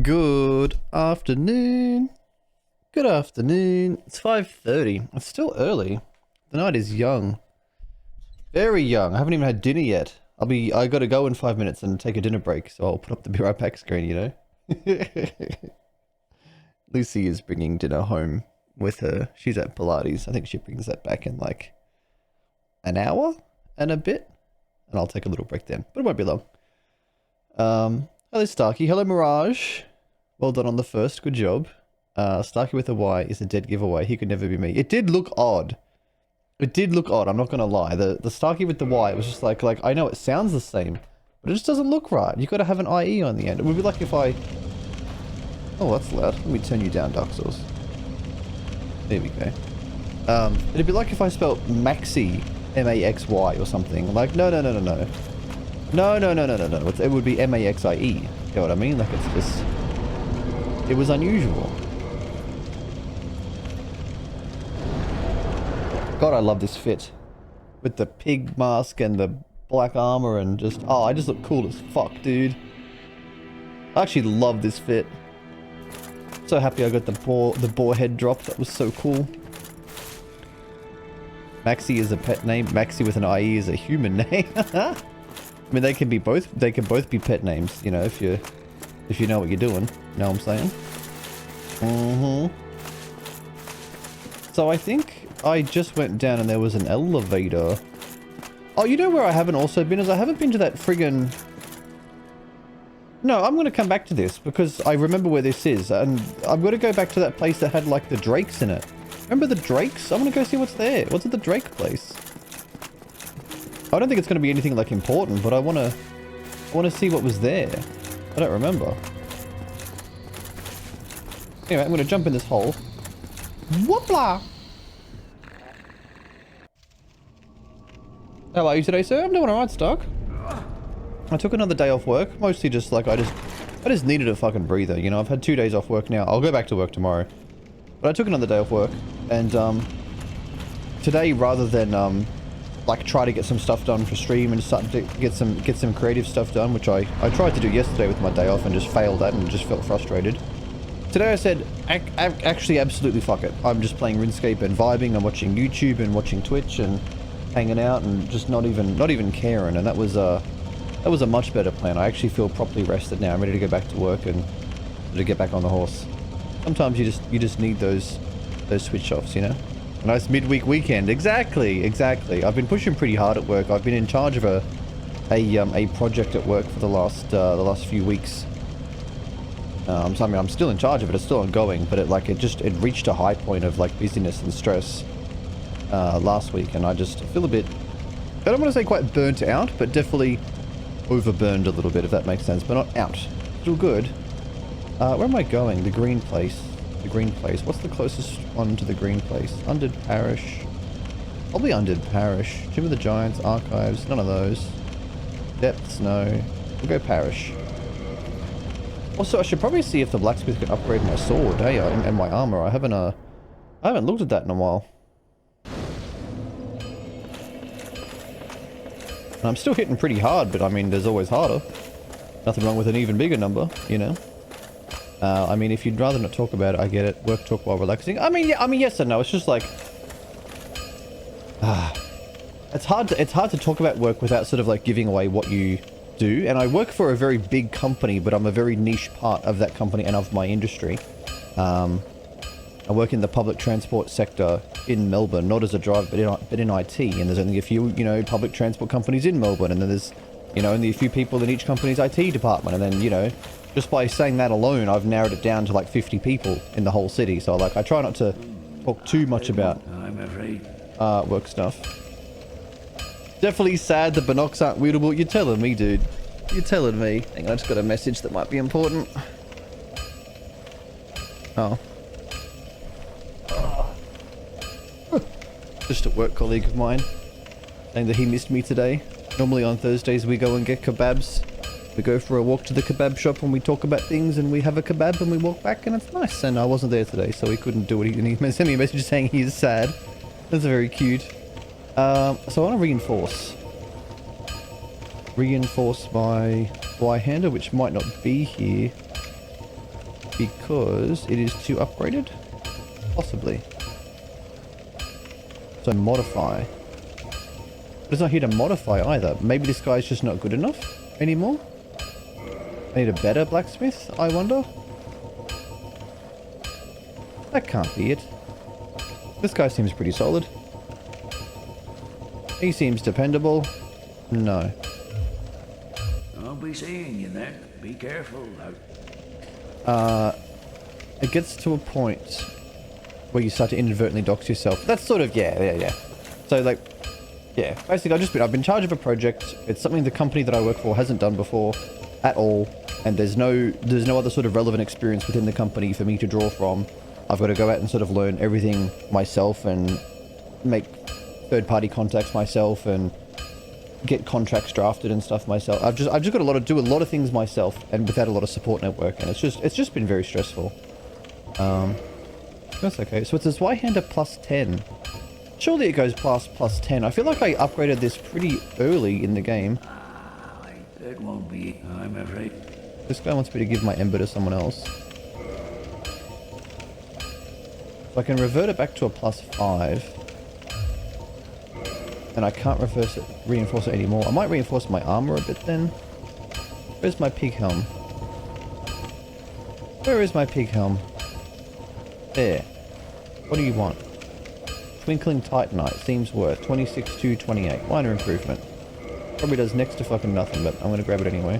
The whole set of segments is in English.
Good afternoon. Good afternoon. It's 5:30. It's still early. The night is young. Very young. I haven't even had dinner yet. I gotta go in 5 minutes and take a dinner break, so I'll put up the be right back screen, you know? Lucy is bringing dinner home with her. She's at Pilates. I think she brings that back in like an hour and a bit. And I'll take a little break then, but it won't be long. Hello Starkey. Hello Mirage. Well done on the first. Good job. Starkey with a Y is a dead giveaway. He could never be me. It did look odd. It did look odd. I'm not gonna lie. The Starkey with the Y, it was just like I know it sounds the same, but it just doesn't look right. You gotta have an IE on the end. It would be like if I... Oh, that's loud. Let me turn you down, Dark Souls. There we go. It'd be like if I spelled Maxi, M-A-X-Y or something. Like, no. No. It would be M-A-X-I-E. You know what I mean? Like, it's just... It was unusual. God, I love this fit. With the pig mask and the black armor and just... Oh, I just look cool as fuck, dude. I actually love this fit. So happy I got the boar head drop. That was so cool. Maxi is a pet name. Maxi with an IE is a human name. I mean, they can both be pet names, you know, if you know what you're doing. You know what I'm saying? So I think I just went down and there was an elevator. Oh, you know where I haven't also been is I haven't been to that friggin... No, I'm going to come back to this because I remember where this is, and I'm going to go back to that place that had like the drakes in it. Remember the drakes? I'm going to go see what's there. What's at the drake place? I don't think it's going to be anything like important, but I want to see what was there. I don't remember. Anyway, I'm going to jump in this hole. Whoopla! How are you today, sir? I'm doing alright, Stark. I took another day off work, mostly just like I just needed a fucking breather, you know. I've had 2 days off work now. I'll go back to work tomorrow. But I took another day off work, and today, rather than like try to get some stuff done for stream and start to get some creative stuff done, which I tried to do yesterday with my day off and just failed at and just felt frustrated. Today I said, actually absolutely fuck it. I'm just playing RuneScape and vibing. I'm watching YouTube and watching Twitch and hanging out and just not even caring. And that was a much better plan. I actually feel properly rested now. I'm ready to go back to work and to get back on the horse. Sometimes you just need those switch offs, you know. A nice midweek weekend. Exactly. I've been pushing pretty hard at work. I've been in charge of a project at work for the last few weeks. So I mean, I'm still in charge of it. It's still ongoing, but it reached a high point of like busyness and stress last week, and I just feel a bit. I don't want to say quite burnt out, but definitely overburned a little bit, if that makes sense. But not out. Still good. Where am I going? The green place. The green place. What's the closest one to the green place? Undid Parish. Probably Undid Parish. Tomb of the Giants, Archives. None of those. Depths, no. We'll go Parish. Also, I should probably see if the blacksmith can upgrade my sword, hey, and my armor. I haven't looked at that in a while. And I'm still hitting pretty hard, but I mean, there's always harder. Nothing wrong with an even bigger number, you know. I mean, if you'd rather not talk about it, I get it. Work talk while relaxing. I mean, yeah, yes and no. It's just like, it's hard to talk about work without sort of like giving away what you do. And I work for a very big company, but I'm a very niche part of that company and of my industry. I work in the public transport sector in Melbourne, not as a driver, but in IT. And there's only a few, you know, public transport companies in Melbourne, and then there's, you know, only a few people in each company's IT department, and then, you know. Just by saying that alone, I've narrowed it down to like 50 people in the whole city. So like, I try not to talk too much about work stuff. Definitely sad the Binocs aren't readable. You're telling me, dude. You're telling me. Hang on, I just got a message that might be important. Oh. Just a work colleague of mine saying that he missed me today. Normally on Thursdays we go and get kebabs. We go for a walk to the kebab shop and we talk about things and we have a kebab and we walk back and it's nice. And I wasn't there today, so he couldn't do it. And he sent me a message saying he's sad. That's very cute. So I want to reinforce. Reinforce my Y-hander, which might not be here. because it is too upgraded? Possibly. So modify. But it's not here to modify either. Maybe this guy's just not good enough anymore? I need a better blacksmith, I wonder? That can't be it. This guy seems pretty solid. He seems dependable. No. I'll be seeing you then. Be careful. It gets to a point where you start to inadvertently dox yourself. That's sort of, yeah. So like, yeah, basically I've been in charge of a project. It's something the company that I work for hasn't done before at all. And there's no other sort of relevant experience within the company for me to draw from. I've got to go out and sort of learn everything myself and make third-party contacts myself and get contracts drafted and stuff myself. I've just got do a lot of things myself and without a lot of support network, and it's just been very stressful. That's okay. So it says Y-hander +10. Surely it goes past +10. I feel like I upgraded this pretty early in the game. It won't be, I'm afraid. This guy wants me to give my ember to someone else. So I can revert it back to a +5. And I can't reinforce it anymore. I might reinforce my armor a bit then. Where's my pig helm? Where is my pig helm? There. What do you want? Twinkling Titanite. Seems worth 26 to 28. Minor improvement. Probably does next to fucking nothing, but I'm gonna grab it anyway.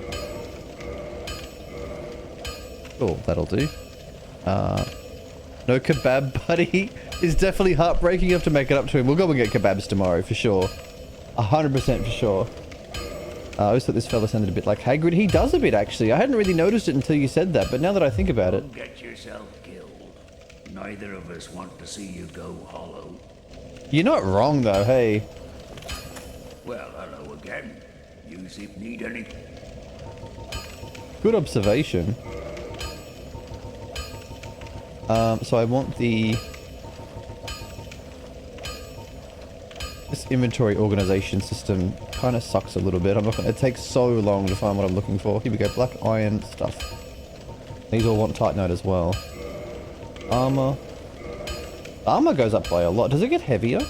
Cool, that'll do. No kebab, buddy. It's definitely heartbreaking. You have to make it up to him. We'll go and get kebabs tomorrow, for sure. 100% for sure. I always thought this fella sounded a bit like Hagrid. He does a bit, actually. I hadn't really noticed it until you said that, but now that I think about it... Don't get yourself killed. Neither of us want to see you go hollow. You're not wrong, though, hey. Well, hello again. Use if need any. Good observation. So I want this inventory organization system kind of sucks a little bit. It takes so long to find what I'm looking for. Here we go, black iron stuff. These all want Titanite as well. Armor. Armor goes up by a lot. Does it get heavier?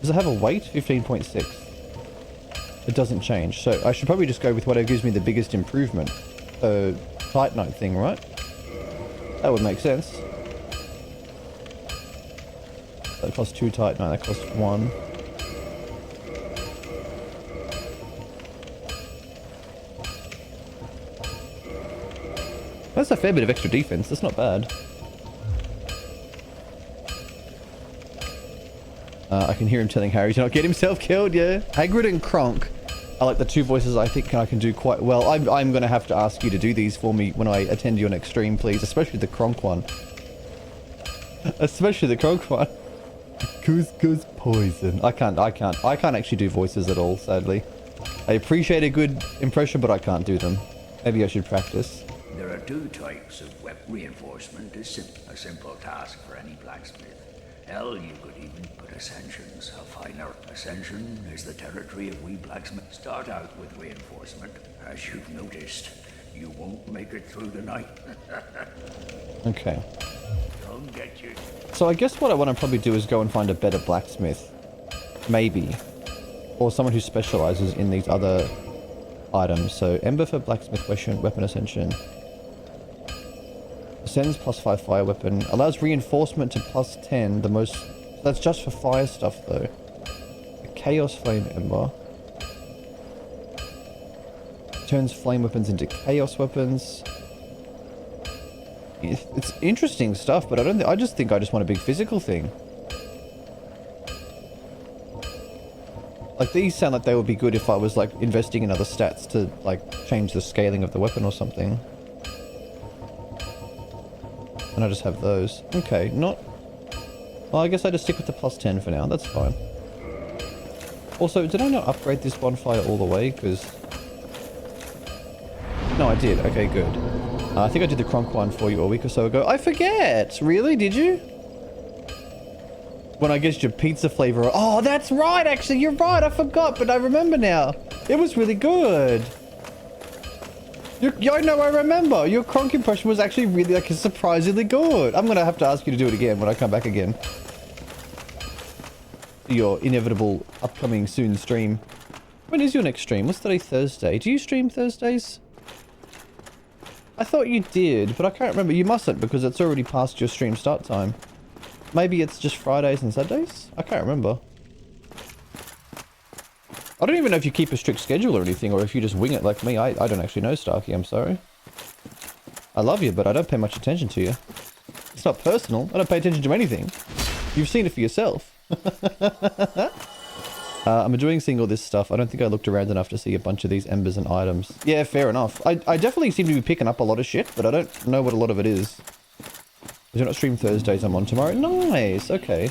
Does it have a weight? 15.6. It doesn't change. So I should probably just go with whatever gives me the biggest improvement. Titanite thing, right? That would make sense. That costs 2 Titanite, that costs 1. That's a fair bit of extra defense, that's not bad. I can hear him telling Harry to not get himself killed, yeah. Hagrid and Kronk are like the two voices I think I can do quite well. I'm going to have to ask you to do these for me when I attend your next stream, please. Especially the Kronk one. Especially the Kronk one. Goose poison. I can't actually do voices at all, sadly. I appreciate a good impression, but I can't do them. Maybe I should practice. There are 2 types of reinforcement. A simple task for any blacksmith. Hell, you could even put ascensions. A finer ascension is the territory of we blacksmiths. Start out with reinforcement. As you've noticed, you won't make it through the night. Okay. Don't get you. So I guess what I want to probably do is go and find a better blacksmith. Maybe. Or someone who specializes in these other items. So Ember for blacksmith weapon ascension. Ascends +5 fire weapon. Allows reinforcement to +10. The most... That's just for fire stuff though. A Chaos Flame Ember. Turns flame weapons into chaos weapons. It's interesting stuff, but I just think I just want a big physical thing. Like these sound like they would be good if I was like investing in other stats to like change the scaling of the weapon or something. And I just have those. Okay, not... Well, I guess I just stick with the +10 for now. That's fine. Also, did I not upgrade this bonfire all the way? Because... No, I did. Okay, good. I think I did the Kronk one for you a week or so ago. I forget! Really? Did you? When I guessed your pizza flavor... Oh, that's right, actually! You're right! I forgot, but I remember now! It was really good! Yeah, I know, I remember. Your Kronk impression was actually really, like, surprisingly good. I'm gonna have to ask you to do it again when I come back again. Your inevitable upcoming soon stream. When is your next stream? What's today? Thursday. Do you stream Thursdays? I thought you did, but I can't remember. You mustn't, because it's already past your stream start time. Maybe it's just Fridays and Saturdays? I can't remember. I don't even know if you keep a strict schedule or anything, or if you just wing it like me. I don't actually know, Starkey. I'm sorry. I love you, but I don't pay much attention to you. It's not personal. I don't pay attention to anything. You've seen it for yourself. I'm enjoying seeing all this stuff. I don't think I looked around enough to see a bunch of these embers and items. Yeah, fair enough. I definitely seem to be picking up a lot of shit, but I don't know what a lot of it is. I do not stream Thursdays. I'm on tomorrow. Nice. Okay.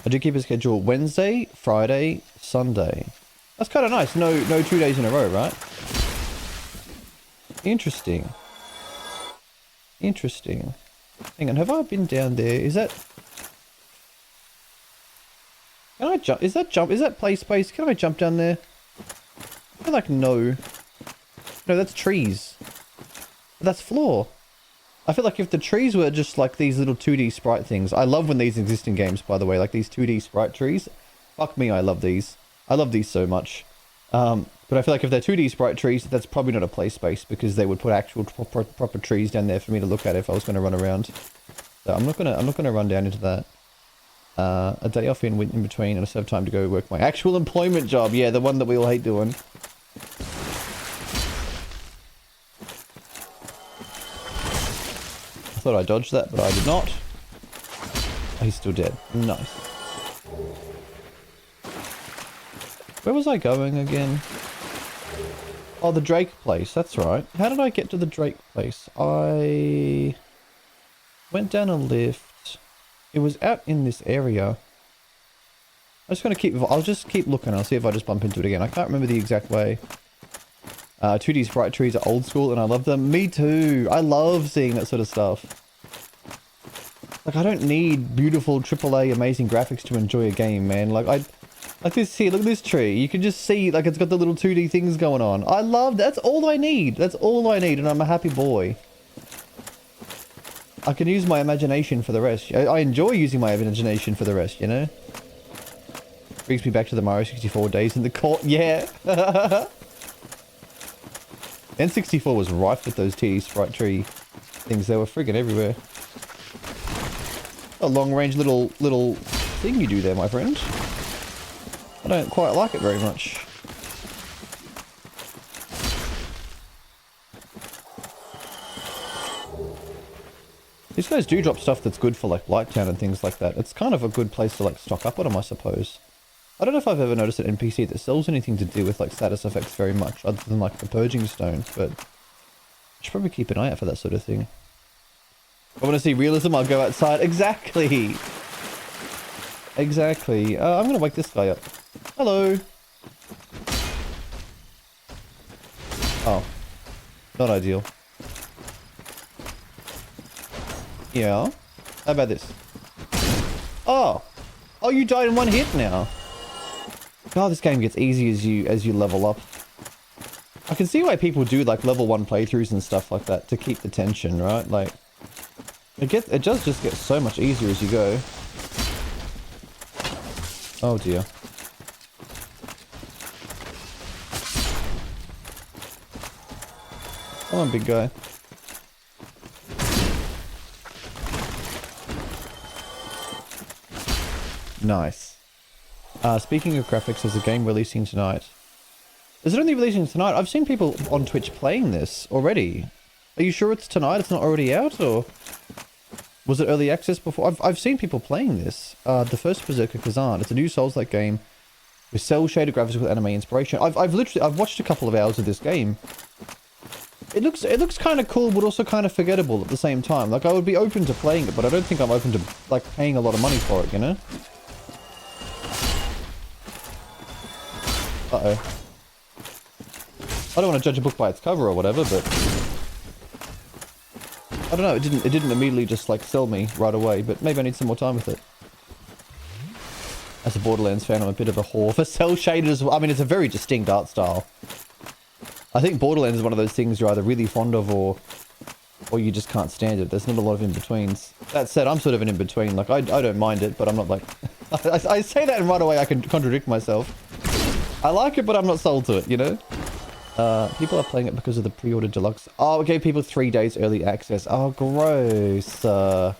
I do keep a schedule Wednesday, Friday, Sunday. That's kind of nice. No 2 days in a row, right? Interesting. Interesting. Hang on, have I been down there? Is that... Can I jump? Is that play space? Can I jump down there? I feel like no. No, that's trees. That's floor. I feel like if the trees were just like these little 2D sprite things. I love when these exist in games, by the way. Like these 2D sprite trees. Fuck me, I love these. I love these so much. But I feel like if they're 2D sprite trees, that's probably not a play space, because they would put actual proper trees down there for me to look at if I was going to run around. So I'm not gonna run down into that. A day off in between, and I still have time to go work my actual employment job. Yeah, the one that we all hate doing. I thought I dodged that, but I did not. Oh, he's still dead. Nice. Where was I going again? Oh, the Drake place. That's right. How did I get to the Drake place? I went down a lift. It was out in this area. I'll just keep looking. I'll see if I just bump into it again. I can't remember the exact way. 2D sprite trees are old school and I love them. Me too. I love seeing that sort of stuff. Like, I don't need beautiful AAA amazing graphics to enjoy a game, man. Like this here, look at this tree. You can just see, like, it's got the little 2D things going on. I love, that's all I need. That's all I need, and I'm a happy boy. I can use my imagination for the rest. I enjoy using my imagination for the rest, you know? Brings me back to the Mario 64 days in the court. Yeah! N64 was rife with those TD sprite tree things. They were friggin' everywhere. A long-range little thing you do there, my friend. I don't quite like it very much. These guys do drop stuff that's good for like Blighttown and things like that. It's kind of a good place to like stock up on them, I suppose. I don't know if I've ever noticed an NPC that sells anything to do with like status effects very much, other than like the purging stone, but I should probably keep an eye out for that sort of thing. If I want to see realism, I'll go outside. Exactly! Exactly. I'm gonna wake this guy up. Hello! Oh. Not ideal. Yeah. How about this? Oh! Oh, you died in one hit now! God, this game gets easy as you level up. I can see why people do like level 1 playthroughs and stuff like that to keep the tension, right? Like, it does just get so much easier as you go. Oh dear. Come on, big guy. Nice. Speaking of graphics, there's a game releasing tonight. Is it only releasing tonight? I've seen people on Twitch playing this already. Are you sure it's tonight? It's not already out, or was it early access before? I've seen people playing this. The first Berserker Kazan. It's a new Souls-like game with cel-shaded graphics with anime inspiration. I've watched a couple of hours of this game. It looks kind of cool, but also kind of forgettable at the same time. Like, I would be open to playing it, but I don't think I'm open to like paying a lot of money for it, you know? Uh-oh. I don't want to judge a book by its cover or whatever, but I don't know, it didn't immediately just like sell me right away, but maybe I need some more time with it. As a Borderlands fan, I'm a bit of a whore for cel shaded as well. I mean, it's a very distinct art style. I think Borderlands is one of those things you're either really fond of or you just can't stand it. There's not a lot of in-betweens. That said, I'm sort of an in-between. Like, I don't mind it, but I'm not like... I say that and right away I can contradict myself. I like it, but I'm not sold to it, you know? People are playing it because of the pre-order deluxe. Oh, it gave people 3 days early access. Oh, gross. I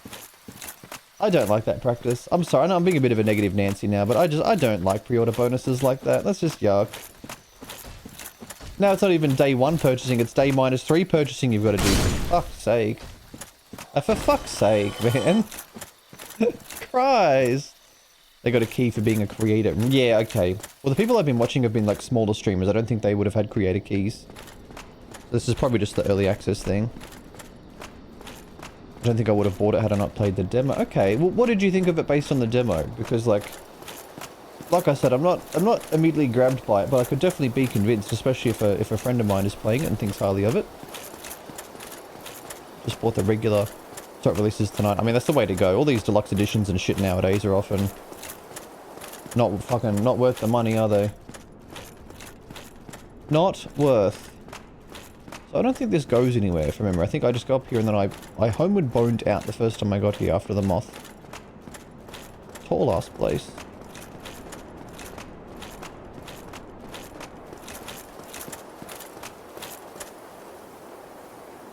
don't like that practice. I'm sorry, I know I'm being a bit of a negative Nancy now, but I don't like pre-order bonuses like that. That's just yuck. Now it's not even day 1 purchasing, it's day -3 purchasing you've got to do. For fuck's sake. For fuck's sake, man. Christ. They got a key for being a creator. Yeah, okay. Well, the people I've been watching have been like smaller streamers. I don't think they would have had creator keys. This is probably just the early access thing. I don't think I would have bought it had I not played the demo. Okay, well, what did you think of it based on the demo? Because like I said, I'm not immediately grabbed by it, but I could definitely be convinced, especially if a friend of mine is playing it and thinks highly of it. Just bought the regular start releases tonight. I mean, that's the way to go. All these deluxe editions and shit nowadays are often not worth the money, are they? Not worth. So I don't think this goes anywhere, if I remember. I think I just go up here and then I homeward boned out the first time I got here after the moth. Tall ass place.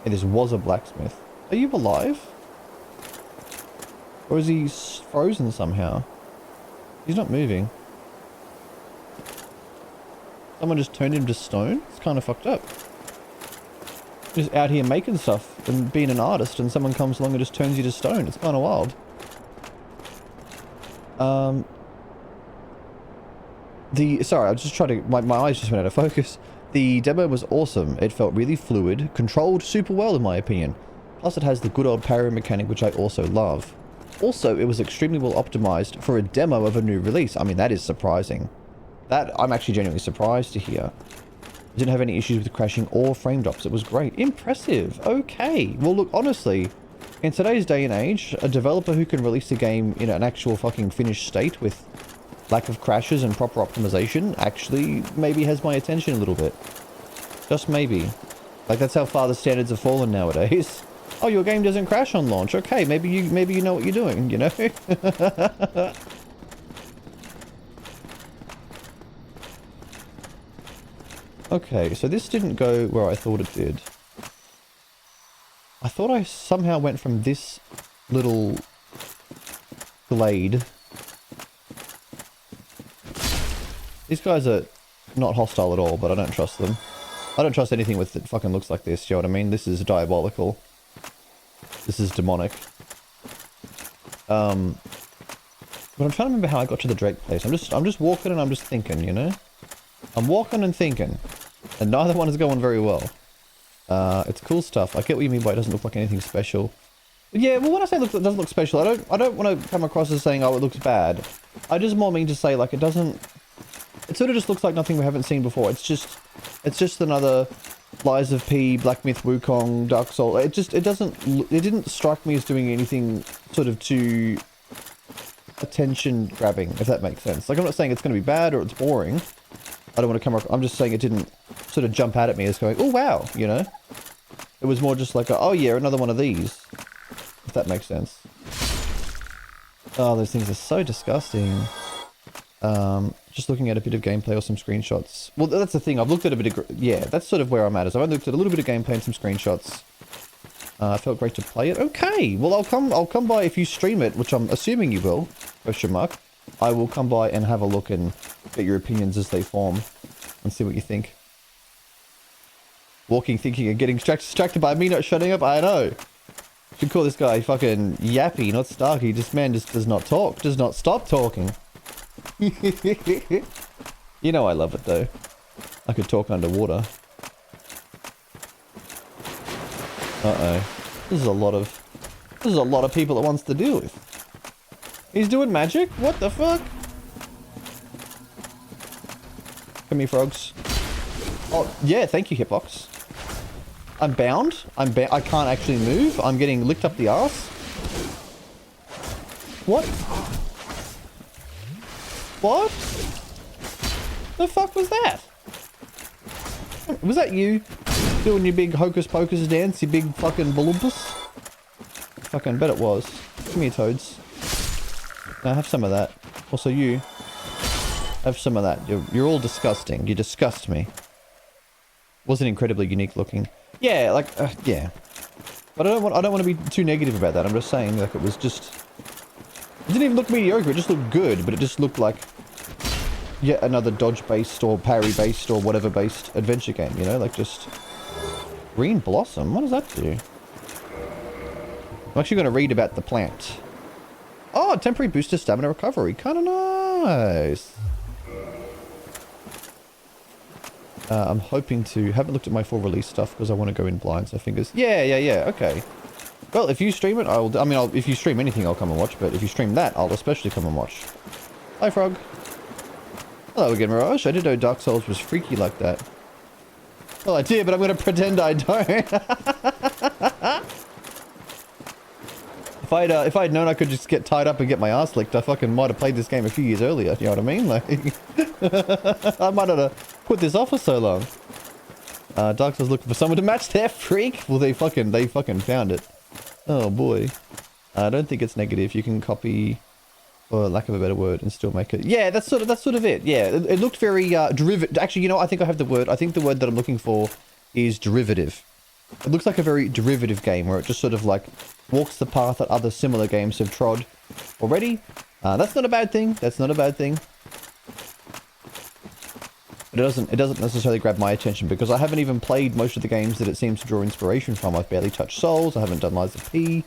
Hey, this was a blacksmith. Are you alive? Or is he frozen somehow? He's not moving. Someone just turned him to stone? It's kind of fucked up. Just out here making stuff and being an artist and someone comes along and just turns you to stone. It's kind of wild. Sorry, I was just trying to... My eyes just went out of focus. The demo was awesome. It felt really fluid, controlled super well in my opinion. Plus it has the good old parry mechanic, which I also love. Also, it was extremely well optimized for a demo of a new release. I mean, that is surprising. That, I'm actually genuinely surprised to hear. I didn't have any issues with crashing or frame drops. It was great. Impressive. Okay. Well, look, honestly, in today's day and age, a developer who can release a game in an actual fucking finished state with lack of crashes and proper optimization actually maybe has my attention a little bit. Just maybe. Like, that's how far the standards have fallen nowadays. Oh, your game doesn't crash on launch. Okay, maybe you know what you're doing, you know? Okay, so this didn't go where I thought it did. I thought I somehow went from this little glade. These guys are not hostile at all, but I don't trust them. I don't trust anything with that fucking looks like this, you know what I mean? This is diabolical. This is demonic. But I'm trying to remember how I got to the Drake place. I'm just walking and I'm just thinking, you know? I'm walking and thinking. And neither one is going very well. It's cool stuff. I get what you mean by it doesn't look like anything special. But yeah, well when I say it doesn't look special, I don't want to come across as saying, oh, it looks bad. I just more mean to say, like, it doesn't... It sort of just looks like nothing we haven't seen before. It's just another Lies of P, Black Myth Wukong, Dark Soul. It didn't strike me as doing anything sort of too attention grabbing, if that makes sense. Like, I'm not saying it's going to be bad or it's boring. I don't want to come across, I'm just saying it didn't sort of jump out at me as going, oh wow, you know? It was more just like, oh yeah, another one of these. If that makes sense. Oh, those things are so disgusting. Just looking at a bit of gameplay or some screenshots. Well, that's the thing. I've looked at a bit of... Yeah, that's sort of where I'm at. I've looked at a little bit of gameplay and some screenshots. Felt great to play it. Okay, well, I'll come by if you stream it, which I'm assuming you will, question mark. I will come by and have a look and get your opinions as they form and see what you think. Walking, thinking, and getting distracted by me not shutting up. I know. Should call this guy fucking Yappy, not Starky. This man just does not talk. Does not stop talking. You know I love it though. I could talk underwater. Uh-oh. This is a lot of people it wants to deal with. He's doing magic? What the fuck? Come here, frogs. Oh, yeah, thank you, Hitbox. I'm bound. I can't actually move. I'm getting licked up the arse. What? What? The fuck was that? Was that you? Doing your big hocus pocus dance, you big fucking balumpus? Fucking bet it was. Give me your toads. Now have some of that. Also you. Have some of that. You're all disgusting. You disgust me. Wasn't incredibly unique looking. Yeah, like, yeah. But I don't want to be too negative about that. I'm just saying, like, it was just... It didn't even look mediocre. It just looked good, but it just looked like yet another dodge-based or parry-based or whatever-based adventure game, you know? Like, just... Green Blossom? What does that do? I'm actually going to read about the plant. Oh, temporary booster stamina recovery. Kind of nice. I'm hoping to... Haven't looked at my full release stuff because I want to go in blind, so fingers... Yeah, okay. Well, if you stream it, I'll... I mean, if you stream anything, I'll come and watch, but if you stream that, I'll especially come and watch. Hi, Frog. Hello again, Mirage. I didn't know Dark Souls was freaky like that. Well, I did, but I'm going to pretend I don't. If I'd known I could just get tied up and get my ass licked, I fucking might have played this game a few years earlier, you know what I mean? Like, I might not have put this off for so long. Dark Souls looking for someone to match their freak? Well, they fucking found it. Oh boy. I don't think it's negative. You can copy, for lack of a better word, and still make it. Yeah, that's sort of it. Yeah, it looked very derivative. Actually, you know, I think I have the word. I think the word that I'm looking for is derivative. It looks like a very derivative game where it just sort of like walks the path that other similar games have trod already. That's not a bad thing. That's not a bad thing. But it doesn't necessarily grab my attention because I haven't even played most of the games that it seems to draw inspiration from. I've barely touched Souls. I haven't done Lies of P,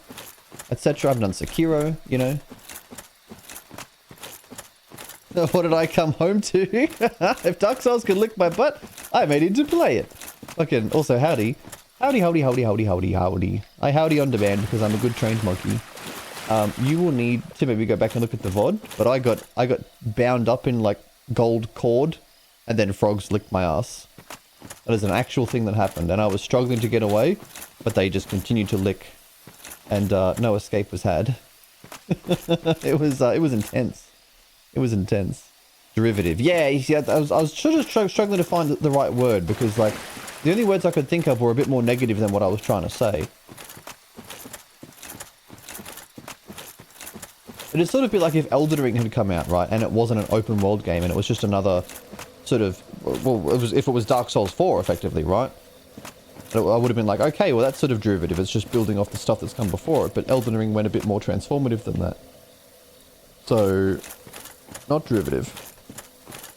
etc. I've done Sekiro, you know. What did I come home to? If Dark Souls could lick my butt, I may need to play it. Fucking, also howdy. Howdy. I howdy on demand because I'm a good trained monkey. You will need to maybe go back and look at the VOD, but I got bound up in like gold cord and then frogs licked my ass. That is an actual thing that happened and I was struggling to get away, but they just continued to lick and no escape was had. It was intense. It was intense. Derivative. Yeah, you see, I was sort of struggling to find the right word because like the only words I could think of were a bit more negative than what I was trying to say. It'd sort of be like if Elden Ring had come out, right, and it wasn't an open world game and it was just another sort of, well, if it was Dark Souls 4 effectively, right? I would have been like, okay, well that's sort of derivative, it's just building off the stuff that's come before it, but Elden Ring went a bit more transformative than that. So, not derivative.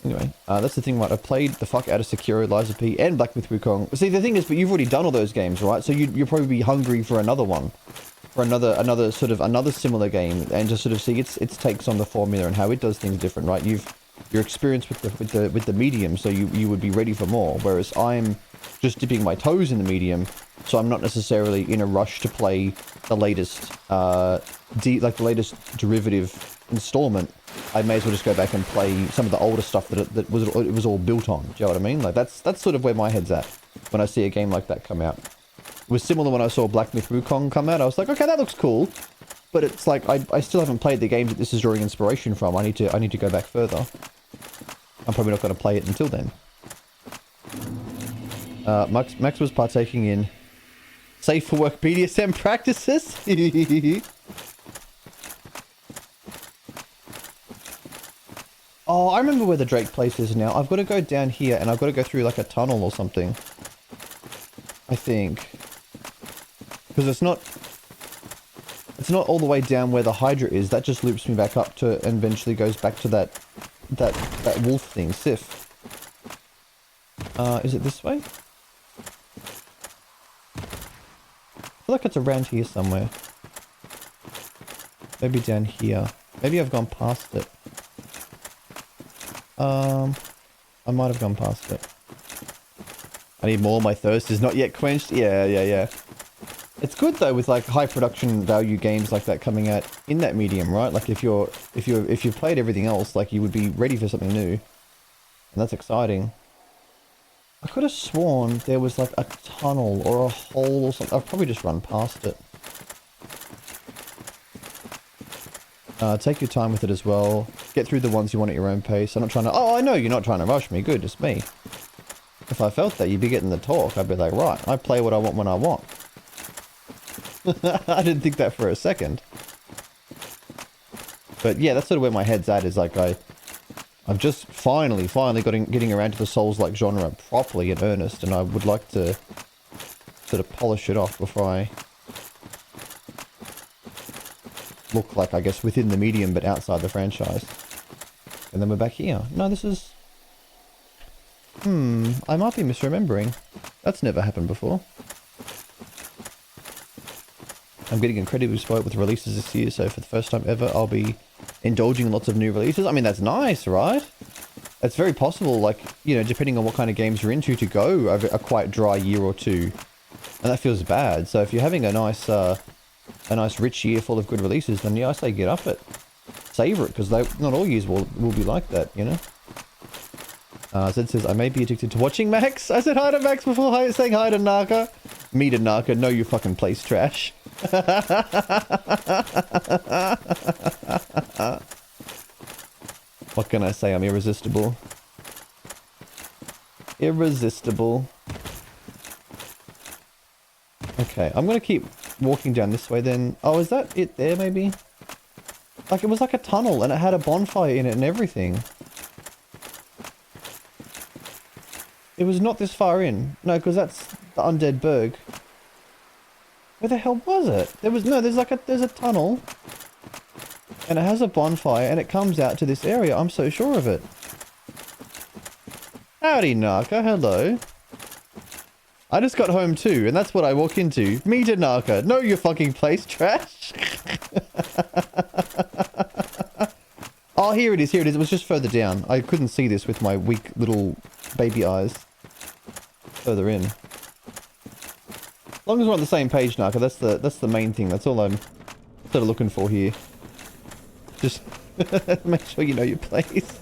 Anyway, that's the thing, right? I played the fuck out of Sekiro, Lies of P, and Black Myth Wukong. See, the thing is, but you've already done all those games, right? So you'll probably be hungry for another one. For another similar game, and to sort of see its takes on the formula and how it does things different, right? You're experienced with the medium, so you would be ready for more. Whereas I'm just dipping my toes in the medium, so I'm not necessarily in a rush to play the latest, the latest derivative installment. I may as well just go back and play some of the older stuff that it was all built on. Do you know what I mean? Like that's sort of where my head's at when I see a game like that come out. It was similar when I saw Black Myth Wukong come out. I was like, okay, that looks cool, but it's like I still haven't played the games that this is drawing inspiration from. I need to go back further. I'm probably not going to play it until then. Max was partaking in safe for work BDSM practices. Oh, I remember where the Drake place is now. I've got to go down here and I've got to go through like a tunnel or something. I think. Because it's not all the way down where the Hydra is. That just loops me back up to and eventually goes back to that wolf thing, Sif. Is it this way? I feel like it's around here somewhere. Maybe down here. Maybe I've gone past it. I might have gone past it. I need more. My thirst is not yet quenched. Yeah. It's good though with like high production value games like that coming out in that medium, right? Like if you've played everything else, like you would be ready for something new, and that's exciting. I could have sworn there was like a tunnel or a hole or something. I've probably just run past it. Take your time with it as well. Get through the ones you want at your own pace. I'm not trying to... Oh, I know you're not trying to rush me. Good, it's me. If I felt that, you'd be getting the talk. I'd be like, right, I play what I want when I want. I didn't think that for a second. But yeah, that's sort of where my head's at, is like I've just finally getting around to the Souls-like genre properly in earnest, and I would like to sort of polish it off before I look like, I guess, within the medium but outside the franchise. And then we're back here. No, this is... I might be misremembering. That's never happened before. I'm getting incredibly spoiled with releases this year, so for the first time ever, I'll be indulging in lots of new releases. I mean, that's nice, right? It's very possible, like, you know, depending on what kind of games you're into, to go over a quite dry year or two. And that feels bad. So if you're having a nice rich year full of good releases, then yeah, I say get up it. Savor it, because not all years will be like that, you know? Zed says, I may be addicted to watching Max. I said hi to Max before saying hi to Naka. Me to Naka, know you fucking place trash. What can I say? I'm irresistible. Irresistible. Okay, I'm gonna keep walking down this way then. Oh, is that it there maybe? Like, it was like a tunnel and it had a bonfire in it and everything. It was not this far in. No, because that's the Undead Berg. Where the hell was it? There's a tunnel. And it has a bonfire and it comes out to this area. I'm so sure of it. Howdy, Naka. Hello. I just got home too, and that's what I walk into. Me to Naka. Know your fucking place, trash. Oh, here it is. Here it is. It was just further down. I couldn't see this with my weak little baby eyes. Further in. As long as we're on the same page, Naka, that's the main thing. That's all I'm sort of looking for here. Just make sure you know your place.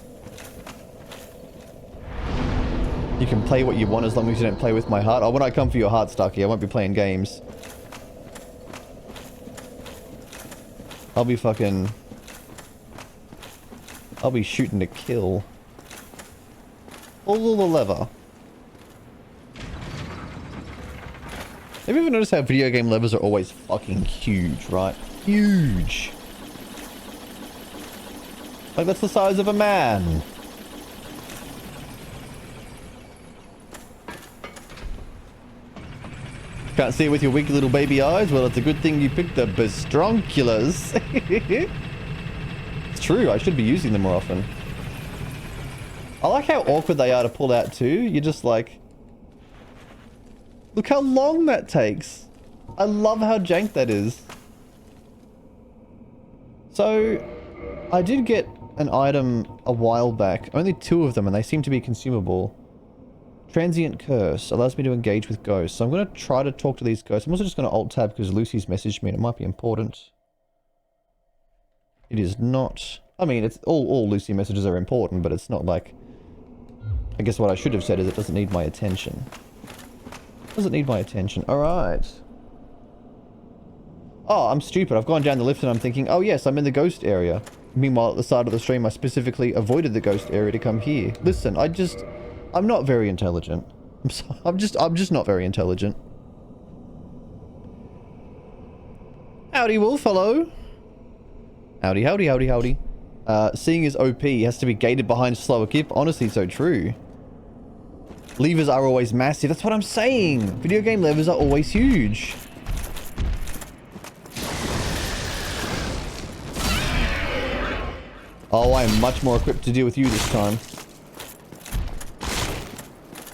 You can play what you want as long as you don't play with my heart. Oh, when I come for your heart, Starkey, I won't be playing games. I'll be shooting to kill. Pull the lever. Have you ever noticed how video game levers are always fucking huge, right? Huge. Like, that's the size of a man. Can't see it with your weak little baby eyes? Well, it's a good thing you picked the Bestronculars. It's true, I should be using them more often. I like how awkward they are to pull out too. You're just like... Look how long that takes. I love how jank that is. So, I did get an item a while back. Only 2 of them, and they seem to be consumable. Transient Curse allows me to engage with ghosts. So I'm going to try to talk to these ghosts. I'm also just going to alt-tab because Lucy's messaged me and it might be important. It is not... I mean, it's all Lucy messages are important, but it's not like... I guess what I should have said is it doesn't need my attention. Doesn't need my attention. Alright. Oh, I'm stupid. I've gone down the lift and I'm thinking, oh yes, I'm in the ghost area. Meanwhile, at the start of the stream, I specifically avoided the ghost area to come here. Listen, I'm not very intelligent. I'm just not very intelligent. Howdy, Wolf. Hello. Howdy, howdy, howdy, howdy. Seeing as OP has to be gated behind slower kip. Honestly, so true. Levers are always massive. That's what I'm saying. Video game levers are always huge. Oh, I am much more equipped to deal with you this time.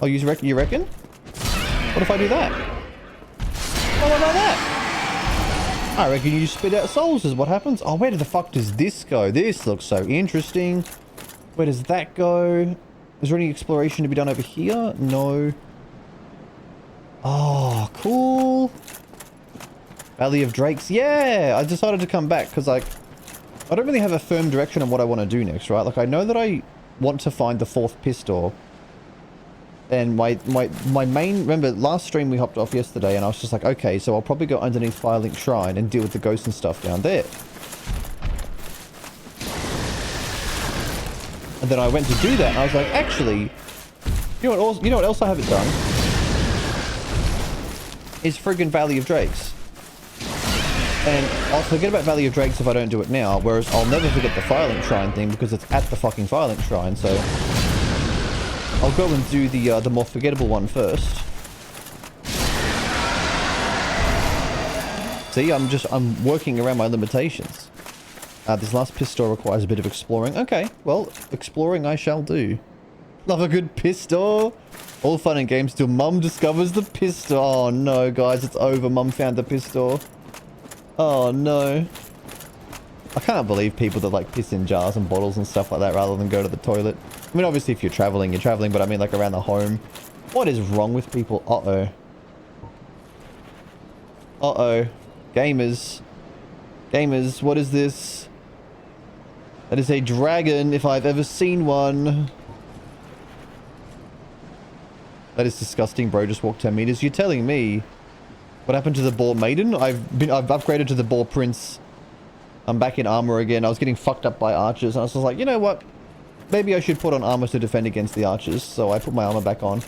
Oh, you reckon? What if I do that? What about that? I reckon you spit out souls is what happens. Oh, where the fuck does this go? This looks so interesting. Where does that go? Is there any exploration to be done over here? No. Oh, cool. Valley of Drakes. Yeah, I decided to come back because, like, I don't really have a firm direction on what I want to do next, right? Like, I know that I want to find the 4th pistol. And my main... Remember, last stream we hopped off yesterday and I was just like, okay, so I'll probably go underneath Firelink Shrine and deal with the ghosts and stuff down there. And then I went to do that and I was like, actually, You know what else I haven't done? Is friggin' Valley of Drakes. And I'll forget about Valley of Drakes if I don't do it now, whereas I'll never forget the Firelink Shrine thing because it's at the fucking Firelink Shrine, so... I'll go and do the more forgettable one first. See, I'm working around my limitations. This last pistol requires a bit of exploring. Okay, well, exploring I shall do. Love a good pistol. All fun and games till Mum discovers the pistol. Oh no, guys, it's over. Mum found the pistol. Oh no. I can't believe people that like piss in jars and bottles and stuff like that rather than go to the toilet. I mean, obviously if you're traveling, but I mean like around the home. What is wrong with people? Uh-oh. Uh-oh. Gamers. Gamers, what is this? That is a dragon if I've ever seen one. That is disgusting, bro. Just walked 10 meters. You're telling me what happened to the Boar Maiden? I've upgraded to the Boar Prince. I'm back in armor again. I was getting fucked up by archers. And I was just like, you know what? Maybe I should put on armor to defend against the archers. So I put my armor back on.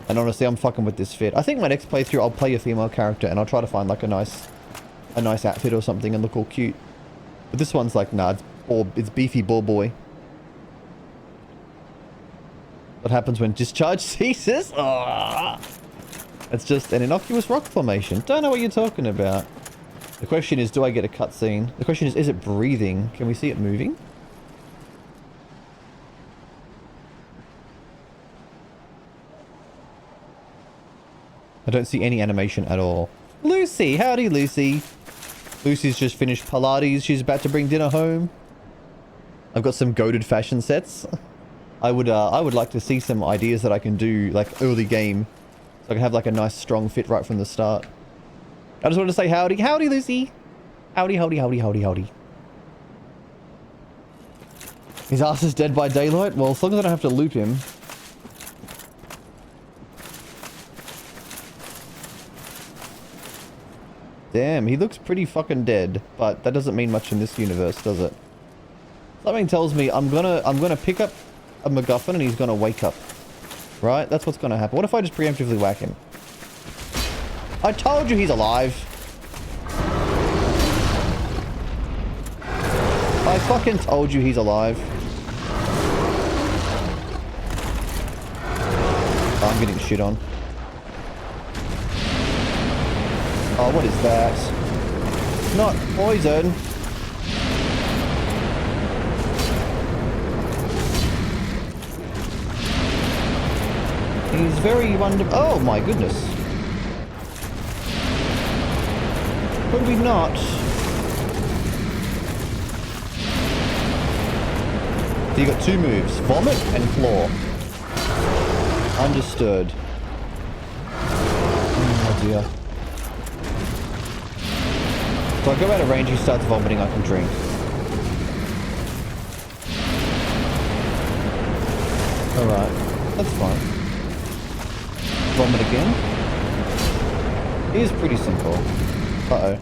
And honestly, I'm fucking with this fit. I think my next playthrough, I'll play a female character. And I'll try to find like a nice outfit or something and look all cute. But this one's like, nah, it's beefy boar boy. What happens when discharge ceases? Oh, it's just an innocuous rock formation. Don't know what you're talking about. The question is, do I get a cutscene? The question is it breathing? Can we see it moving? I don't see any animation at all. Lucy! Howdy, Lucy! Lucy's just finished Pilates. She's about to bring dinner home. I've got some goated fashion sets. I would like to see some ideas that I can do, like, early game. So I can have, like, a nice, strong fit right from the start. I just want to say howdy. Howdy, Lucy! Howdy, howdy, howdy, howdy, howdy. His ass is dead by daylight? Well, as long as I don't have to loop him. Damn, he looks pretty fucking dead. But that doesn't mean much in this universe, does it? Something tells me I'm gonna pick up a MacGuffin and he's gonna wake up. Right? That's what's gonna happen. What if I just preemptively whack him? I told you he's alive. I fucking told you he's alive. Oh, I'm getting shit on. Oh, what is that? Not poison. He's very wonderful. Oh my goodness. Could we not? So you got two moves. Vomit and claw. Understood. Oh dear. So I go out of range, he starts vomiting, I can drink. Alright. That's fine. Vomit again. It is pretty simple. Uh-oh.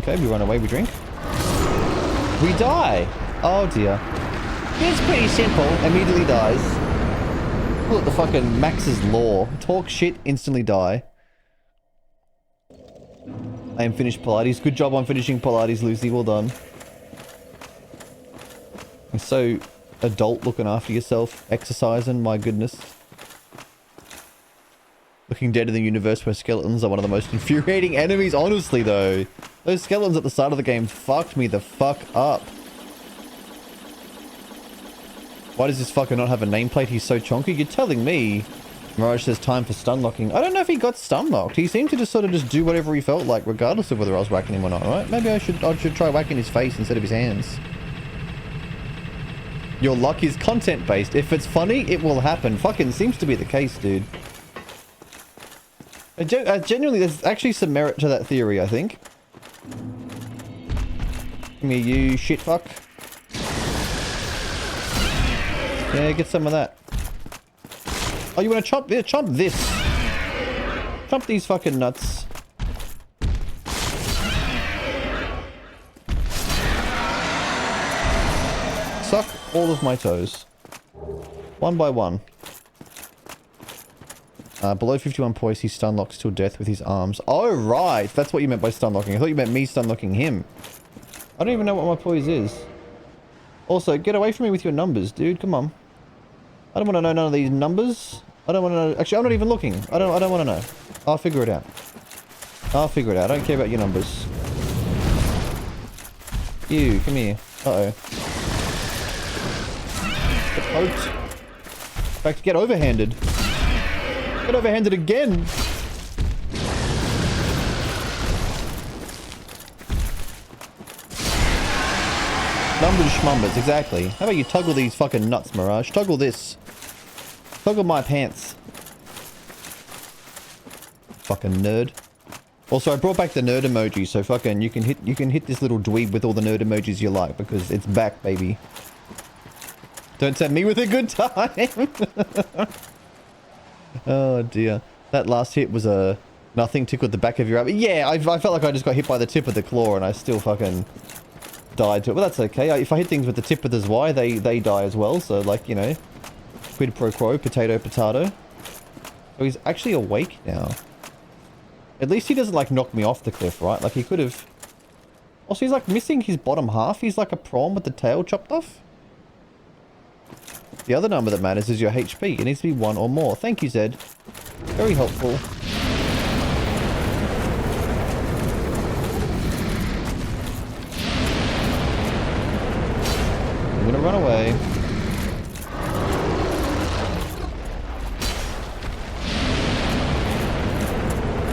Okay, we run away, we drink. We die! Oh dear. It's pretty simple. Immediately dies. Look at the fucking Max's law. Talk shit, instantly die. I am finished Pilates. Good job on finishing Pilates, Lucy. Well done. You're so adult looking after yourself. Exercising, my goodness. Looking dead in the universe where skeletons are one of the most infuriating enemies. Honestly, though. Those skeletons at the start of the game fucked me the fuck up. Why does this fucker not have a nameplate? He's so chonky. You're telling me. Mirage says time for stun locking. I don't know if he got stun locked. He seemed to just sort of just do whatever he felt like, regardless of whether I was whacking him or not, right? Maybe I should try whacking his face instead of his hands. Your luck is content-based. If it's funny, it will happen. Fucking seems to be the case, dude. Genuinely, there's actually some merit to that theory, I think. Give me you shit fuck. Yeah, get some of that. Oh, you want to chomp? Yeah, chomp this. Chomp these fucking nuts. Suck all of my toes. One by one. Below 51 poise, he stun locks till death with his arms. Oh, right. That's what you meant by stun locking. I thought you meant me stun locking him. I don't even know what my poise is. Also, get away from me with your numbers, dude. Come on. I don't want to know none of these numbers. I don't want to know. Actually, I'm not even looking. I don't want to know. I'll figure it out. I'll figure it out. I don't care about your numbers. You, come here. Uh-oh. Get poked. In fact, get overhanded. Get overhanded again. Numbers schmumbers, exactly. How about you toggle these fucking nuts, Mirage? Toggle this. Toggle my pants. Fucking nerd. Also, I brought back the nerd emoji, so fucking you can hit this little dweeb with all the nerd emojis you like, because it's back, baby. Don't tempt me with a good time. Oh dear. That last hit was a nothing tickled the back of your abby. Yeah, I felt like I just got hit by the tip of the claw and I still fucking died to it. But that's okay. If I hit things with the tip of the zwei, they die as well. So like, you know, quid pro quo, potato, potato. So he's actually awake now. At least he doesn't like knock me off the cliff, right? Like he could have... Also, he's like missing his bottom half. He's like a prawn with the tail chopped off. The other number that matters is your HP. It needs to be 1 or more. Thank you, Zed. Very helpful. I'm gonna run away.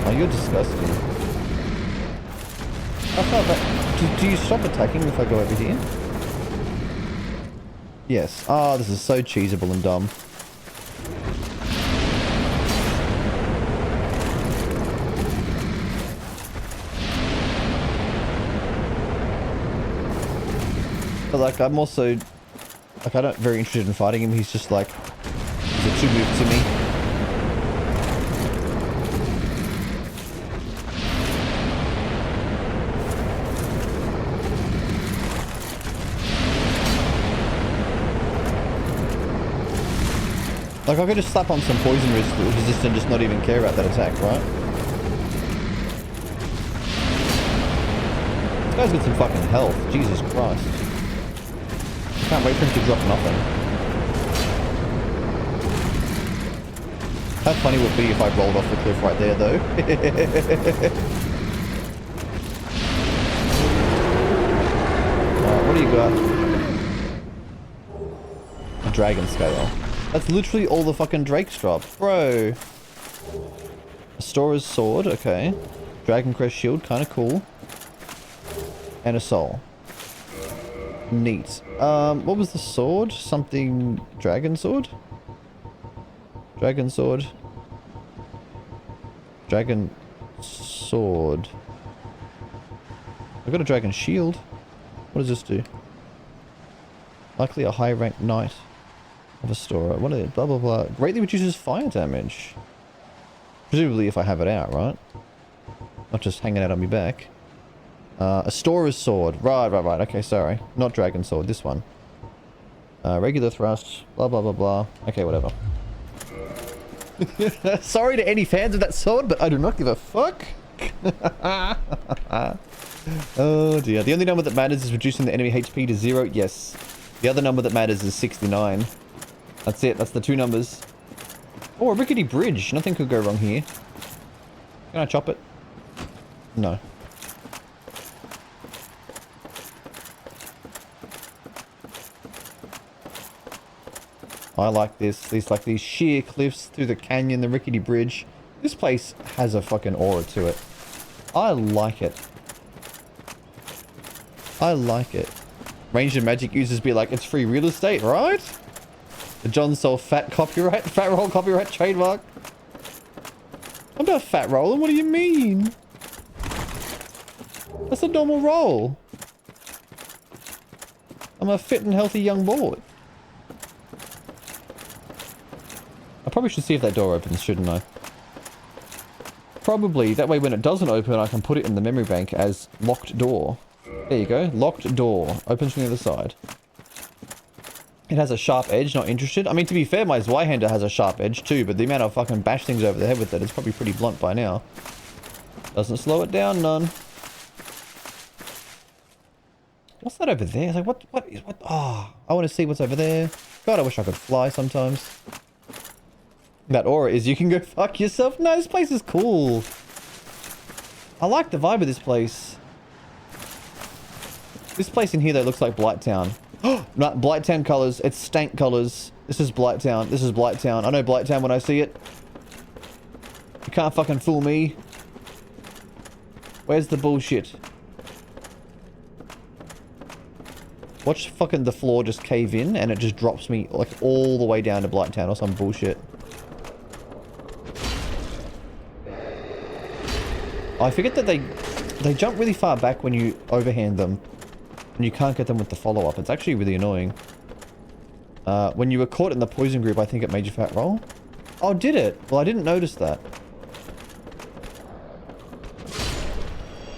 Oh, you're disgusting. How far back? Do you stop attacking if I go over here? Yes. Ah, this is so cheesable and dumb. But like, I'm also... Like, I'm not very interested in fighting him. He's just like... He's a two-move to me. Like, I could just slap on some poison resist and just not even care about that attack, right? This guy's got some fucking health. Jesus Christ. I can't wait for him to drop nothing. How funny would it be if I rolled off the cliff right there, though? Alright, what do you got? A dragon scale. That's literally all the fucking drakes drop. Bro. Astora's sword, okay. Dragon Crest shield, kind of cool. And a soul. Neat. What was the sword? Something... Dragon sword? Dragon sword. Dragon sword. I got a dragon shield. What does this do? Likely a high ranked knight. Of Astora. What is it? Blah blah blah. Greatly reduces fire damage. Presumably if I have it out, right? Not just hanging out on my back. Astora's sword. Right. Okay, sorry. Not dragon sword, this one. Regular thrust. Blah blah blah blah. Okay, whatever. Sorry to any fans of that sword, but I do not give a fuck. Oh dear. The only number that matters is reducing the enemy HP to 0. Yes. The other number that matters is 69. That's it. That's the two numbers. Oh, a rickety bridge. Nothing could go wrong here. Can I chop it? No. I like this. These sheer cliffs through the canyon, the rickety bridge. This place has a fucking aura to it. I like it. I like it. Ranged and magic users be like, it's free real estate, right? The John Soul fat roll copyright trademark. I'm not fat rolling, what do you mean? That's a normal roll. I'm a fit and healthy young boy. I probably should see if that door opens, shouldn't I? Probably. That way when it doesn't open, I can put it in the memory bank as locked door. There you go. Locked door. Opens from the other side. It has a sharp edge, not interested. I mean, to be fair, my Zweihander has a sharp edge too, but the amount of fucking bash things over the head with it is probably pretty blunt by now. Doesn't slow it down none. What's that over there? It's like, what? Oh, I want to see what's over there. God, I wish I could fly sometimes. That aura is you can go fuck yourself. No, this place is cool. I like the vibe of this place. This place in here, though, looks like Blighttown. Not Blighttown colors. It's stank colors. This is Blighttown. This is Blighttown. I know Blighttown when I see it. You can't fucking fool me. Where's the bullshit? Watch fucking the floor just cave in and it just drops me like all the way down to Blighttown or some bullshit. I forget that they jump really far back when you overhand them. And you can't get them with the follow-up. It's actually really annoying. When you were caught in the poison group, I think it made you fat roll. Oh, did it? Well, I didn't notice that.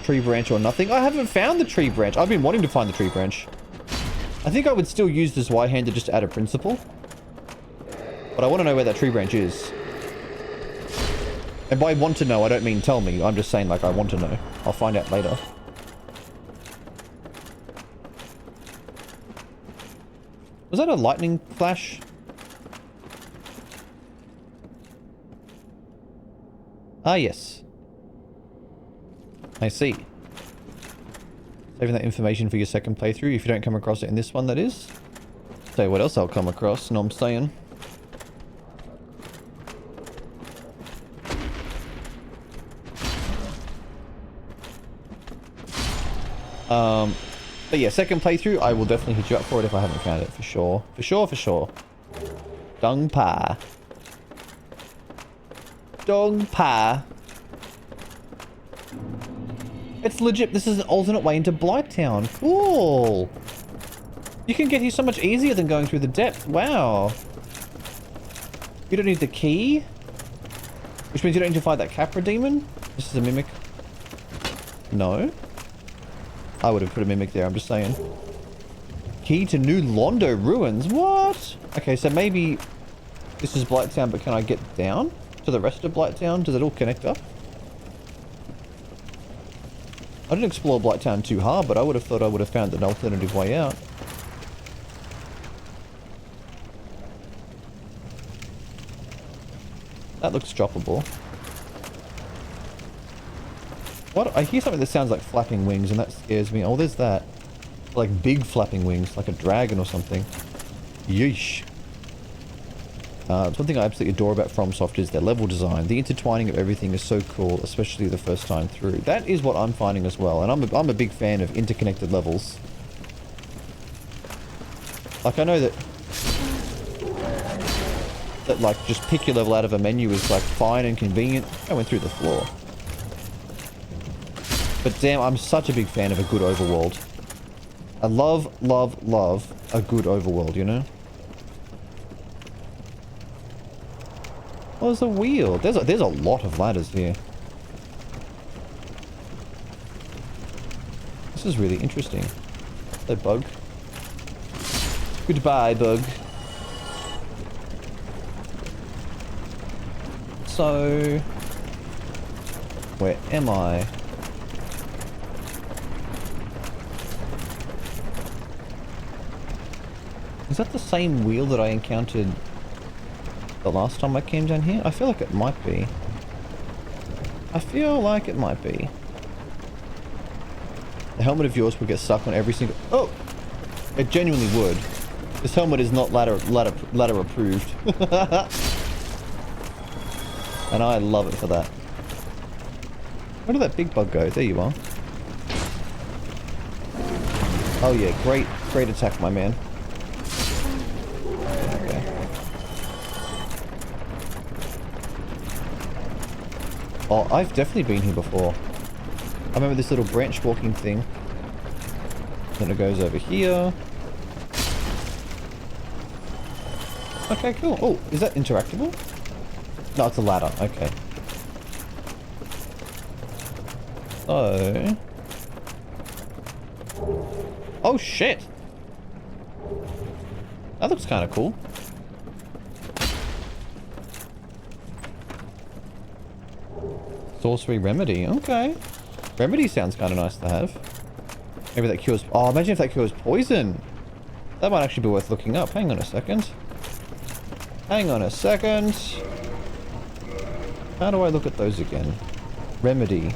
Tree branch or nothing. I haven't found the tree branch. I've been wanting to find the tree branch. I think I would still use this Zweihander just out of principle. But I want to know where that tree branch is. And by want to know, I don't mean tell me. I'm just saying, like, I want to know. I'll find out later. Was that a lightning flash? Ah, yes. I see. Saving that information for your second playthrough if you don't come across it in this one, that is. Tell you what else I'll come across, know what I'm saying? But yeah, second playthrough, I will definitely hit you up for it if I haven't found it, for sure. For sure, for sure. Dung Pa. Dung Pa. It's legit. This is an alternate way into Blighttown. Cool. You can get here so much easier than going through the depth. Wow. You don't need the key. Which means you don't need to fight that Capra demon. This is a mimic. No. I would have put a mimic there, I'm just saying. Key to new Londo Ruins? What? Okay, so maybe this is Blighttown, but can I get down to the rest of Blighttown? Does it all connect up? I didn't explore Blighttown too hard, but I would have thought I would have found an alternative way out. That looks droppable. What? I hear something that sounds like flapping wings and that scares me. Oh, there's that. Like big flapping wings, like a dragon or something. Yeesh. It's one thing I absolutely adore about FromSoft is their level design. The intertwining of everything is so cool, especially the first time through. That is what I'm finding as well, and I'm a big fan of interconnected levels. Like, I know that like just pick your level out of a menu is like fine and convenient. I went through the floor. But damn, I'm such a big fan of a good overworld. I love, love, love a good overworld, you know? Oh, there's a wheel. There's a lot of ladders here. This is really interesting. Hello, bug. Goodbye, bug. So, where am I? Is that the same wheel that I encountered the last time I came down here? I feel like it might be. I feel like it might be. The helmet of yours would get stuck on every single... Oh! It genuinely would. This helmet is not ladder approved. And I love it for that. Where did that big bug go? There you are. Oh yeah, great attack, my man. Oh, I've definitely been here before. I remember this little branch walking thing. Then it goes over here. Okay, cool. Oh, is that interactable? No, it's a ladder. Okay. So... Oh, shit! That looks kind of cool. Sorcery remedy. Okay. Remedy sounds kind of nice to have. Maybe that cures... Oh, imagine if that cures poison. That might actually be worth looking up. Hang on a second. Hang on a second. How do I look at those again? Remedy.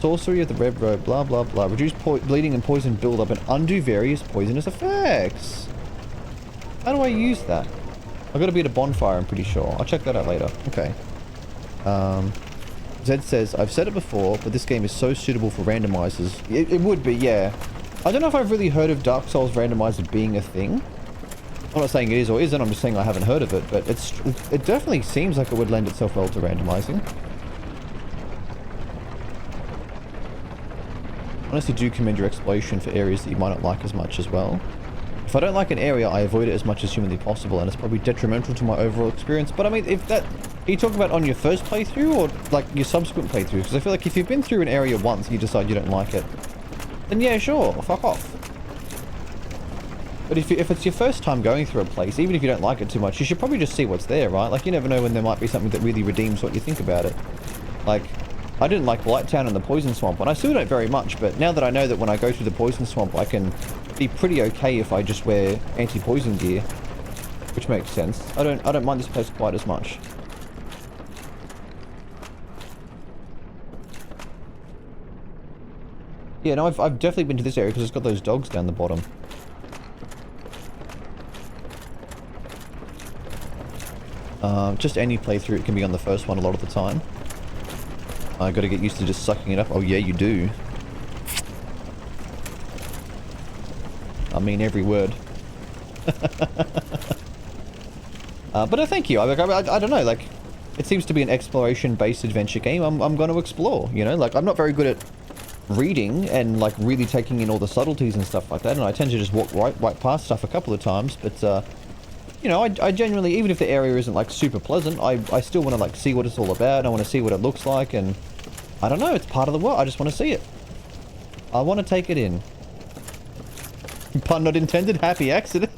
Sorcery of the red robe, blah blah blah. Reduce bleeding and poison buildup and undo various poisonous effects. How do I use that? I've got to be at a bonfire, I'm pretty sure. I'll check that out later. Okay. Zed says, I've said it before, but this game is so suitable for randomizers. It would be, yeah. I don't know if I've really heard of Dark Souls randomizer being a thing. I'm not saying it is or isn't, I'm just saying I haven't heard of it, but it definitely seems like it would lend itself well to randomizing. Honestly, do commend your exploration for areas that you might not like as much as well. If I don't like an area, I avoid it as much as humanly possible, and it's probably detrimental to my overall experience. But I mean, if that... Are you talking about on your first playthrough, or like your subsequent playthroughs? Because I feel like if you've been through an area once and you decide you don't like it, then yeah, sure, fuck off. But if it's your first time going through a place, even if you don't like it too much, you should probably just see what's there, right? Like, you never know when there might be something that really redeems what you think about it. Like, I didn't like Blighttown and the Poison Swamp, and I still don't very much, but now that I know that when I go through the Poison Swamp, I can be pretty okay if I just wear anti-poison gear, which makes sense. I don't mind this place quite as much. Yeah, no, I've definitely been to this area because it's got those dogs down the bottom. Just any playthrough, it can be on the first one a lot of the time. I gotta get used to just sucking it up. Oh yeah, you do. I mean every word. But thank you. I don't know, like, it seems to be an exploration-based adventure game. I'm going to explore, you know? Like, I'm not very good at reading and, like, really taking in all the subtleties and stuff like that, and I tend to just walk right past stuff a couple of times, but, you know, I genuinely, even if the area isn't, like, super pleasant, I still want to, like, see what it's all about, and I want to see what it looks like, and I don't know, it's part of the world. I just want to see it. I want to take it in. Pun not intended, happy accident.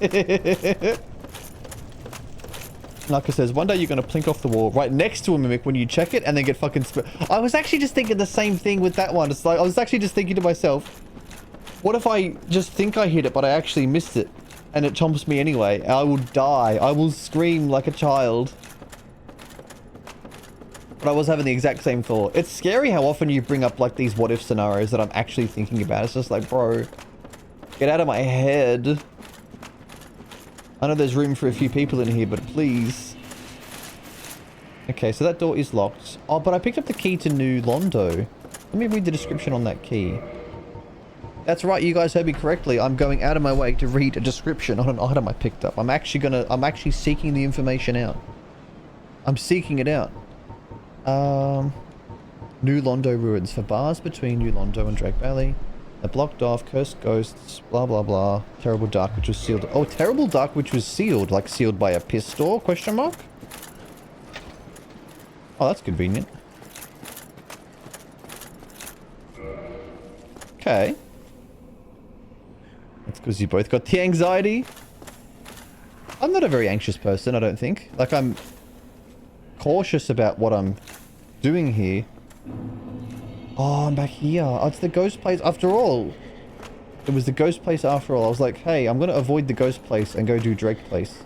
Naka says, one day you're going to plink off the wall right next to a mimic when you check it and then get fucking... I was actually just thinking the same thing with that one. It's like, I was actually just thinking to myself, what if I just think I hit it, but I actually missed it? And it chomps me anyway. I will die. I will scream like a child. But I was having the exact same thought. It's scary how often you bring up, like, these what-if scenarios that I'm actually thinking about. It's just like, bro, get out of my head. I know there's room for a few people in here, but please. Okay, so that door is locked. Oh, but I picked up the key to New Londo. Let me read the description on that key. That's right, you guys heard me correctly. I'm going out of my way to read a description on an item I picked up. I'm actually seeking the information out. I'm seeking it out. New Londo Ruins. For bars between New Londo and Drake Valley. They're blocked off, cursed ghosts, blah blah blah. Terrible dark which was sealed. Oh, terrible dark which was sealed. Like sealed by a piss store? Question mark? Oh, that's convenient. Okay. That's because you both got the anxiety. I'm not a very anxious person, I don't think. Like, I'm cautious about what I'm doing here. Oh, I'm back here. Oh, it's the ghost place after all. It was the ghost place after all. I was like, hey, I'm going to avoid the ghost place and go do Drake place.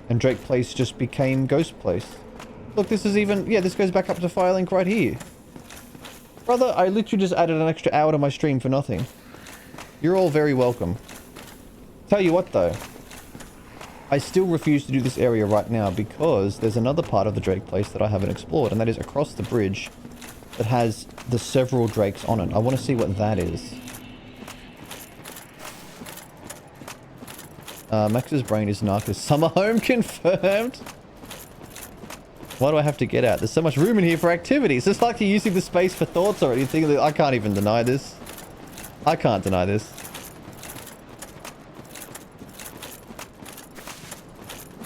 And Drake place just became ghost place. Look, this is even... Yeah, this goes back up to Firelink right here. Brother, I literally just added an extra hour to my stream for nothing. You're all very welcome. Tell you what, though. I still refuse to do this area right now because there's another part of the Drake place that I haven't explored, and that is across the bridge that has the several Drakes on it. I want to see what that is. Max's brain is Narc's summer home confirmed. Why do I have to get out? There's so much room in here for activities. It's like you're using the space for thoughts already. Thinking, I can't even deny this. I can't deny this.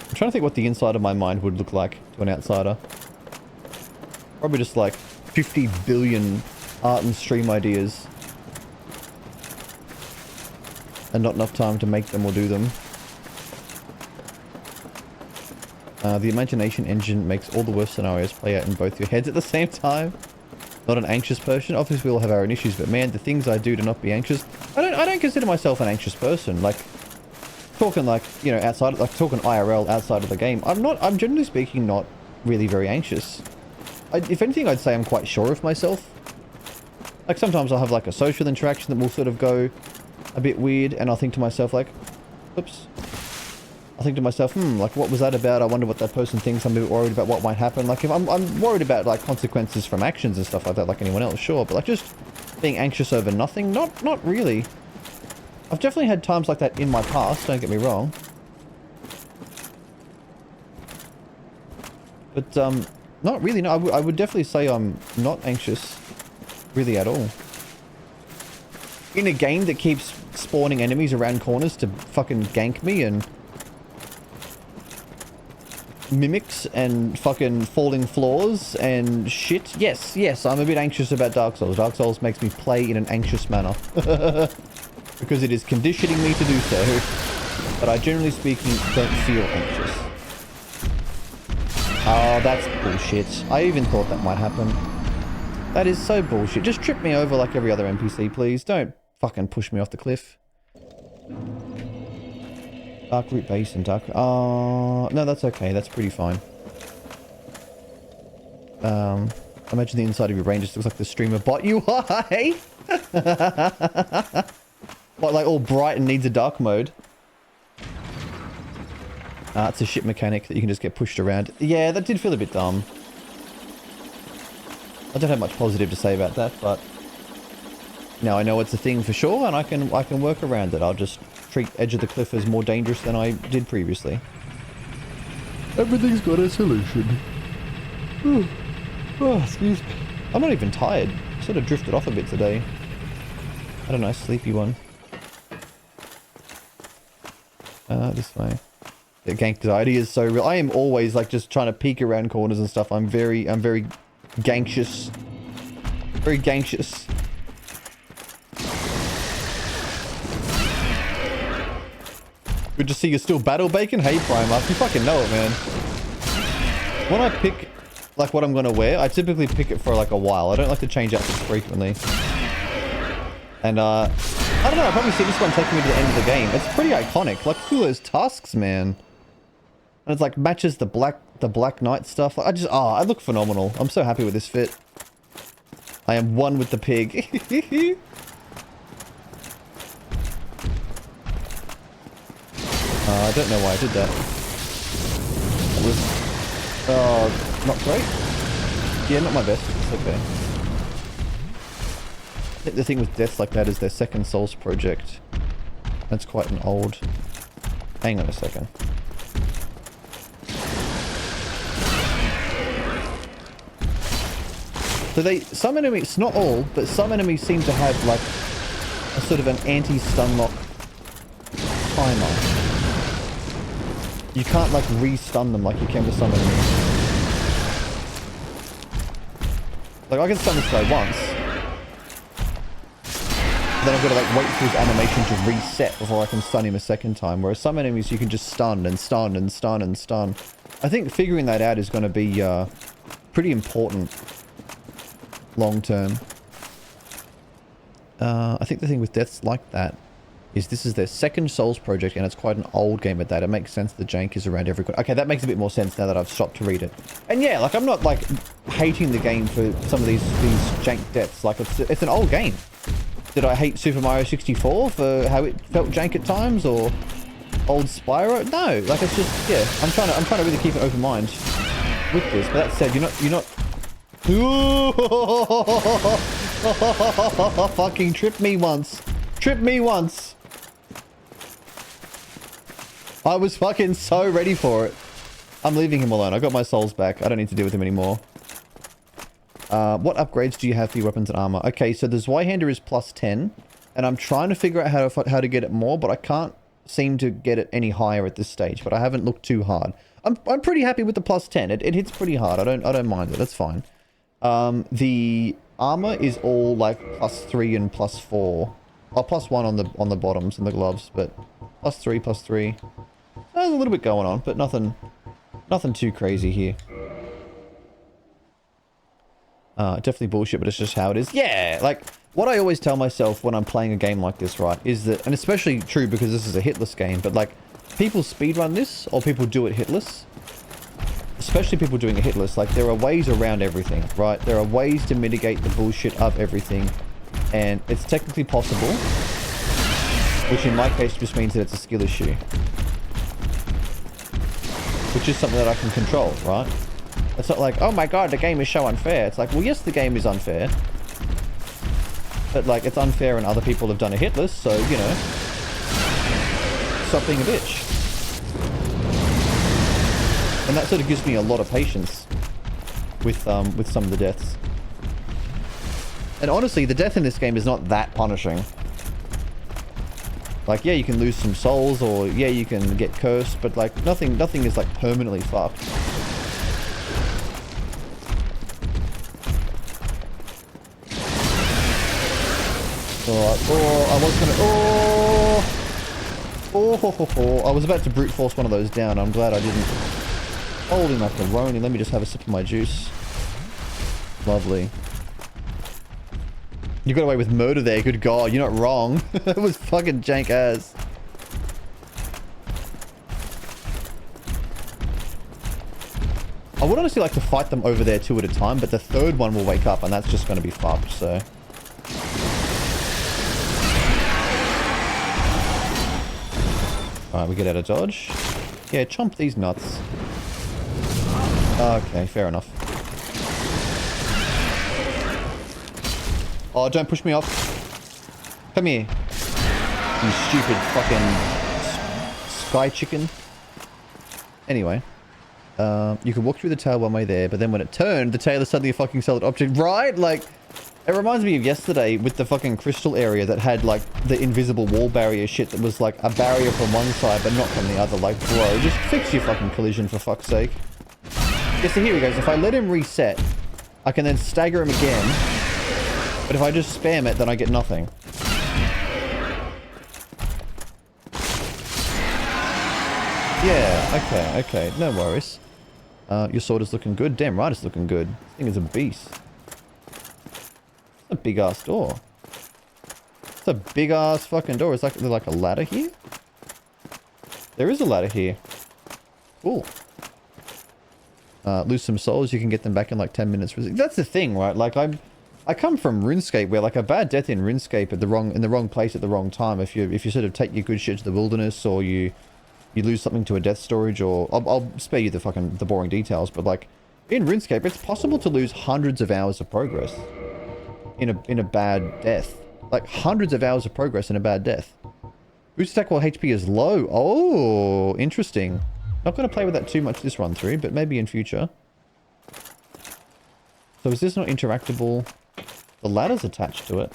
I'm trying to think what the inside of my mind would look like to an outsider. Probably just like 50 billion art and stream ideas. And not enough time to make them or do them. The imagination engine makes all the worst scenarios play out in both your heads at the same time. Not an anxious person. Obviously, we all have our own issues, but man, the things I do to not be anxious. I don't consider myself an anxious person. Like, talking like, you know, outside, like talking IRL outside of the game. I'm generally speaking not really very anxious. If anything, I'd say I'm quite sure of myself. Like, sometimes I'll have like a social interaction that will sort of go a bit weird, and I'll think to myself like, oops. I think to myself, like, what was that about? I wonder what that person thinks. I'm a bit worried about what might happen. Like, if I'm worried about, like, consequences from actions and stuff like that, like anyone else, sure. But, like, just being anxious over nothing, not really. I've definitely had times like that in my past, don't get me wrong. But, not really, no. I would definitely say I'm not anxious, really, at all. In a game that keeps spawning enemies around corners to fucking gank me and mimics and fucking falling floors and shit. Yes, I'm a bit anxious about Dark Souls. Dark Souls makes me play in an anxious manner. Because it is conditioning me to do so. But I, generally speaking, don't feel anxious. Oh, that's bullshit. I even thought that might happen. That is so bullshit. Just trip me over like every other NPC, please. Don't fucking push me off the cliff. Darkroot base and Dark... no, that's okay. That's pretty fine. Imagine the inside of your brain just looks like the streamer bot UI. What, like all bright and needs a dark mode? It's a shit mechanic that you can just get pushed around. Yeah, that did feel a bit dumb. I don't have much positive to say about that, but now I know it's a thing for sure, and I can work around it. I'll just treat Edge of the Cliff as more dangerous than I did previously. Everything's got a solution. Oh, excuse me. I'm not even tired. Sort of drifted off a bit today. Had a nice sleepy one. This way. The gank anxiety is so real. I am always like just trying to peek around corners and stuff. I'm very ganktious. Very ganktious. Good to see you're still battle bacon. Hey Primark, you fucking know it, man. When I pick like what I'm gonna wear, I typically pick it for like a while. I don't like to change outfits frequently. And I don't know, I probably see this one taking me to the end of the game. It's pretty iconic. Like, look at those tusks, man. And it's like matches the Black Knight stuff. Like, I look phenomenal. I'm so happy with this fit. I am one with the pig. I don't know why I did that. That was, not great. Yeah, not my best. It's okay. I think the thing with deaths like that is their second Souls project. That's quite an old... Hang on a second. So some enemies, not all, but some enemies seem to have like a sort of an anti-stun lock timer. You can't like re-stun them like you can with some enemies. Like I can stun this guy once. Then I've got to like wait for his animation to reset before I can stun him a second time. Whereas some enemies you can just stun and stun and stun and stun. I think figuring that out is going to be pretty important long term. I think the thing with deaths like that is this is their second Souls project and it's quite an old game at that. It makes sense the jank is around every corner. Okay, that makes a bit more sense now that I've stopped to read it. And yeah, like I'm not like hating the game for some of these jank deaths. Like it's an old game. Did I hate Super Mario 64 for how it felt jank at times, or old Spyro? No, like it's just, yeah, I'm trying to really keep an open mind with this. But that said, you're not fucking trip me once. Trip me once. I was fucking so ready for it. I'm leaving him alone. I got my souls back. I don't need to deal with him anymore. What upgrades do you have for your weapons and armor? Okay, so the Zweihander is plus 10. And I'm trying to figure out how to get it more, but I can't seem to get it any higher at this stage. But I haven't looked too hard. I'm pretty happy with the plus 10. It hits pretty hard. I don't mind it. That's fine. The armor is all like plus 3 and plus 4. Oh, plus 1 on the bottoms and the gloves, but plus 3, plus 3. There's a little bit going on, but nothing Nothing too crazy here. Definitely bullshit, but it's just how it is. Yeah, like, what I always tell myself when I'm playing a game like this, right, is that, and especially true because this is a hitless game, but like, people speedrun this, or people do it hitless. Especially people doing a hitless, like, there are ways around everything, right? There are ways to mitigate the bullshit of everything, and it's technically possible, which in my case just means that it's a skill issue. Which is something that I can control, right? It's not like, oh my god, the game is so unfair. It's like, well, yes, the game is unfair. But, like, it's unfair and other people have done a hitless, so, you know, stop being a bitch. And that sort of gives me a lot of patience with some of the deaths. And honestly, the death in this game is not that punishing. Like, yeah, you can lose some souls, or yeah, you can get cursed, but like, nothing is like permanently fucked. Alright, I was about to brute force one of those down. I'm glad I didn't. Holy macaroni, let me just have a sip of my juice. Lovely. You got away with murder there, good god, you're not wrong. That was fucking jank ass. I would honestly like to fight them over there 2 at a time, but the third one will wake up and that's just going to be fucked, so... Alright, we get out of dodge. Yeah, chomp these nuts. Okay, fair enough. Oh, don't push me off. Come here. You stupid fucking sky chicken. Anyway. You can walk through the tail one way there, but then when it turned, the tail is suddenly a fucking solid object, right? Like, it reminds me of yesterday with the fucking crystal area that had, like, the invisible wall barrier shit that was, like, a barrier from one side, but not from the other. Like, bro, just fix your fucking collision for fuck's sake. Yeah, so here he goes. If I let him reset, I can then stagger him again. But if I just spam it, then I get nothing. Yeah, okay. No worries. Your sword is looking good. Damn right it's looking good. This thing is a beast. It's a big-ass door. It's a big-ass fucking door. Is there like a ladder here? There is a ladder here. Cool. Lose some souls, you can get them back in like 10 minutes. That's the thing, right? Like, I come from RuneScape, where like a bad death in RuneScape in the wrong place at the wrong time. If you sort of take your good shit to the wilderness, or you lose something to a death storage, or I'll spare you the boring details, but like in RuneScape, it's possible to lose hundreds of hours of progress in a bad death. Like hundreds of hours of progress in a bad death. Boost attack while HP is low. Oh, interesting. Not going to play with that too much this run through, but maybe in future. So is this not interactable? The ladder's attached to it.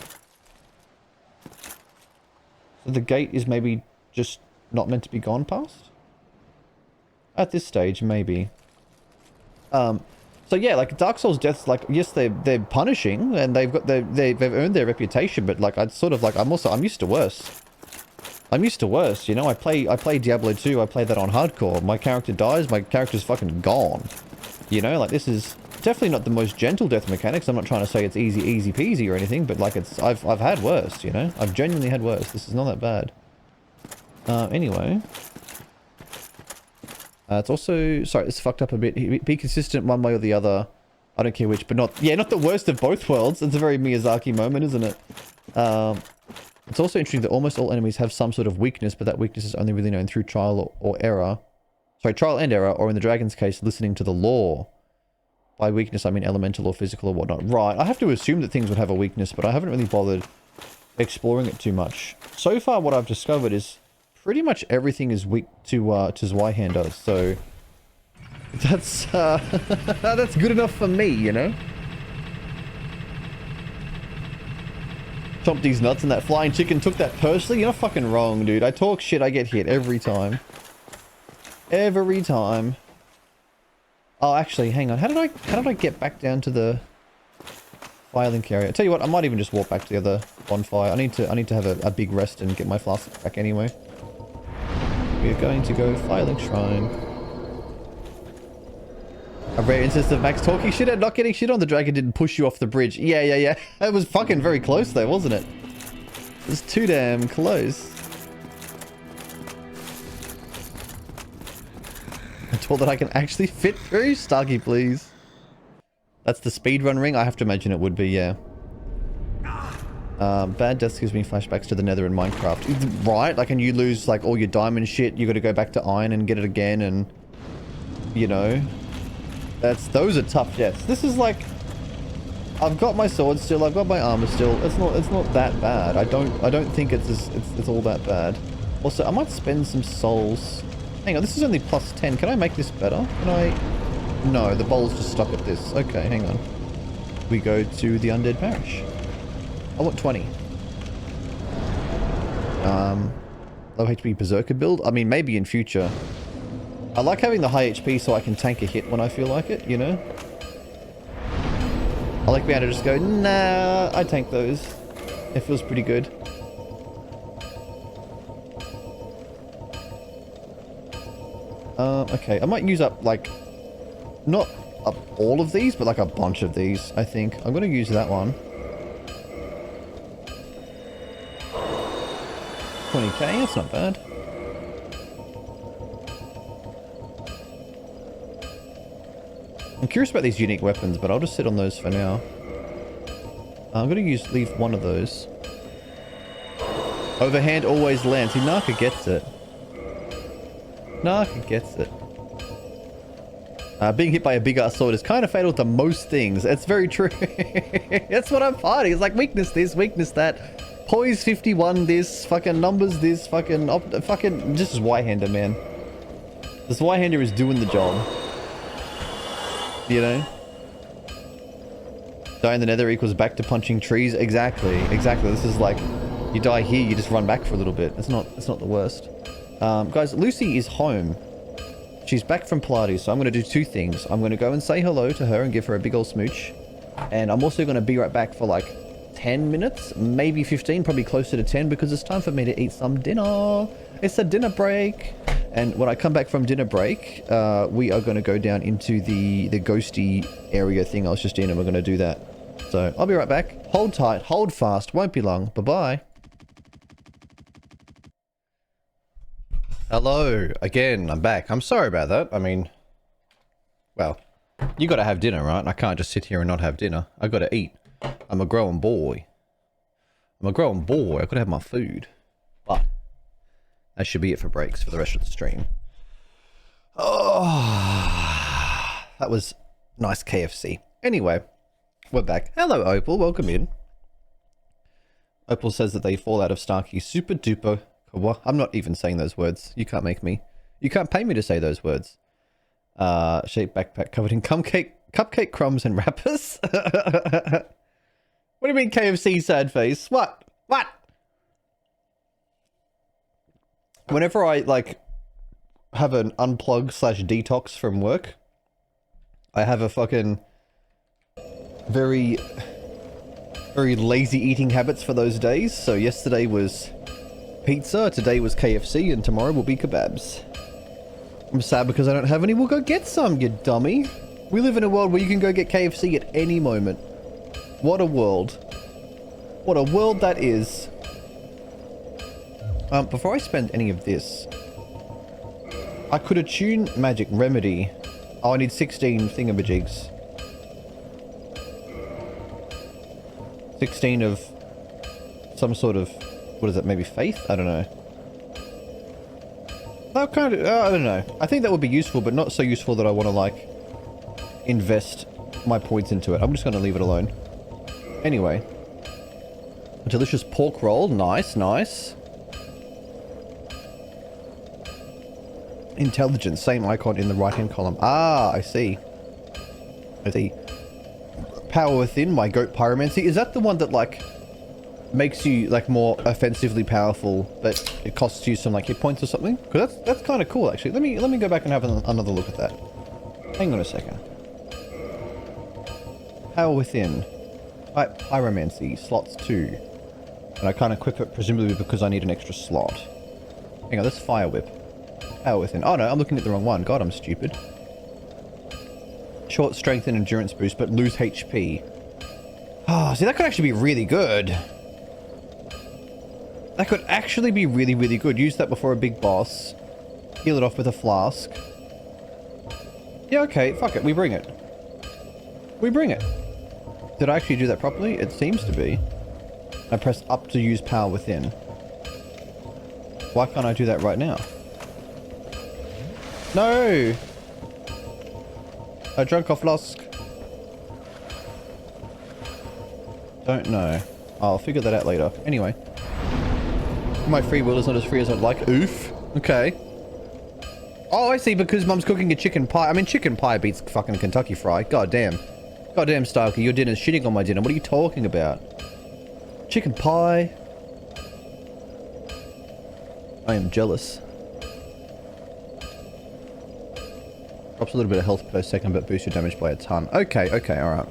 So the gate is maybe just not meant to be gone past? At this stage, maybe. So yeah, like Dark Souls deaths, like yes, they're punishing and they've earned their reputation, but like I'm used to worse. I'm used to worse, you know. I play Diablo 2. I play that on hardcore. My character dies. My character's fucking gone. You know, like this is definitely not the most gentle death mechanics. I'm not trying to say it's easy peasy or anything, but like I've had worse. You know, I've genuinely had worse. This is not that bad. Anyway, it's also it's fucked up a bit. Be consistent one way or the other. I don't care which, but not the worst of both worlds. It's a very Miyazaki moment, isn't it? It's also interesting that almost all enemies have some sort of weakness, but that weakness is only really known through trial or error. Sorry, trial and error, or in the dragon's case, listening to the lore. By weakness, I mean elemental or physical or whatnot. Right, I have to assume that things would have a weakness, but I haven't really bothered exploring it too much. So far, what I've discovered is pretty much everything is weak to Zweihander, so that's that's good enough for me, you know. Chomp these nuts, and that flying chicken took that personally. You're not fucking wrong, dude. I talk shit, I get hit every time. Every time. Oh, actually, hang on. How did I get back down to the fire link area? I tell you what, I might even just walk back to the other bonfire. I need to have a big rest and get my flask back anyway. We are going to go fire link shrine. A rare instance of Max talking shit and not getting shit on. The dragon didn't push you off the bridge. Yeah. It was fucking very close though, wasn't it? It was too damn close. A door that I can actually fit through? Starkey, please. That's the speedrun ring? I have to imagine it would be, yeah. Bad death gives me flashbacks to the Nether in Minecraft. Right? Like, and you lose, like, all your diamond shit. You gotta go back to iron and get it again and... You know... Those are tough deaths. This is like... I've got my sword still, I've got my armor still. It's not that bad. I don't think it's all that bad. Also, I might spend some souls. Hang on, this is only plus 10. Can I make this better? Can I... No, the bowl's just stuck at this. Okay, hang on. We go to the Undead Parish. I want 20. Low HP Berserker build? I mean, maybe in future. I like having the high HP so I can tank a hit when I feel like it, you know? I like being able to just go, nah, I tank those. It feels pretty good. Okay, I might use up, like, not up all of these, but like a bunch of these, I think. I'm gonna use that one. 20k, that's not bad. I'm curious about these unique weapons, but I'll just sit on those for now. I'm gonna leave one of those. Overhand always lands. See, Naka gets it. Naka gets it. Being hit by a big ass sword is kind of fatal to most things. It's very true. That's what I'm fighting. It's like weakness this, weakness that. Poise 51 this, fucking numbers this, fucking just Y-hander, man. This Y-hander is doing the job. You know? Die in the Nether equals back to punching trees. Exactly. This is like, you die here, you just run back for a little bit. It's not the worst. Guys, Lucy is home. She's back from Pilates, so I'm going to do two things. I'm going to go and say hello to her and give her a big old smooch. And I'm also going to be right back for like 10 minutes, maybe 15, probably closer to 10, because it's time for me to eat some dinner. It's a dinner break. And when I come back from dinner break, we are going to go down into the ghosty area thing I was just in, and we're going to do that. So I'll be right back. Hold tight, hold fast, won't be long. Bye-bye. Hello, again, I'm back. I'm sorry about that. I mean, well, you got to have dinner, right? I can't just sit here and not have dinner. I got to eat. I'm a growing boy. I got to have my food. But that should be it for breaks for the rest of the stream. Oh, that was nice KFC. Anyway, we're back. Hello, Opal. Welcome in. Opal says that they fall out of Starkey super duper. I'm not even saying those words. You can't make me. You can't pay me to say those words. Shaped backpack covered in cupcake crumbs and wrappers. What do you mean KFC sad face? What? Whenever I, like, have an unplug / detox from work, I have a fucking very lazy eating habits for those days. So yesterday was pizza, today was KFC, and tomorrow will be kebabs. I'm sad because I don't have any. We'll go get some, you dummy. We live in a world where you can go get KFC at any moment. What a world. What a world that is. Before I spend any of this, I could attune magic remedy. Oh, I need 16 thingamajigs. 16 of some sort of, what is it, maybe faith? I don't know. That kind of, I don't know. I think that would be useful, but not so useful that I want to, like, invest my points into it. I'm just going to leave it alone. Anyway. A delicious pork roll. Nice, nice. Intelligence. Same icon in the right-hand column. Ah, I see. I see. Power Within, my goat pyromancy. Is that the one that, like, makes you, like, more offensively powerful, but it costs you some, like, hit points or something? Because that's kind of cool, actually. Let me go back and have another look at that. Hang on a second. Power Within. Pyromancy. Slots 2. And I can't equip it, presumably because I need an extra slot. Hang on, that's Fire Whip. Power Within. Oh no, I'm looking at the wrong one. God, I'm stupid. short strength and endurance boost, but lose HP. Ah, see, that could actually be really good. That could actually be really, really good. Use that before a big boss. Heal it off with a flask. Yeah, okay, fuck it. We bring it. We bring it. Did I actually do that properly? It seems to be. I press up to use power within. Why can't I do that right now? No! I drank a flask. Don't know. I'll figure that out later. Anyway. My free will is not as free as I'd like. Oof. Okay. Oh, I see, because Mum's cooking a chicken pie. I mean, chicken pie beats fucking Kentucky Fried. God damn. God damn, Starkey, your dinner's shitting on my dinner. What are you talking about? Chicken pie. I am jealous. Drops a little bit of health per second, but boosts your damage by a ton. Okay, okay, alright.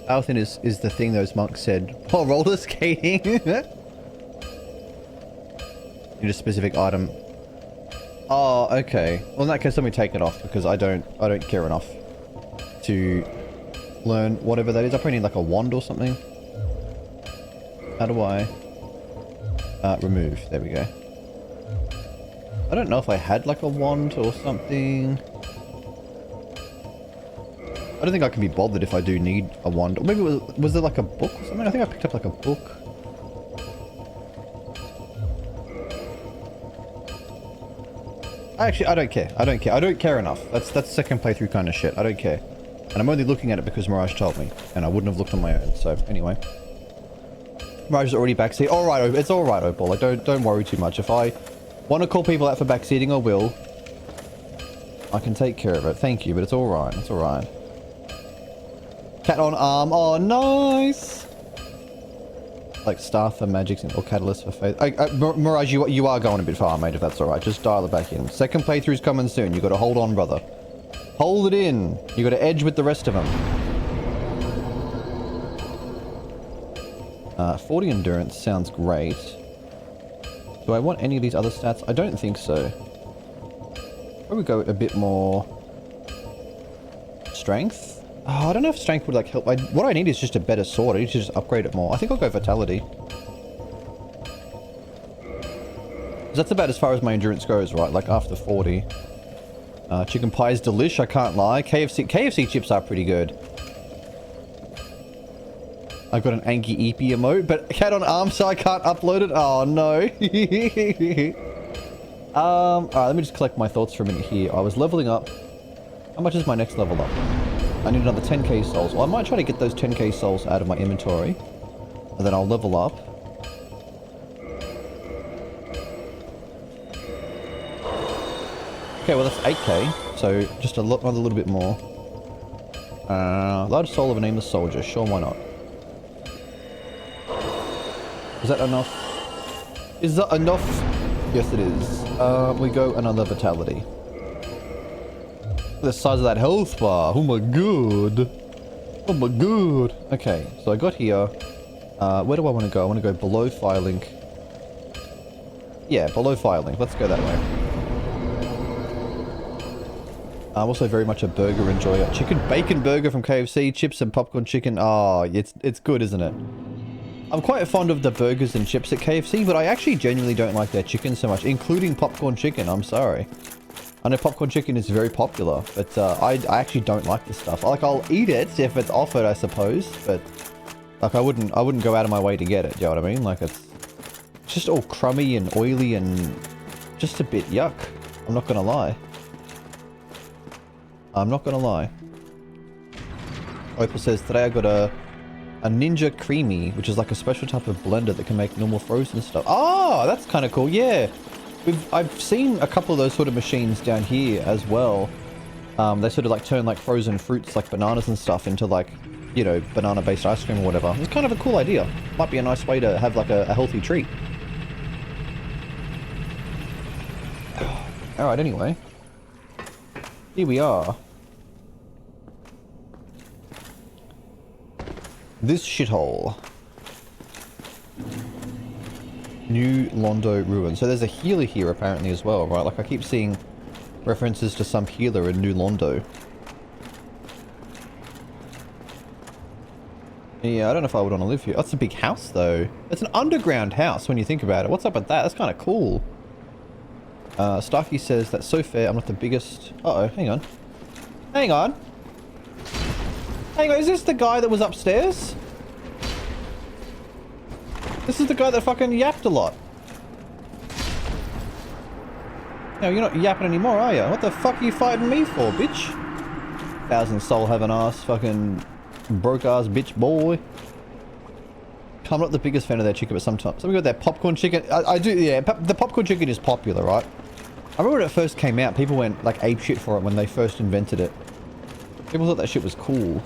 Althing is the thing those monks said. Oh, roller skating! Need a specific item. Oh, okay. Well, in that case, let me take it off, because I don't care enough to learn whatever that is. I probably need like a wand or something. How do I remove? There we go. I don't know if I had like a wand or something. I don't think I can be bothered if I do need a wand. Or maybe was there like a book or something? I think I picked up like a book. Actually, I don't care. I don't care. I don't care enough. That's second playthrough kind of shit. I don't care. And I'm only looking at it because Mirage told me. And I wouldn't have looked on my own. So, anyway. Mirage is already backseat. Alright, it's alright, Opal. Like, don't worry too much. If I want to call people out for backseating, I will. I can take care of it. Thank you, but it's alright. It's alright. Cat on arm. Oh, nice! Like, staff for magics or catalyst for faith. Mirage, you are going a bit far, mate, if that's alright. Just dial it back in. Second playthrough's coming soon. You gotta hold on, brother. Hold it in. You gotta edge with the rest of them. 40 endurance sounds great. Do I want any of these other stats? I don't think so. Probably go a bit more strength. Oh, I don't know if strength would like help. What I need is just a better sword. I need to just upgrade it more. I think I'll go vitality. That's about as far as my endurance goes, right? Like after 40. Chicken pie is delish, I can't lie. KFC chips are pretty good. I got an Anki Eepy emote, but cat on arm, so I can't upload it. Oh no. Alright, let me just collect my thoughts for a minute here. I was leveling up. How much is my next level up? I need another 10k souls. Well, I might try to get those 10k souls out of my inventory. And then I'll level up. Okay, well that's 8k. So just another little bit more. Large soul of a nameless soldier. Sure, why not? Is that enough? Is that enough? Yes, it is. We go another vitality. The size of that health bar. Oh my god. Oh my god. Okay, so I got here. Where do I want to go? I want to go below Firelink. Yeah, below Firelink. Let's go that way. I'm also very much a burger enjoyer. Chicken bacon burger from KFC, chips and popcorn chicken. Oh, it's good, isn't it? I'm quite fond of the burgers and chips at KFC, but I actually genuinely don't like their chicken so much, including popcorn chicken. I'm sorry. I know popcorn chicken is very popular, but I actually don't like this stuff. Like, I'll eat it if it's offered, I suppose, but like I wouldn't go out of my way to get it. You know what I mean? Like it's just all crummy and oily and just a bit yuck. I'm not gonna lie. I'm not gonna lie. Opal says, today I got a Ninja Creamy, which is like a special type of blender that can make normal frozen stuff. Oh, that's kind of cool. Yeah. I've seen a couple of those sort of machines down here as well. They sort of like turn like frozen fruits like bananas and stuff into like, you know, banana based ice cream or whatever. It's kind of a cool idea. Might be a nice way to have like a healthy treat. Alright, anyway. Here we are. This shithole. New Londo Ruins. So there's a healer here apparently as well, right? Like I keep seeing references to some healer in New Londo. Yeah, I don't know if I would want to live here. That's a big house, though. It's an underground house when you think about it. What's up with that? That's kind of cool. Starkey says, that's so fair. I'm not the biggest... Uh-oh, hang on. Hang on. Hang on, is this the guy that was upstairs? This is the guy that fucking yapped a lot. No, you're not yapping anymore, are you? What the fuck are you fighting me for, bitch? 1,000 soul have an ass, fucking broke ass bitch boy. I'm not the biggest fan of their chicken, but sometimes... Something about their popcorn chicken. I do, yeah, the popcorn chicken is popular, right? I remember when it first came out, people went like ape shit for it when they first invented it. People thought that shit was cool.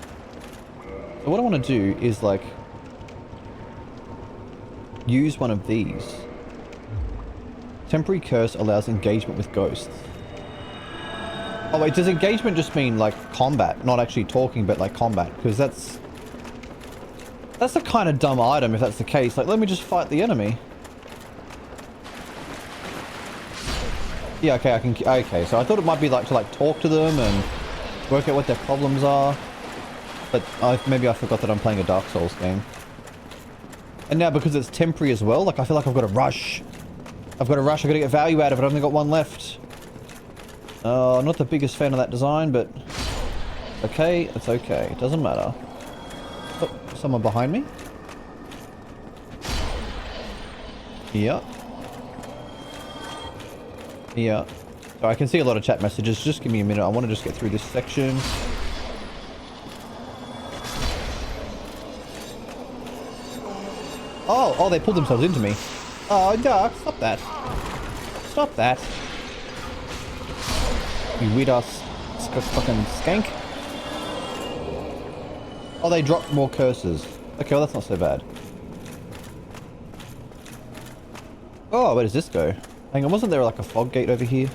So what I want to do is like... use one of these. Temporary curse allows engagement with ghosts. Oh wait, does engagement just mean like combat? Not actually talking, but like combat? Because that's a kind of dumb item if that's the case. Like, let me just fight the enemy. Yeah, okay, I can... Okay, so I thought it might be like to like talk to them and work out what their problems are. But maybe I forgot that I'm playing a Dark Souls game. And now because it's temporary as well, like I feel like I've got to rush. I've got to rush, I've got to get value out of it. I've only got one left. I'm not the biggest fan of that design, but... Okay, it's okay. Doesn't matter. Oh, someone behind me? Yeah. Yeah. So I can see a lot of chat messages. Just give me a minute. I want to just get through this section. Oh, they pulled themselves into me. Oh, Dark, stop that. Stop that. You weird ass fucking skank. Oh, they dropped more curses. Okay, well that's not so bad. Oh, where does this go? Hang on, wasn't there like a fog gate over here?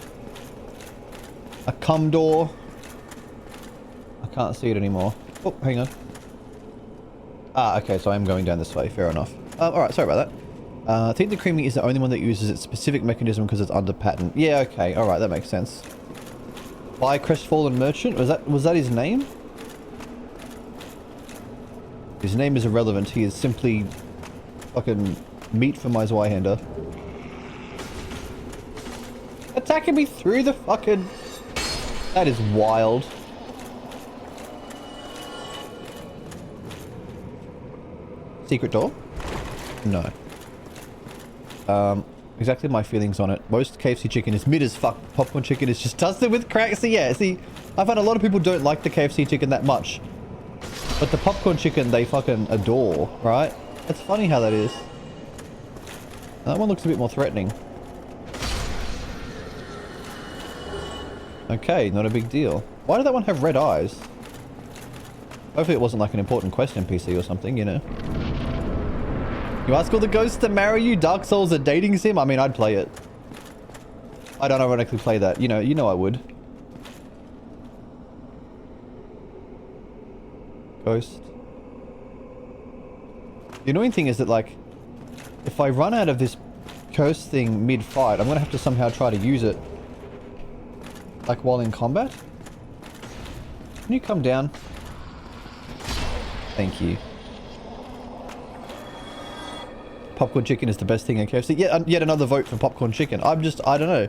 A cum door? I can't see it anymore. Oh, hang on. Ah, okay, so I am going down this way. Fair enough. Alright, sorry about that. I think the Creamy is the only one that uses its specific mechanism because it's under patent. Yeah, okay, alright, that makes sense. By Crestfallen Merchant? Was that his name? His name is irrelevant. He is simply fucking meat for my Zweihander. Attacking me through the fucking... That is wild. Secret door? No. Exactly my feelings on it. Most KFC chicken is mid as fuck. Popcorn chicken is just dusted with crack. So yeah, see, I find a lot of people don't like the KFC chicken that much. But the popcorn chicken they fucking adore, right? It's funny how that is. That one looks a bit more threatening. Okay, not a big deal. Why did that one have red eyes? Hopefully it wasn't like an important quest NPC or something, you know. You ask all the ghosts to marry you? Dark Souls a dating sim? I mean, I'd play it. I don't ironically play that. You know I would. Ghost. The annoying thing is that, like, if I run out of this curse thing mid-fight, I'm gonna have to somehow try to use it. Like, while in combat? Can you come down? Thank you. Popcorn chicken is the best thing in KFC. Yet another vote for popcorn chicken. I don't know.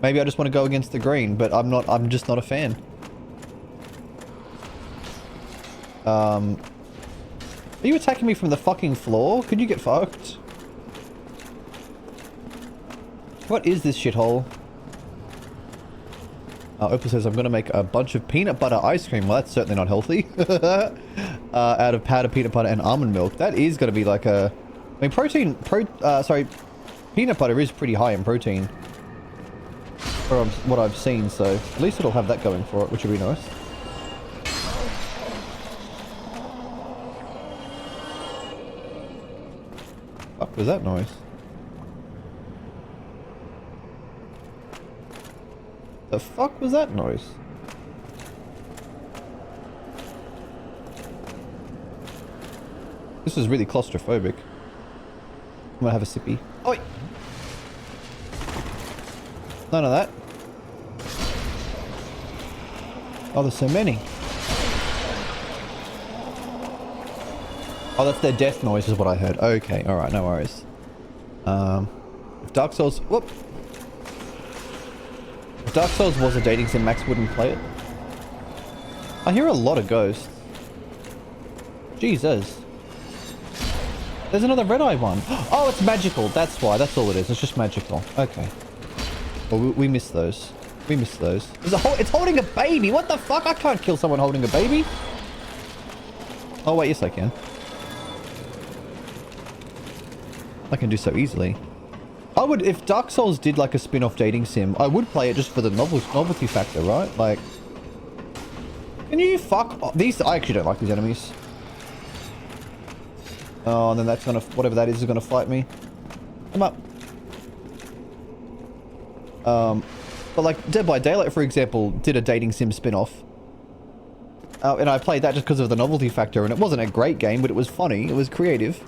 Maybe I just want to go against the green, but I'm just not a fan. Are you attacking me from the fucking floor? Could you get fucked? What is this shithole? Opal says, I'm going to make a bunch of peanut butter ice cream. Well, that's certainly not healthy. Out of powdered peanut butter and almond milk. That is going to be like a... I mean, peanut butter is pretty high in protein. From what I've seen, so at least it'll have that going for it, which would be nice. Fuck was that noise? The fuck was that noise? This is really claustrophobic. I'm gonna have a sippy. Oi! None of that. Oh, there's so many. Oh, that's their death noise is what I heard. Okay, alright, no worries. If Dark Souls... Whoop! If Dark Souls was a dating sim, Max wouldn't play it. I hear a lot of ghosts. Jesus. There's another red-eye one. Oh, it's magical. That's why. That's all it is. It's just magical. Okay. Well, we missed those. We missed those. It's holding a baby. What the fuck? I can't kill someone holding a baby. Oh, wait. Yes, I can. I can do so easily. I would, if Dark Souls did like a spin-off dating sim, I would play it just for the novelty factor, right? Like, can you fuck off? These, I actually don't like these enemies. Oh, and then that's gonna, whatever that is gonna fight me. Come up. But like Dead by Daylight, for example, did a dating sim spin-off. And I played that just because of the novelty factor, and it wasn't a great game, but it was funny. It was creative.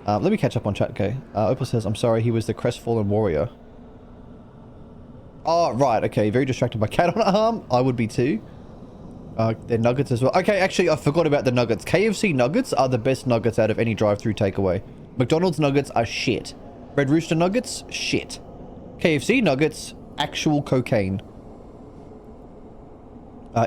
Let me catch up on chat, okay? Opal says, I'm sorry, he was the crestfallen warrior. Oh, right, okay. Very distracted by cat on arm. I would be too. They're nuggets as well. Okay, actually, I forgot about the nuggets. KFC nuggets are the best nuggets out of any drive-thru takeaway. McDonald's nuggets are shit. Red Rooster nuggets, shit. KFC nuggets, actual cocaine.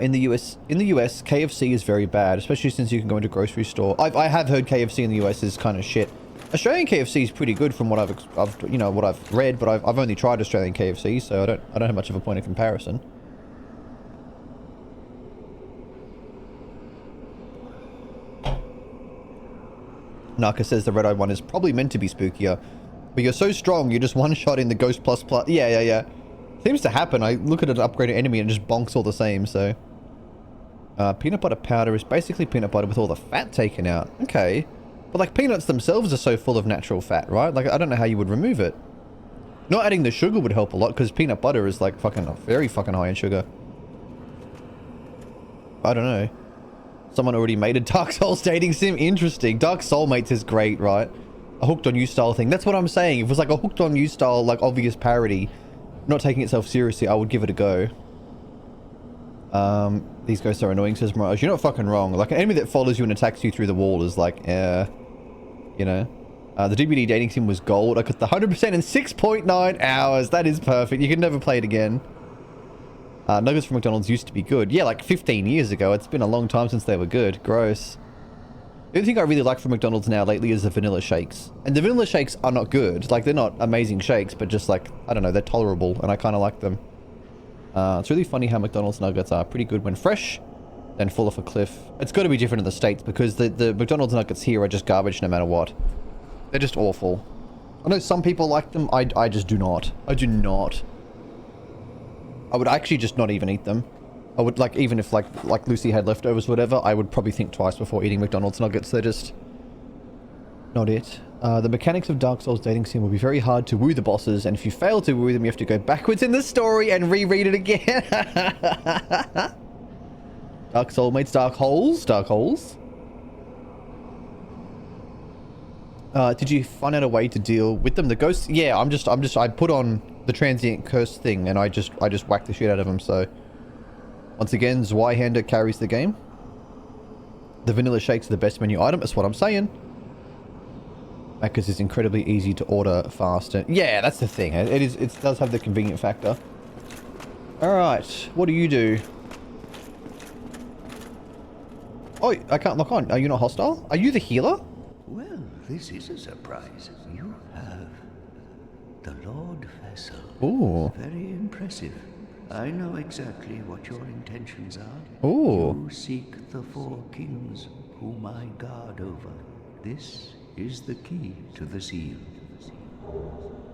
In the US, KFC is very bad, especially since you can go into a grocery store. I have heard KFC in the US is kind of shit. Australian KFC is pretty good from what I've read, but I've only tried Australian KFC, so I don't have much of a point of comparison. Naka says the red-eye one is probably meant to be spookier, but you're so strong, you're just one-shot in the Ghost plus. Yeah. Seems to happen. I look at an upgraded enemy and it just bonks all the same, so... peanut butter powder is basically peanut butter with all the fat taken out. Okay. But like peanuts themselves are so full of natural fat, right? Like I don't know how you would remove it. Not adding the sugar would help a lot because peanut butter is like very fucking high in sugar. I don't know. Someone already made a Dark Souls dating sim. Interesting. Dark Soulmates is great, right? A hooked on you style thing. That's what I'm saying. If it was like a hooked on you style, like obvious parody, not taking itself seriously, I would give it a go. These ghosts are annoying, says Mirage. You're not fucking wrong. Like an enemy that follows you and attacks you through the wall is like, you know. The DBD dating sim was gold. I got the 100% in 6.9 hours. That is perfect. You can never play it again. Nuggets from McDonald's used to be good. Yeah, like 15 years ago. It's been a long time since they were good. Gross. The only thing I really like from McDonald's now lately is the vanilla shakes. And the vanilla shakes are not good. Like, they're not amazing shakes, but just like, I don't know, they're tolerable, and I kind of like them. It's really funny how McDonald's nuggets are pretty good when fresh, then fall off a cliff. It's got to be different in the States, because the McDonald's nuggets here are just garbage no matter what. They're just awful. I know some people like them. I just do not. I do not. I would actually just not even eat them. I would, like, even if, like Lucy had leftovers or whatever, I would probably think twice before eating McDonald's nuggets. They're just not it. The mechanics of Dark Souls dating sim will be very hard to woo the bosses, and if you fail to woo them, you have to go backwards in the story and reread it again. Dark Soulmates, Dark Holes, Dark Holes. Did you find out a way to deal with them? The ghosts? Yeah, I put on the transient curse thing, and I just whacked the shit out of them, so... Once again, Zweihander carries the game. The vanilla shake's the best menu item, that's what I'm saying. Macca's is incredibly easy to order fast. And yeah, that's the thing. It does have the convenient factor. Alright, what do you do? Oh, I can't lock on. Are you not hostile? Are you the healer? Well, this is a surprise. You have the Lordvessel. Ooh. Very impressive. I know exactly what your intentions are. Ooh. You seek the four kings whom I guard over. This is the key to the seal.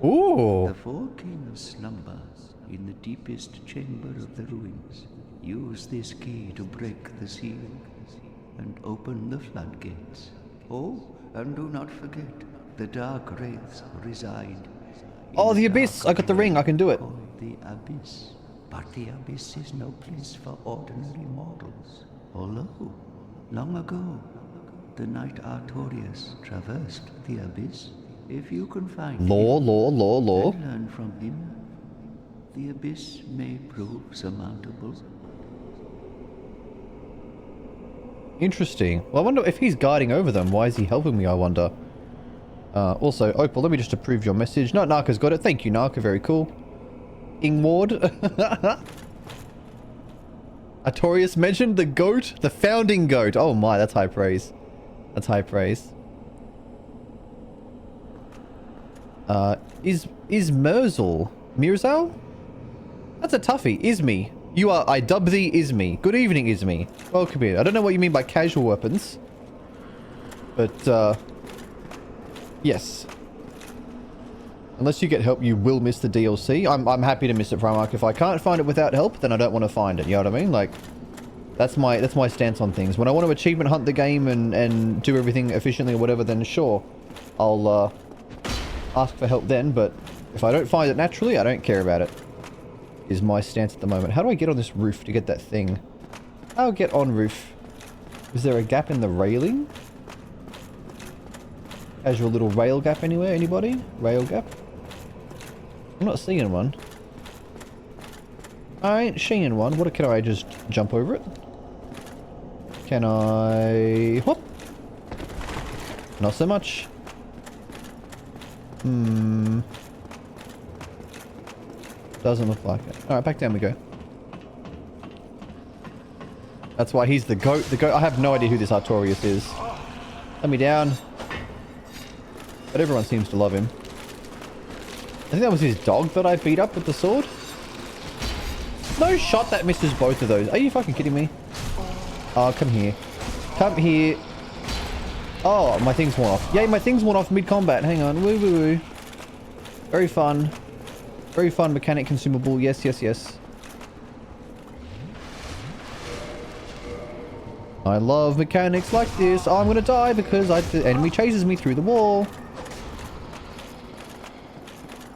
Ooh. The four kings slumber in the deepest chamber of the ruins. Use this key to break the seal and open the floodgates. Oh, and do not forget, the dark wraiths reside. Oh, the abyss! I got the ring, I can do it. The abyss. But the abyss is no place for ordinary mortals. Although, long ago, the knight Artorias traversed the abyss. If you can find him and learn from him, the abyss may prove surmountable. Interesting. Well, I wonder if he's guiding over them. Why is he helping me, I wonder? Also, Opal, let me just approve your message. No, Narka's got it. Thank you, Narka. Very cool. Ingward. Artorias mentioned the goat. The founding goat. Oh my, that's high praise. That's high praise. Is Mirzal? That's a toughie. Ismi. You are, I dub thee Ismi. Good evening, Ismi. Welcome here. I don't know what you mean by casual weapons. But, yes. Unless you get help, you will miss the DLC. I'm happy to miss it, Primark. If I can't find it without help, then I don't want to find it. You know what I mean? Like, that's my stance on things. When I want to achievement hunt the game and do everything efficiently or whatever, then sure, I'll ask for help then. But if I don't find it naturally, I don't care about it. Is my stance at the moment. How do I get on this roof to get that thing? I'll get on roof. Is there a gap in the railing? Casual little rail gap anywhere? Anybody? Rail gap? I'm not seeing one. I ain't seeing one. What can I just jump over it? Can I... Whoop! Not so much. Doesn't look like it. Alright, back down we go. That's why he's the goat. The goat. I have no idea who this Artorias is. Let me down. But everyone seems to love him. I think that was his dog that I beat up with the sword. No shot that misses both of those. Are you fucking kidding me? Oh, come here. Come here. Oh, my thing's worn off. Yay, my thing's worn off mid-combat. Hang on. Woo, woo, woo. Very fun. Very fun mechanic consumable. Yes, yes, yes. I love mechanics like this. Oh, I'm gonna die because the enemy chases me through the wall.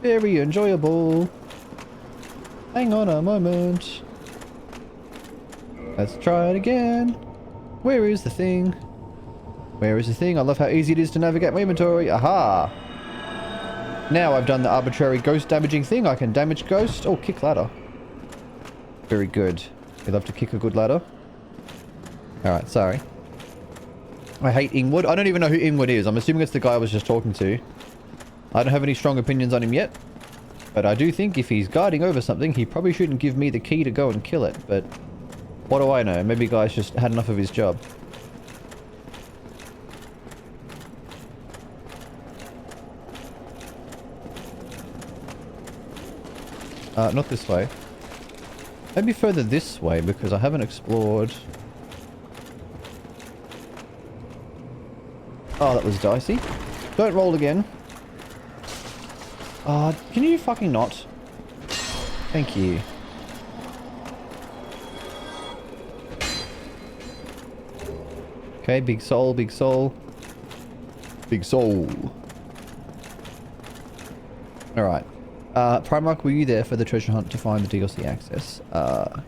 Very enjoyable. Hang on a moment. Let's try it again. Where is the thing? Where is the thing? I love how easy it is to navigate my inventory. Aha! Now I've done the arbitrary ghost damaging thing. I can damage ghost. Oh, kick ladder. Very good. You love to kick a good ladder. Alright, sorry. I hate Ingwood. I don't even know who Ingwood is. I'm assuming it's the guy I was just talking to. I don't have any strong opinions on him yet. But I do think if he's guarding over something, he probably shouldn't give me the key to go and kill it. But what do I know? Maybe guy's just had enough of his job. Not this way. Maybe further this way, because I haven't explored... Oh, that was dicey. Don't roll again. Can you fucking not? Thank you. Okay, big soul, big soul. Big soul. Alright. Primark, were you there for the treasure hunt to find the DLC access? I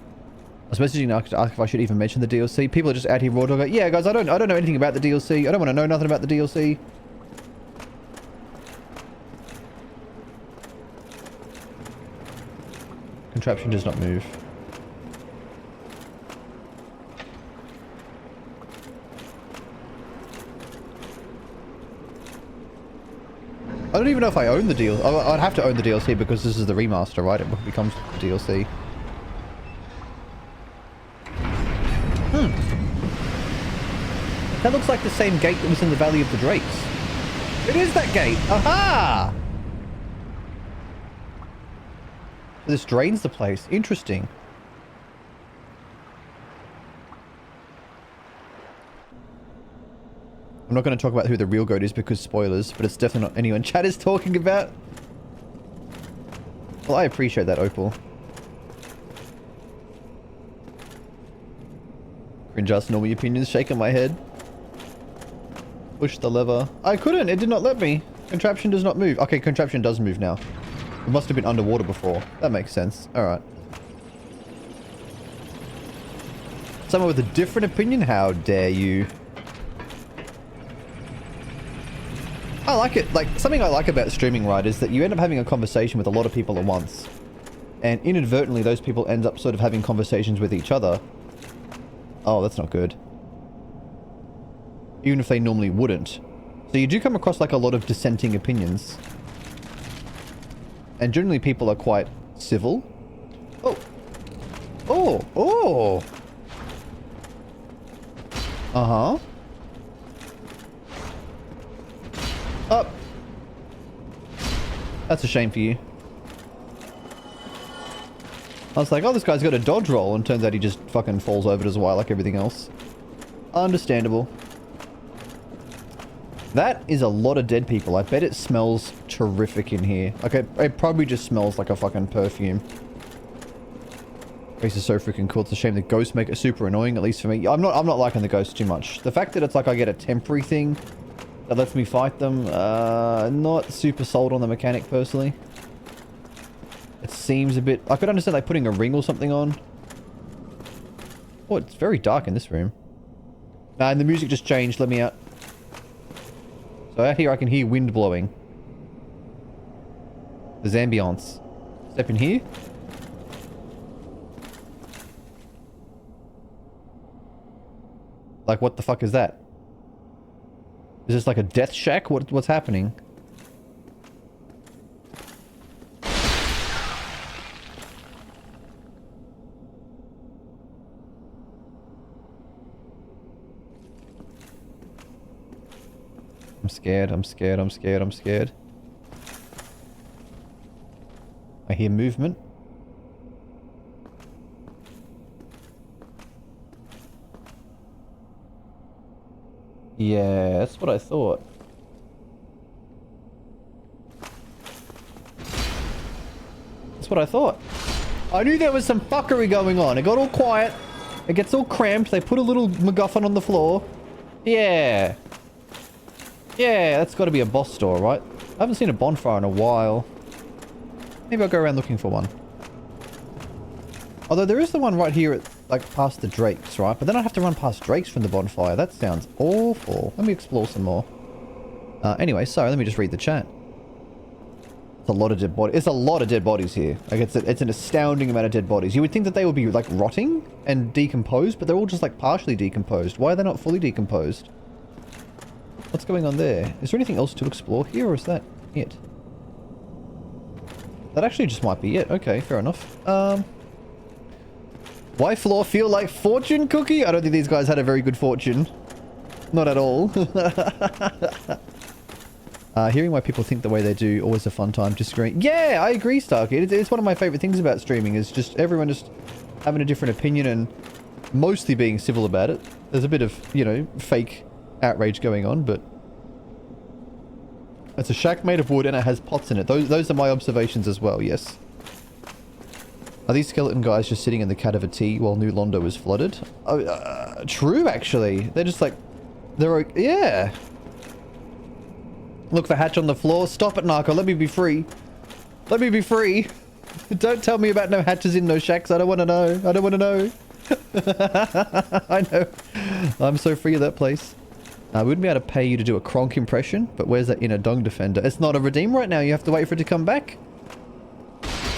was messaging Narc to ask if I should even mention the DLC. People are just out here raw dog. Yeah, guys, I don't know anything about the DLC. I don't want to know nothing about the DLC. Contraption does not move. I don't even know if I own the DLC. I'd have to own the DLC because this is the remaster, right? It becomes the DLC. That looks like the same gate that was in the Valley of the Drakes. It is that gate! Aha! This drains the place. Interesting. I'm not going to talk about who the real goat is because spoilers, but it's definitely not anyone chat is talking about. Well, I appreciate that, Opal. Cringe us normal opinions, shaking my head. Push the lever. I couldn't, it did not let me. Contraption does not move. Okay, contraption does move now. It must have been underwater before. That makes sense. Alright. Someone with a different opinion? How dare you? I like it. Like, something I like about streaming, right, is that you end up having a conversation with a lot of people at once. And inadvertently, those people end up sort of having conversations with each other. Oh, that's not good. even if they normally wouldn't. So you do come across like a lot of dissenting opinions. And generally people are quite civil. Oh. Oh. Oh. Uh-huh. Up. That's a shame for you. I was like, oh, this guy's got a dodge roll, and turns out he just fucking falls over as well, like everything else. Understandable. That is a lot of dead people. I bet it smells terrific in here. Like, it probably just smells like a fucking perfume. This is so freaking cool. It's a shame the ghosts make it super annoying, at least for me. I'm not liking the ghosts too much. The fact that it's like I get a temporary thing that lets me fight them, not super sold on the mechanic personally. It seems a bit... I could understand like putting a ring or something on. Oh, it's very dark in this room. And the music just changed. Let me out. So out here I can hear wind blowing. There's ambience. Step in here. Like, what the fuck is that? Is this like a death shack? What's happening? I'm scared, I'm scared, I'm scared, I'm scared. I hear movement. Yeah, that's what I thought. That's what I thought. I knew there was some fuckery going on. It got all quiet. It gets all cramped. They put a little MacGuffin on the floor. Yeah. Yeah, that's got to be a boss door, right? I haven't seen a bonfire in a while. Maybe I'll go around looking for one. Although there is the one right here at, like, past the drakes, right? But then I have to run past drakes from the bonfire. That sounds awful. Let me explore some more. Anyway, sorry, let me just read the chat. It's a lot of dead bodies. It's a lot of dead bodies here. Like, it's an astounding amount of dead bodies. You would think that they would be, like, rotting and decomposed, but they're all just, like, partially decomposed. Why are they not fully decomposed? What's going on there? Is there anything else to explore here, or is that it? That actually just might be it. Okay, fair enough. Why floor feel like fortune cookie? I don't think these guys had a very good fortune. Not at all. Hearing why people think the way they do, always a fun time to scream. Yeah, I agree, Starkey. It's one of my favorite things about streaming, is just everyone just having a different opinion and mostly being civil about it. There's a bit of, you know, fake outrage going on, but it's a shack made of wood and it has pots in it. Those are my observations as well, yes. Are these skeleton guys just sitting in the cat of a tea while New Londo is flooded? Oh, true, actually. They're just like... They're... Yeah. Look, the hatch on the floor. Stop it, Narco. Let me be free. Let me be free. Don't tell me about no hatches in no shacks. I don't want to know. I don't want to know. I know. I'm so free of that place. We wouldn't be able to pay you to do a Kronk impression, but where's that inner dung defender? It's not a redeem right now. You have to wait for it to come back.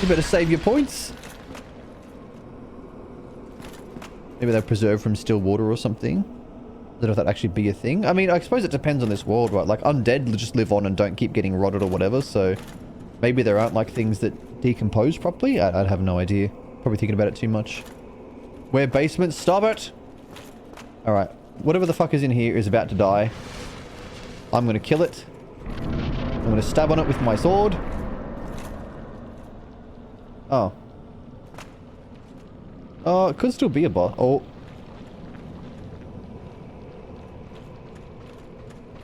You better save your points. Maybe they're preserved from still water or something. I don't know if that'd actually be a thing. I mean, I suppose it depends on this world, right? Like, undead just live on and don't keep getting rotted or whatever, so... Maybe there aren't, like, things that decompose properly? I'd have no idea. Probably thinking about it too much. Where basements? Stop it! Alright. Whatever the fuck is in here is about to die. I'm gonna kill it. I'm gonna stab on it with my sword. Oh. Oh, it could still be a boss. Oh.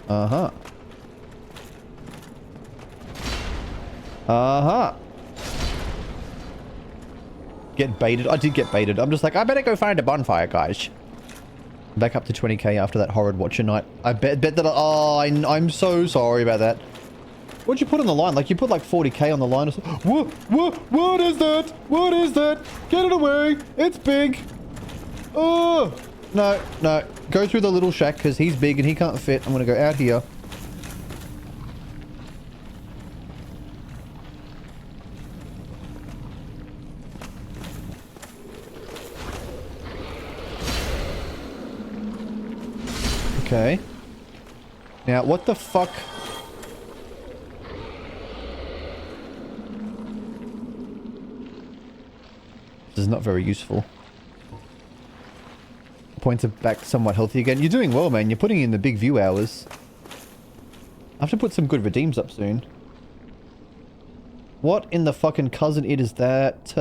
Uh-huh. Uh-huh. Get baited. I did get baited. I'm just like, I better go find a bonfire, guys. Back up to 20k after that horrid watcher night. I bet that... Oh, I'm so sorry about that. What'd you put on the line? Like, you put like 40k on the line or something. What is that? What is that? Get it away. It's big. Oh. No, no. Go through the little shack because he's big and he can't fit. I'm going to go out here. Okay. Now, what the fuck? This is not very useful. Points are back somewhat healthy again. You're doing well, man. You're putting in the big view hours. I have to put some good redeems up soon. What in the fucking cousin it is that?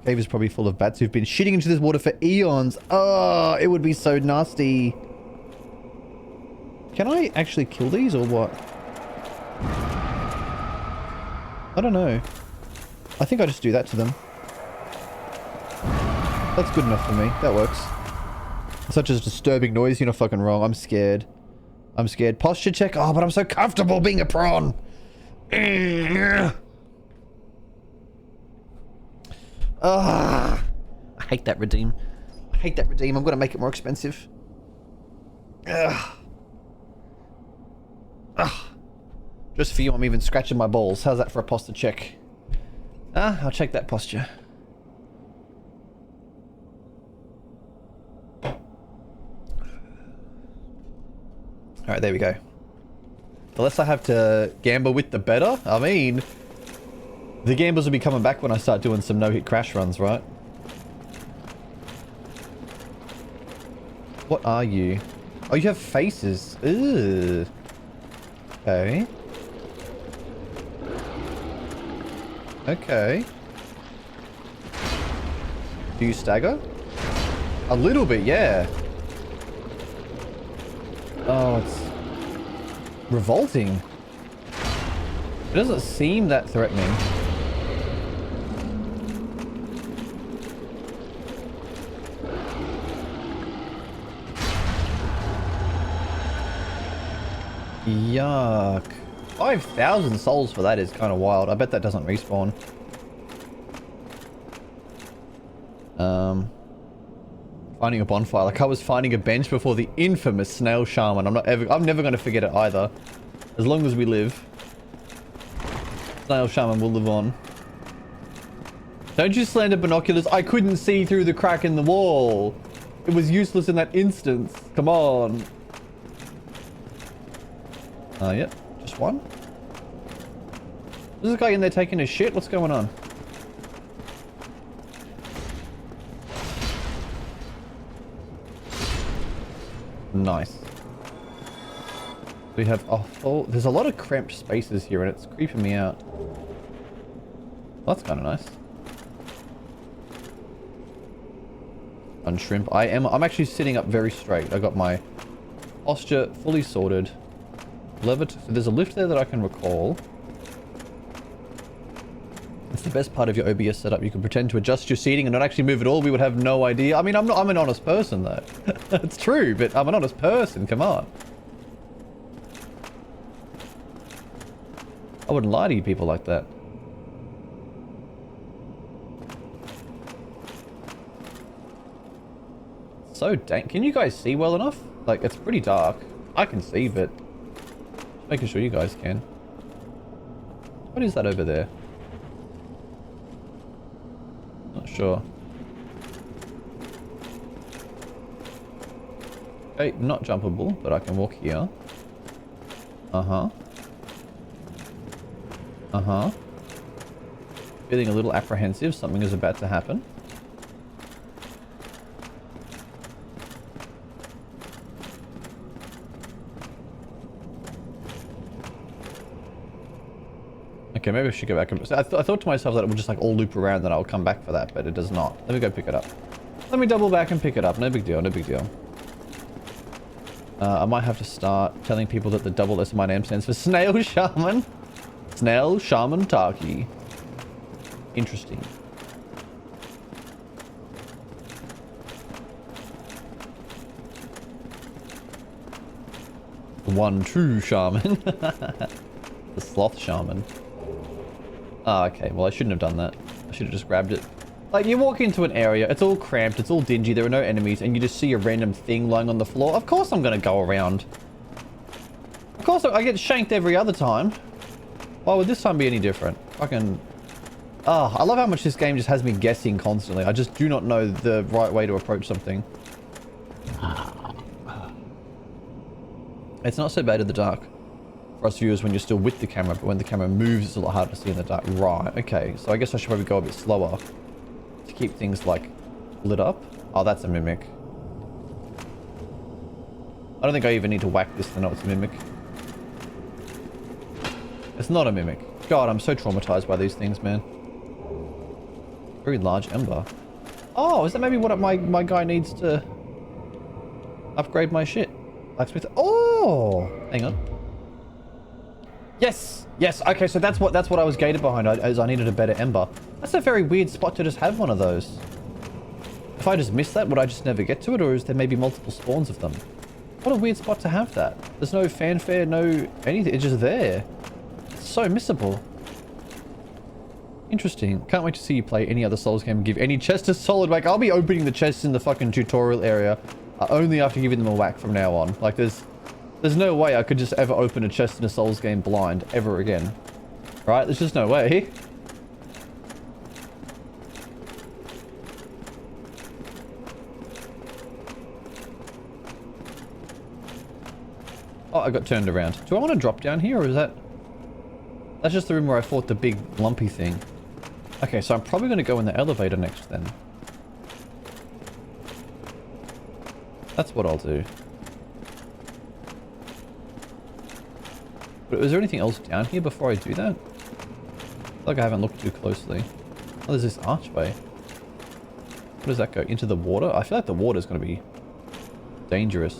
Cave is probably full of bats who've been shitting into this water for eons. Oh, it would be so nasty. Can I actually kill these or what? I don't know. I think I just do that to them. That's good enough for me. That works. Such as disturbing noise, you're not fucking wrong. I'm scared. I'm scared. Posture check. Oh, but I'm so comfortable being a prawn. I hate that redeem. I hate that redeem. I'm going to make it more expensive. Just for you, I'm even scratching my balls. How's that for a posture check? I'll check that posture. Alright, there we go. The less I have to gamble with, the better. I mean, the gambles will be coming back when I start doing some no-hit crash runs, right? What are you? Oh, you have faces. Ugh. Okay. Okay. Do you stagger? A little bit, yeah. Oh, it's revolting. It doesn't seem that threatening. Yuck. 5,000 souls for that is kind of wild. I bet that doesn't respawn. Finding a bonfire. Like I was finding a bench before the infamous snail shaman. I'm never going to forget it either. As long as we live. Snail shaman will live on. Don't you slander binoculars. I couldn't see through the crack in the wall. It was useless in that instance. Come on. Yep. Just one. Is this guy in there taking a shit? What's going on? Nice. We have there's a lot of cramped spaces here and it's creeping me out. Well, that's kind of nice. On shrimp. I'm actually sitting up very straight. I got my posture fully sorted. There's a lift there that I can recall. It's the best part of your OBS setup. You can pretend to adjust your seating and not actually move at all. We would have no idea. I mean, I'm an honest person though. It's true, but I'm an honest person. Come on. I wouldn't lie to you people like that. So dang. Can you guys see well enough? Like, it's pretty dark. I can see, but just making sure you guys can. What is that over there? Not sure. Okay, not jumpable, but I can walk here. Uh-huh. Uh-huh. Feeling a little apprehensive. Something is about to happen. Okay, maybe I should go back and... I thought to myself that it would just like all loop around and I'll come back for that, but it does not. Let me go pick it up. Let me double back and pick it up. No big deal, no big deal. I might have to start telling people that the double S in my name stands for Snail Shaman. Snail Shaman Taki. Interesting. The one true shaman. The sloth shaman. Ah, okay. Well, I shouldn't have done that. I should have just grabbed it. Like, you walk into an area, it's all cramped, it's all dingy, there are no enemies, and you just see a random thing lying on the floor. Of course I'm going to go around. Of course I get shanked every other time. Why would this time be any different? Fucking... Ah, I love how much this game just has me guessing constantly. I just do not know the right way to approach something. It's not so bad in the dark for us viewers when you're still with the camera, but when the camera moves, it's a lot harder to see in the dark. Right, okay. So I guess I should probably go a bit slower to keep things, like, lit up. Oh, that's a mimic. I don't think I even need to whack this to know it's a mimic. It's not a mimic. God, I'm so traumatized by these things, man. Very large ember. Oh, is that maybe what my guy needs to upgrade my shit? Blacksmith. Oh, hang on. Yes, yes. Okay, so that's what I was gated behind. As I needed a better ember. That's a very weird spot to just have one of those. If I just missed that, would I just never get to it, or is there maybe multiple spawns of them? What a weird spot to have that. There's no fanfare, no anything. It's just there. It's so missable. Interesting. Can't wait to see you play any other Souls game and give any chest a solid whack. I'll be opening the chests in the fucking tutorial area only after giving them a whack from now on. Like, there's no way I could just ever open a chest in a Souls game blind ever again. Right? There's just no way. Oh, I got turned around. Do I want to drop down here, or is that... That's just the room where I fought the big lumpy thing. Okay, so I'm probably going to go in the elevator next then. That's what I'll do. But is there anything else down here before I do that? I feel like I haven't looked too closely. Oh, there's this archway. Where does that go? Into the water? I feel like the water's going to be dangerous.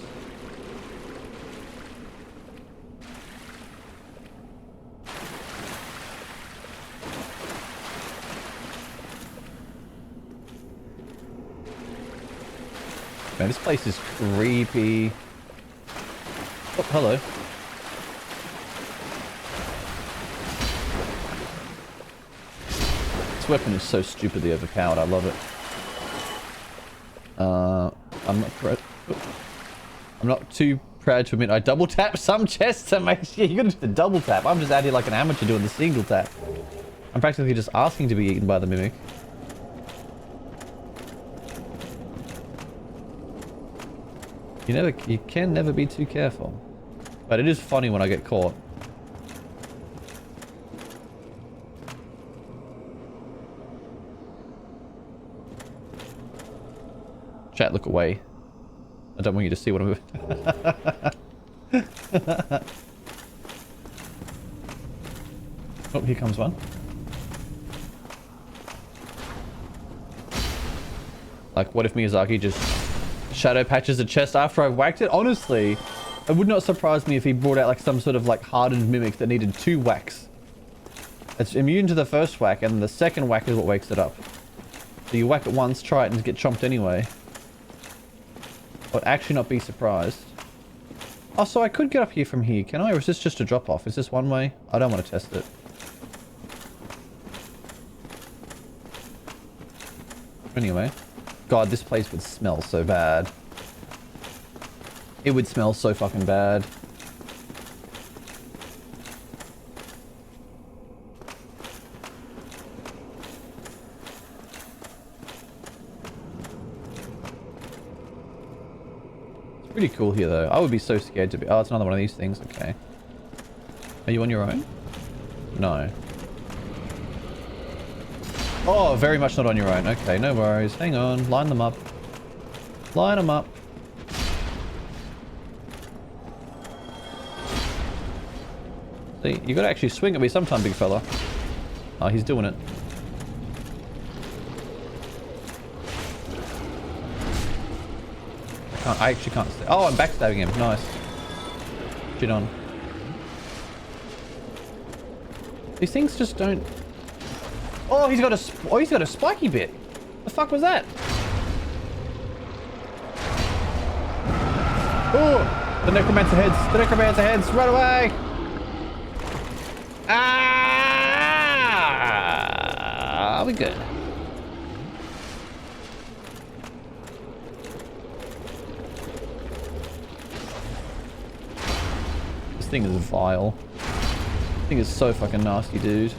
Man, this place is creepy. Oh, hello. This weapon is so stupidly overpowered. I love it. I'm not too proud to admit I double tap some chests to make sure. You gotta do the double tap. I'm just out here like an amateur doing the single tap. I'm practically just asking to be eaten by the mimic. You can never be too careful. But it is funny when I get caught. Chat, look away. I don't want you to see what I'm doing. Oh, here comes one. Like, what if Miyazaki just shadow patches the chest after I've whacked it? Honestly, it would not surprise me if he brought out like some sort of like hardened mimic that needed 2 whacks. It's immune to the first whack, and the second whack is what wakes it up. So you whack it once, try it, and get chomped anyway. I'd actually not be surprised. Oh, so I could get up here from here, can I? Or is this just a drop off? Is this one way? I don't want to test it. Anyway. God, this place would smell so bad. It would smell so fucking bad. It's pretty cool here though. I would be so scared to be... Oh, it's another one of these things. Okay. Are you on your own? No. Oh, very much not on your own. Okay, no worries. Hang on. Line them up. Line them up. See, you gotta actually swing at me sometime, big fella. Oh, he's doing it. I actually can't stay. Oh, I'm backstabbing him. Nice. Shit on. These things just don't... Oh, he's got a spiky bit. The fuck was that? Oh, the necromancer heads. The necromancer heads. Run away. Ah, we good. This thing is vile. This thing is so fucking nasty, dude.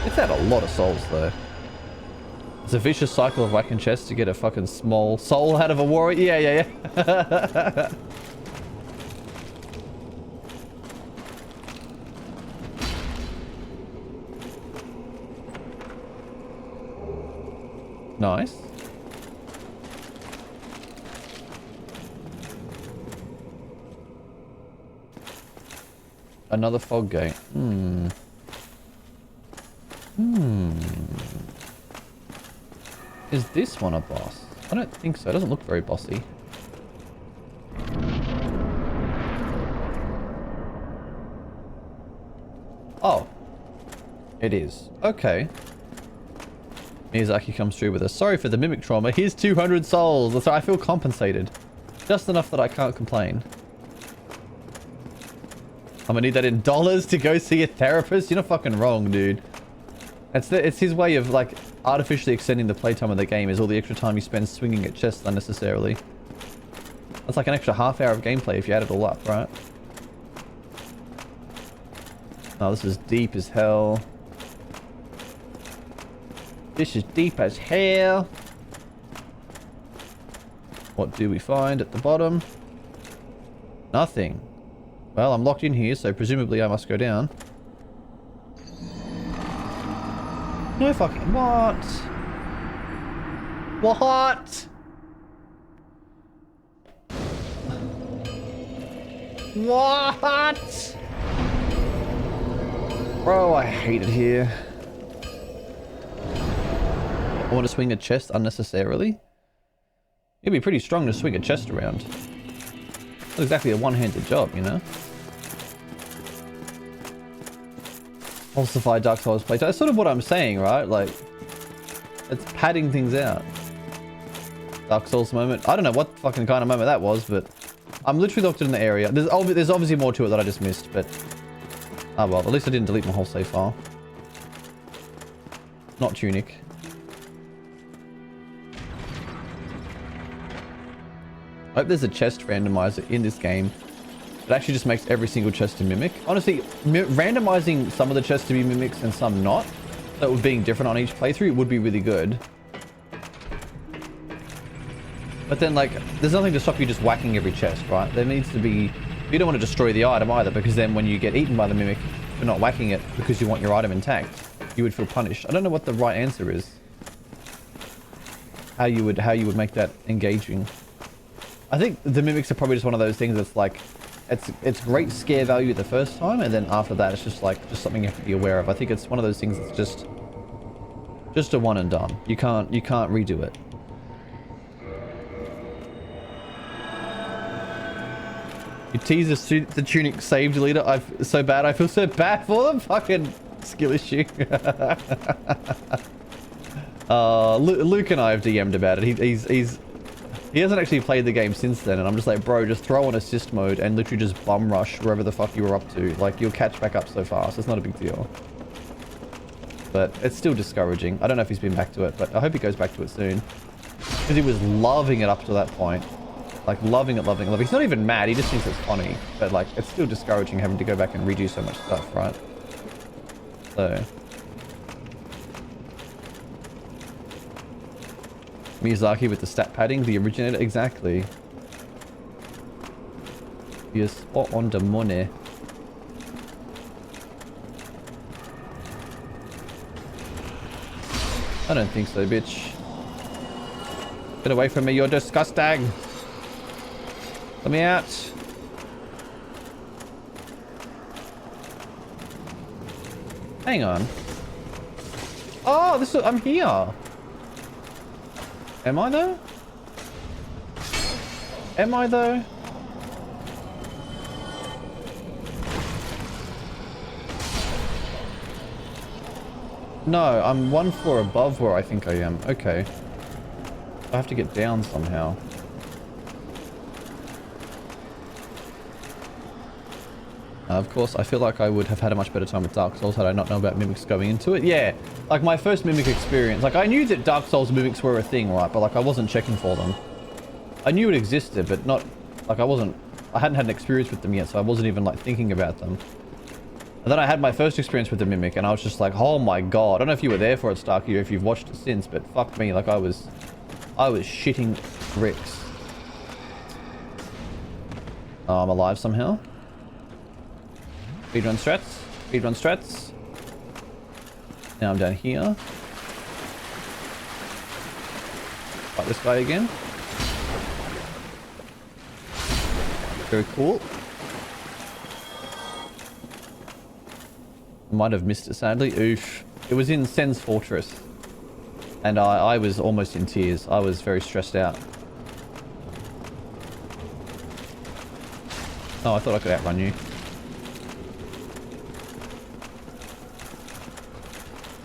It's had a lot of souls though. It's a vicious cycle of whacking chests to get a fucking small soul out of a warrior. Yeah. Nice. Another fog gate. Is this one a boss? I don't think so. It doesn't look very bossy. Oh. It is. Okay. Miyazaki comes through with us. Sorry for the mimic trauma. Here's 200 souls. So I feel compensated. Just enough that I can't complain. I'm gonna need that in dollars to go see a therapist? You're not fucking wrong, dude. It's his way of, like, artificially extending the playtime of the game is all the extra time you spend swinging at chests unnecessarily. That's like an extra half hour of gameplay if you add it all up, right? Oh, this is deep as hell. This is deep as hell. What do we find at the bottom? Nothing. Well, I'm locked in here, so presumably I must go down. No fucking... What? What? What? Bro, I hate it here. I want to swing a chest unnecessarily. It'd be pretty strong to swing a chest around. Not exactly a one-handed job, you know? Falsify Dark Souls playtime. That's sort of what I'm saying, right? Like, it's padding things out. Dark Souls moment. I don't know what fucking kind of moment that was, but I'm literally locked in the area. There's obviously more to it that I just missed, but... Oh well, at least I didn't delete my whole save file. Not Tunic. I hope there's a chest randomizer in this game. It actually just makes every single chest a mimic. Honestly, randomizing some of the chests to be mimics and some not, so being different on each playthrough would be really good. But then, like, there's nothing to stop you just whacking every chest, right? There needs to be... You don't want to destroy the item either, because then when you get eaten by the mimic for not whacking it because you want your item intact, you would feel punished. I don't know what the right answer is. How you would make that engaging. I think the mimics are probably just one of those things that's like... It's great scare value the first time, and then after that it's just something you have to be aware of. I think it's one of those things that's just a one and done. You can't redo it. You tease the Tunic save deleter. I feel so bad for them. Fucking skill issue. Luke and I have DM'd about it. He hasn't actually played the game since then, and I'm just like, bro, just throw on assist mode and literally just bum rush wherever the fuck you were up to. Like, you'll catch back up so fast. It's not a big deal. But it's still discouraging. I don't know if he's been back to it, but I hope he goes back to it soon. Because he was loving it up to that point. Like, loving it. He's not even mad, he just thinks it's funny. But, like, it's still discouraging having to go back and redo so much stuff, right? So... Miyazaki with the stat padding, the originator, exactly. You're spot on the money. I don't think so, bitch. Get away from me, you're disgusting. Let me out. Hang on. Oh, I'm here. Am I though? Am I though? No, I'm one floor above where I think I am. Okay. I have to get down somehow. Of course, I feel like I would have had a much better time with Dark Souls had I not known about mimics going into it. Yeah, like my first mimic experience. Like, I knew that Dark Souls mimics were a thing, right? But like, I wasn't checking for them. I knew it existed, but not... Like, I hadn't had an experience with them yet, so I wasn't even like thinking about them. And then I had my first experience with the Mimic, and I was just like, oh my god. I don't know if you were there for it, Starkey, or if you've watched it since, but fuck me, like I was shitting bricks. Oh, I'm alive somehow. Speedrun strats. Speedrun strats. Now I'm down here. Fight this guy again. Very cool. Might have missed it sadly. Oof. It was in Sen's Fortress. And I was almost in tears. I was very stressed out. Oh, I thought I could outrun you.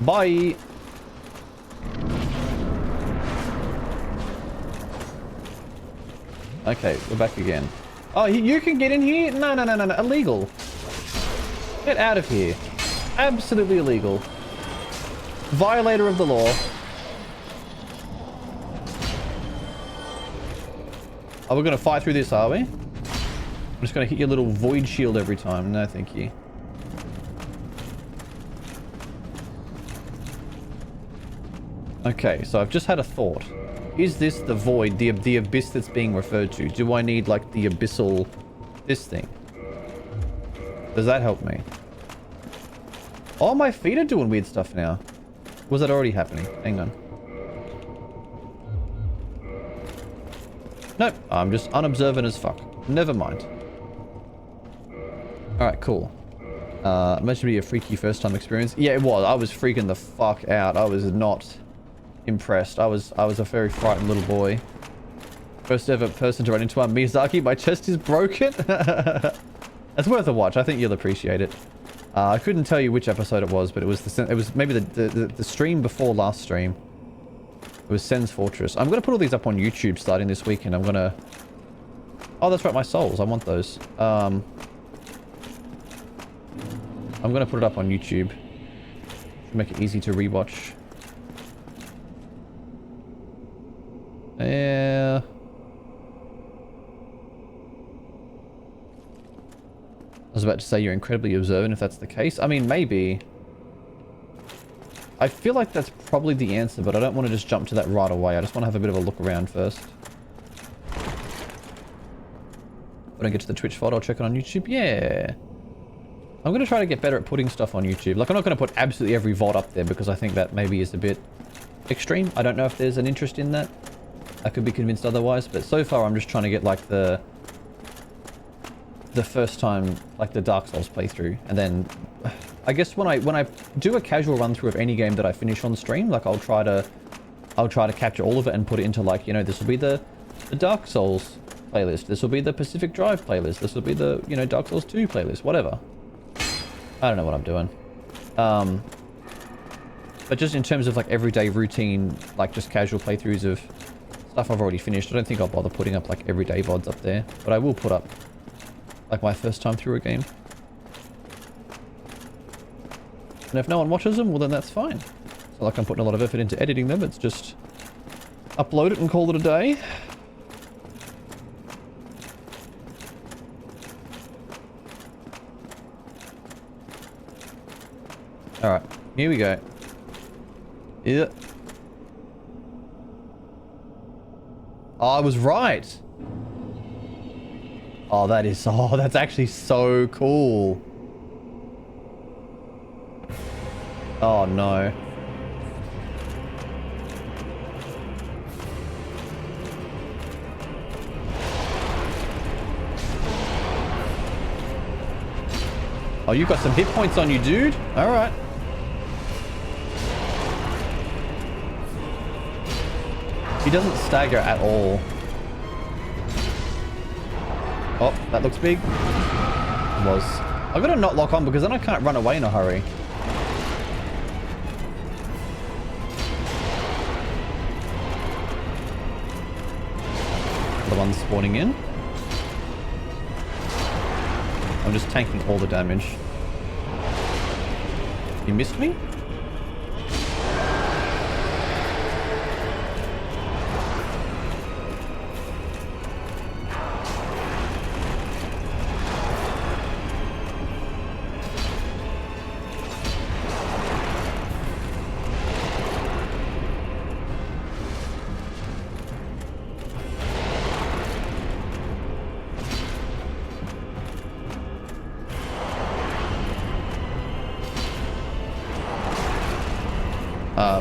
Bye! Okay, we're back again. Oh, you can get in here? No, no, no, no, no. Illegal. Get out of here. Absolutely illegal. Violator of the law. Oh, we're going to fight through this, are we? I'm just going to hit your little void shield every time. No, thank you. Okay, so I've just had a thought. Is this the void, the abyss that's being referred to? Do I need, like, the abyssal... this thing? Does that help me? Oh, my feet are doing weird stuff now. Was that already happening? Hang on. Nope, I'm just unobservant as fuck. Never mind. Alright, cool. Meant to be a freaky first time experience. Yeah, it was. I was freaking the fuck out. I was not impressed. I was a very frightened little boy. First ever person to run into a Miyazaki. My chest is broken. It's worth a watch. I think you'll appreciate it. I couldn't tell you which episode it was, but it was maybe the stream before last stream. It was Sen's Fortress. I'm going to put all these up on YouTube starting this week, and I'm going to... Oh, that's right, my souls. I want those. I'm going to put it up on YouTube. Should make it easy to rewatch. Yeah. I was about to say you're incredibly observant if that's the case. I mean, maybe. I feel like that's probably the answer, but I don't want to just jump to that right away. I just want to have a bit of a look around first. When I get to the Twitch VOD, I'll check it on YouTube. Yeah. I'm going to try to get better at putting stuff on YouTube. Like, I'm not going to put absolutely every VOD up there because I think that maybe is a bit extreme. I don't know if there's an interest in that. I could be convinced otherwise, but so far I'm just trying to get, like, the first time, like, the Dark Souls playthrough. And then, I guess when I do a casual run through of any game that I finish on stream, like, I'll try to capture all of it and put it into, like, you know, this will be the Dark Souls playlist. This will be the Pacific Drive playlist. This will be the, you know, Dark Souls 2 playlist. Whatever. I don't know what I'm doing. But just in terms of, like, everyday routine, like, just casual playthroughs of stuff I've already finished, I don't think I'll bother putting up, like, everyday VODs up there. But I will put up, like, my first time through a game. And if no one watches them, well, then that's fine. It's not like I'm putting a lot of effort into editing them. It's just upload it and call it a day. Alright, here we go. Yeah. Oh, I was right. Oh, that's actually so cool. Oh, no. Oh, you got some hit points on you, dude. All right. He doesn't stagger at all. Oh, that looks big. It was. I've got to not lock on because then I can't run away in a hurry. The ones spawning in. I'm just tanking all the damage. You missed me?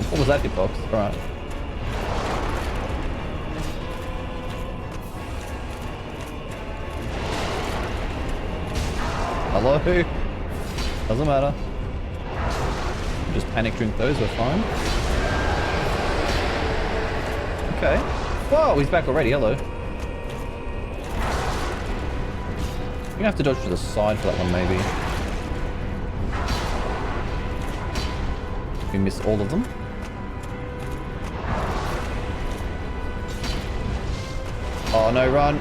What was that hitbox? Alright. Hello? Doesn't matter. Just panic drink those, we're fine. Okay. Whoa, he's back already, hello. You're gonna have to dodge to the side for that one, maybe. We missed all of them. Oh no, run!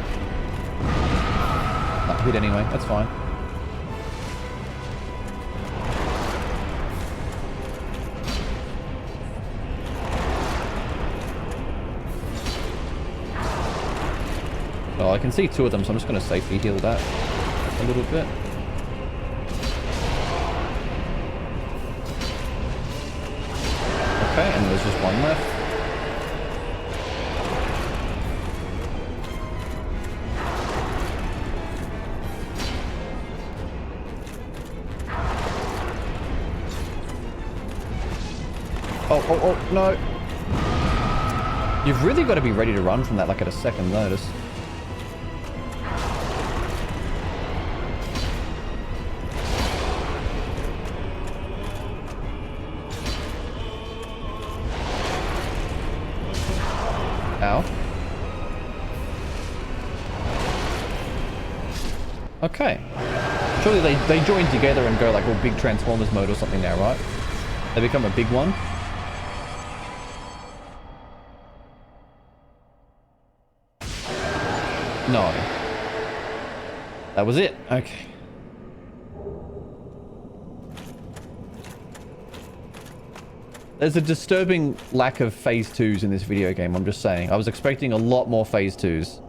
Oh, hit anyway, that's fine. Oh, I can see two of them, so I'm just going to safely heal that a little bit. Okay, and there's just one left. Oh, no. You've really got to be ready to run from that, like at a second notice. Ow. Okay. Surely they join together and go like all big Transformers mode or something now, right? They become a big one. No. That was it. Okay. There's a disturbing lack of phase 2s in this video game, I'm just saying. I was expecting a lot more phase 2s.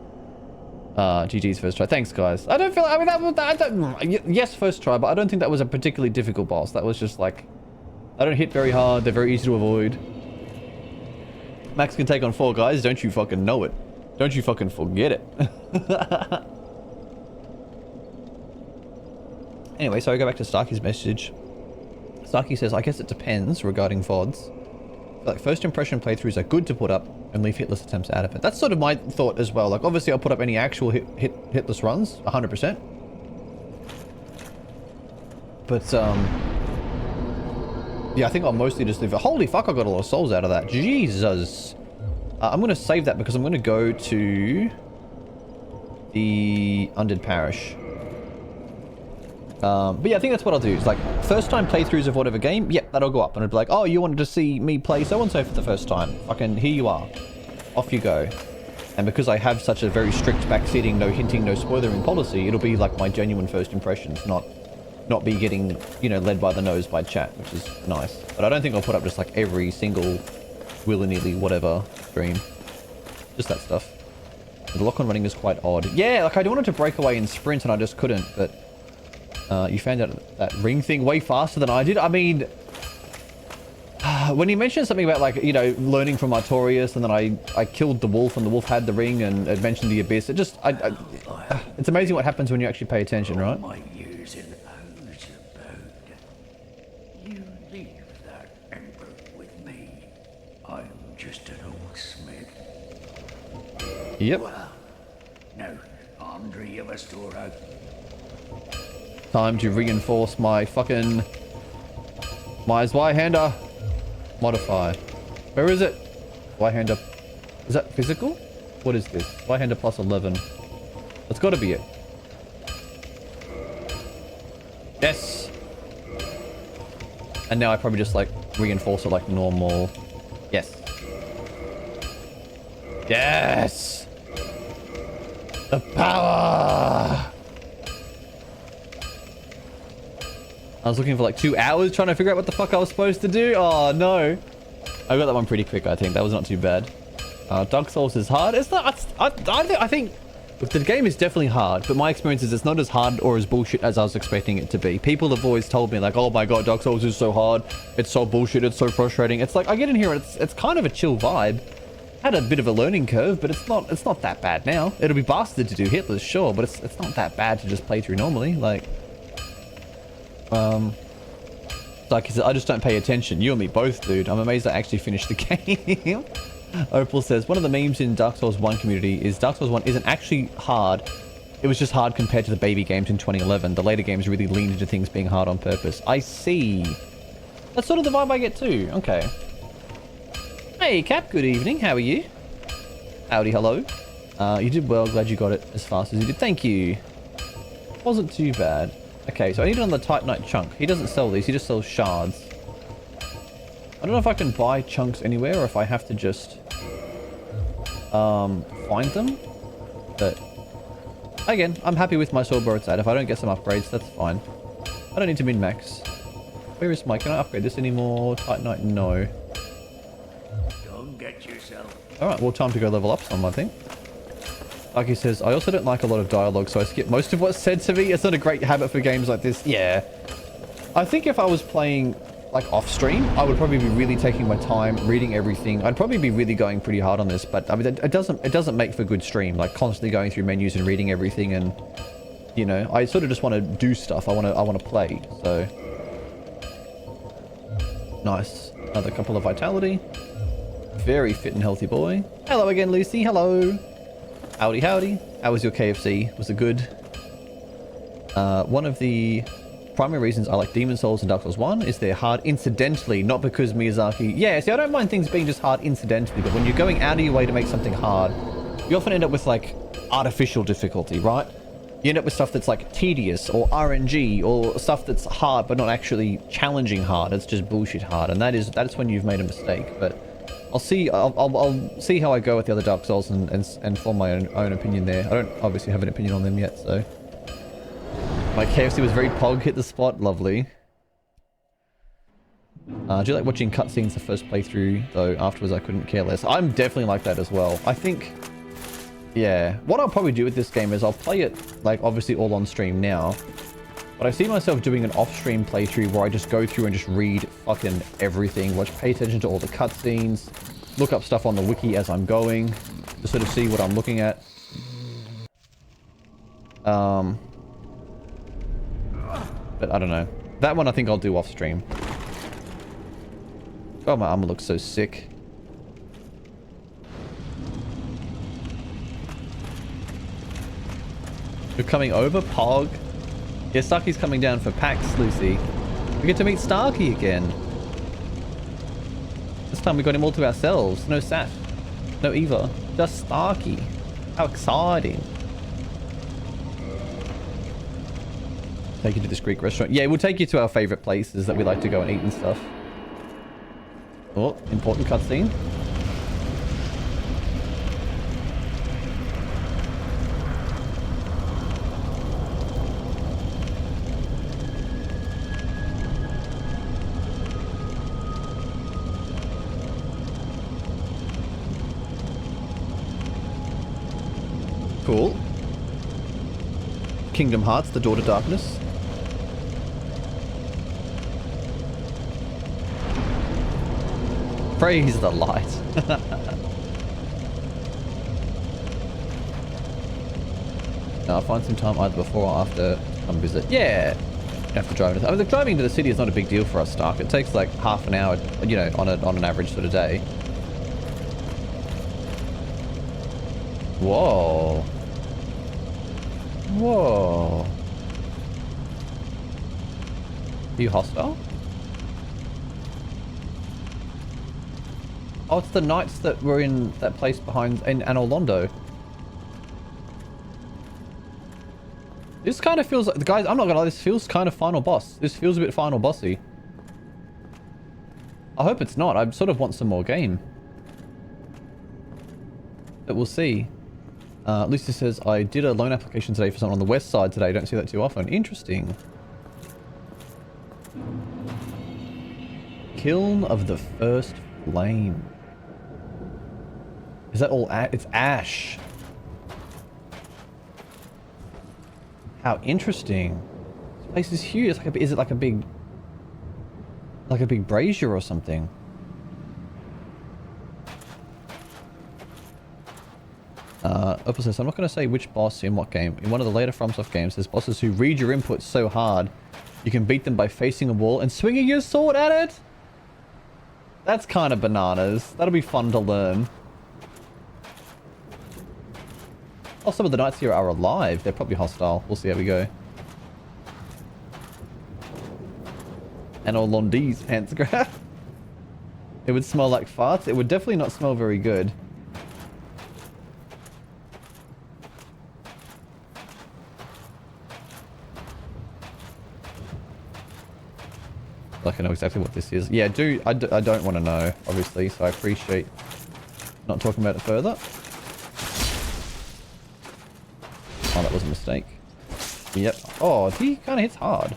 GG's first try. Thanks, guys. I don't feel... I mean, yes, first try, but I don't think that was a particularly difficult boss. That was just like... I don't hit very hard. They're very easy to avoid. Max can take on 4 guys. Don't you fucking know it. Don't you fucking forget it. Anyway, so I go back to Starkey's message. Starkey says, I guess it depends regarding VODs. Like, first impression playthroughs are good to put up and leave hitless attempts out of it. That's sort of my thought as well. Like, obviously I'll put up any actual hitless runs, 100%. But, yeah, I think I'll mostly just leave it. Holy fuck, I got a lot of souls out of that. Jesus. I'm going to save that because I'm going to go to the Undead Parish. But yeah, I think that's what I'll do. It's like, first time playthroughs of whatever game, yeah, that'll go up. And it'll be like, oh, you wanted to see me play so-and-so for the first time. Fucking, here you are. Off you go. And because I have such a very strict backseating, no hinting, no spoilering policy, it'll be like my genuine first impressions, not be getting, you know, led by the nose by chat, which is nice. But I don't think I'll put up just like every single willy-nilly whatever stream. Just that stuff. The lock-on running is quite odd. Yeah, like I wanted to break away and sprint and I just couldn't, but you found out that ring thing way faster than I did. I mean, when you mentioned something about like, you know, learning from Artorias and then I killed the wolf and the wolf had the ring and it mentioned the abyss, it just, it's amazing what happens when you actually pay attention, right? My years in O's abode. You leave that ember with me. I'm just an old smith. Yep. Well, no, Andre of a store out. Time to reinforce my fucking... my Zweihander modify. Where is it? Zweihander... Is that physical? What is this? Zweihander plus 11. That's gotta be it. Yes! And now I probably just like reinforce it like normal. Yes. Yes! The power! I was looking for like 2 hours trying to figure out what the fuck I was supposed to do. Oh no. I got that one pretty quick, I think. That was not too bad. Dark Souls is hard. It's not... I think the game is definitely hard, but my experience is it's not as hard or as bullshit as I was expecting it to be. People have always told me like, oh my god, Dark Souls is so hard. It's so bullshit. It's so frustrating. It's like, I get in here and it's kind of a chill vibe. Had a bit of a learning curve, but it's not that bad now. It'll be bastard to do hitless, sure, but it's not that bad to just play through normally. Like... Like he said, I just don't pay attention. You and me both, dude. I'm amazed I actually finished the game. Opal says, one of the memes in Dark Souls 1 community is Dark Souls 1 isn't actually hard. It was just hard compared to the baby games in 2011. The later games really leaned into things being hard on purpose. I see. That's sort of the vibe I get too. Okay. Hey, Cap. Good evening. How are you? Howdy, hello. You did well. Glad you got it as fast as you did. Thank you. Wasn't too bad. Okay, so I need it on the Titanite chunk. He doesn't sell these. He just sells shards. I don't know if I can buy chunks anywhere or if I have to just find them. But again, I'm happy with my sword where it's at. If I don't get some upgrades, that's fine. I don't need to min-max. Where is my... Can I upgrade this anymore? Titanite, no. Don't get yourself. Alright, well, time to go level up some, I think. Like he says, I also don't like a lot of dialogue, so I skip most of what's said to me. It's not a great habit for games like this. Yeah. I think if I was playing, like, off-stream, I would probably be really taking my time, reading everything. I'd probably be really going pretty hard on this, but, I mean, it doesn't make for good stream. Like, constantly going through menus and reading everything and, you know, I sort of just want to do stuff. I want to play, so... Nice. Another couple of vitality. Very fit and healthy boy. Hello again, Lucy. Hello. Howdy, howdy. How was your KFC? Was it good? One of the primary reasons I like Demon Souls and Dark Souls 1 is they're hard incidentally, not because Miyazaki... Yeah, see, I don't mind things being just hard incidentally, but when you're going out of your way to make something hard, you often end up with, like, artificial difficulty, right? You end up with stuff that's, like, tedious or RNG or stuff that's hard but not actually challenging hard. It's just bullshit hard, and that's when you've made a mistake, but... I'll see see how I go with the other Dark Souls and form my own opinion there. I don't obviously have an opinion on them yet, so... My KFC was very pog, hit the spot, lovely. Do you like watching cutscenes the first playthrough, though afterwards I couldn't care less? I'm definitely like that as well. I think... Yeah. What I'll probably do with this game is I'll play it, like, obviously all on stream now. But I see myself doing an off-stream playthrough where I just go through and just read fucking everything. Pay attention to all the cutscenes. Look up stuff on the wiki as I'm going. To sort of see what I'm looking at. But I don't know. That one I think I'll do off-stream. Oh, my armor looks so sick. You're coming over, Pog? Yeah, Starkey's coming down for PAX, Lucy. We get to meet Starkey again. This time we got him all to ourselves. No Sat. No Eva. Just Starkey. How exciting. Take you to this Greek restaurant. Yeah, we'll take you to our favorite places that we like to go and eat and stuff. Oh, important cutscene. Cool. Kingdom Hearts, the Door to Darkness. Praise the light. Now, I'll find some time either before or after to come visit. Yeah. You have to drive. I mean, the driving to the city is not a big deal for us, Stark. It takes like half an hour, you know, on an average sort of day. Whoa. Whoa. Are you hostile? Oh, it's the knights that were in that place behind in Londo. This kind of feels like, the guys, I'm not gonna lie, this feels kind of final boss. This feels a bit final bossy. I hope it's not. I sort of want some more game. But we'll see. Lucy says, I did a loan application today for someone on the west side today. Don't see that too often. Interesting. Kiln of the First Flame. Is that all? It's ash. How interesting. This place is huge. It's like is it like a big brazier or something? Opal says, I'm not going to say which boss in what game. In one of the later FromSoft games, there's bosses who read your inputs so hard You can beat them by facing a wall and swinging your sword at it? That's kind of bananas. That'll be fun to learn. Oh, some of the knights here are alive. They're probably hostile. We'll see how we go. And all Londi's pants grab. It would smell like farts. It would definitely not smell very good. Like I know exactly what this is. Yeah, I don't want to know, obviously, so I appreciate not talking about it further. Oh, that was a mistake. Yep. Oh, he kind of hits hard.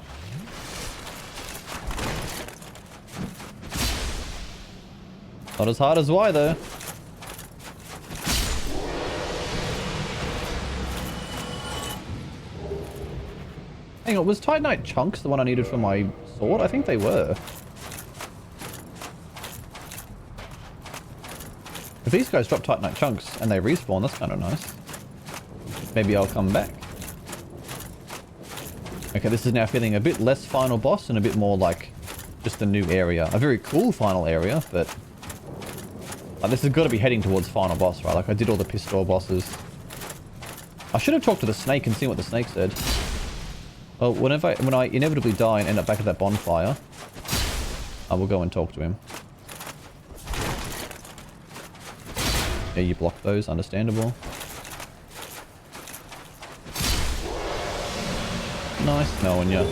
Not as hard as Y, though. Hang on, was Titanite chunks the one I needed for my sword? I think they were. If these guys drop Titanite chunks and they respawn, that's kind of nice. Maybe I'll come back. Okay, this is now feeling a bit less final boss and a bit more like just a new area. A very cool final area, but this has got to be heading towards final boss, right? Like I did all the pistol bosses. I should have talked to the snake and seen what the snake said. Well, when I inevitably die and end up back at that bonfire, I will go and talk to him. Yeah, you block those, understandable. Nice knowing you.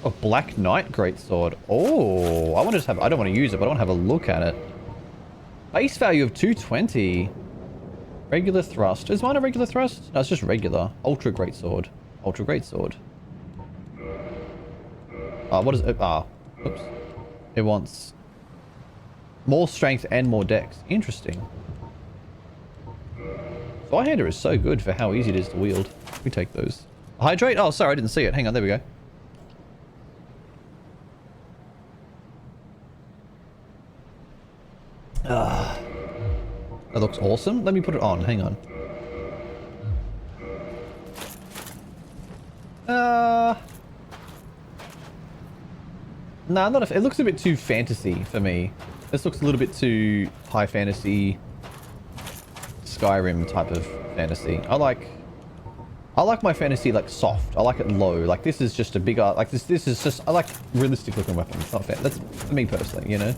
Oh, Black Knight Greatsword. Oh, I want to just have, I don't want to use it, but I want to have a look at it. Base value of 220. Regular thrust. Is mine a regular thrust? No, it's just regular. Ultra Greatsword. Ultra Greatsword. What is it? Oops. It wants more strength and more dex. Interesting. Firehander is so good for how easy it is to wield. We take those. Hydrate? Oh, sorry, I didn't see it. Hang on, there we go. That looks awesome. Let me put it on. Hang on. Nah, not it looks a bit too fantasy for me. This looks a little bit too high fantasy, Skyrim type of fantasy. I like my fantasy like soft. I like it low. Like this is just a bigger, like this is just, I like realistic looking weapons. Not fair. That's for me personally, you know?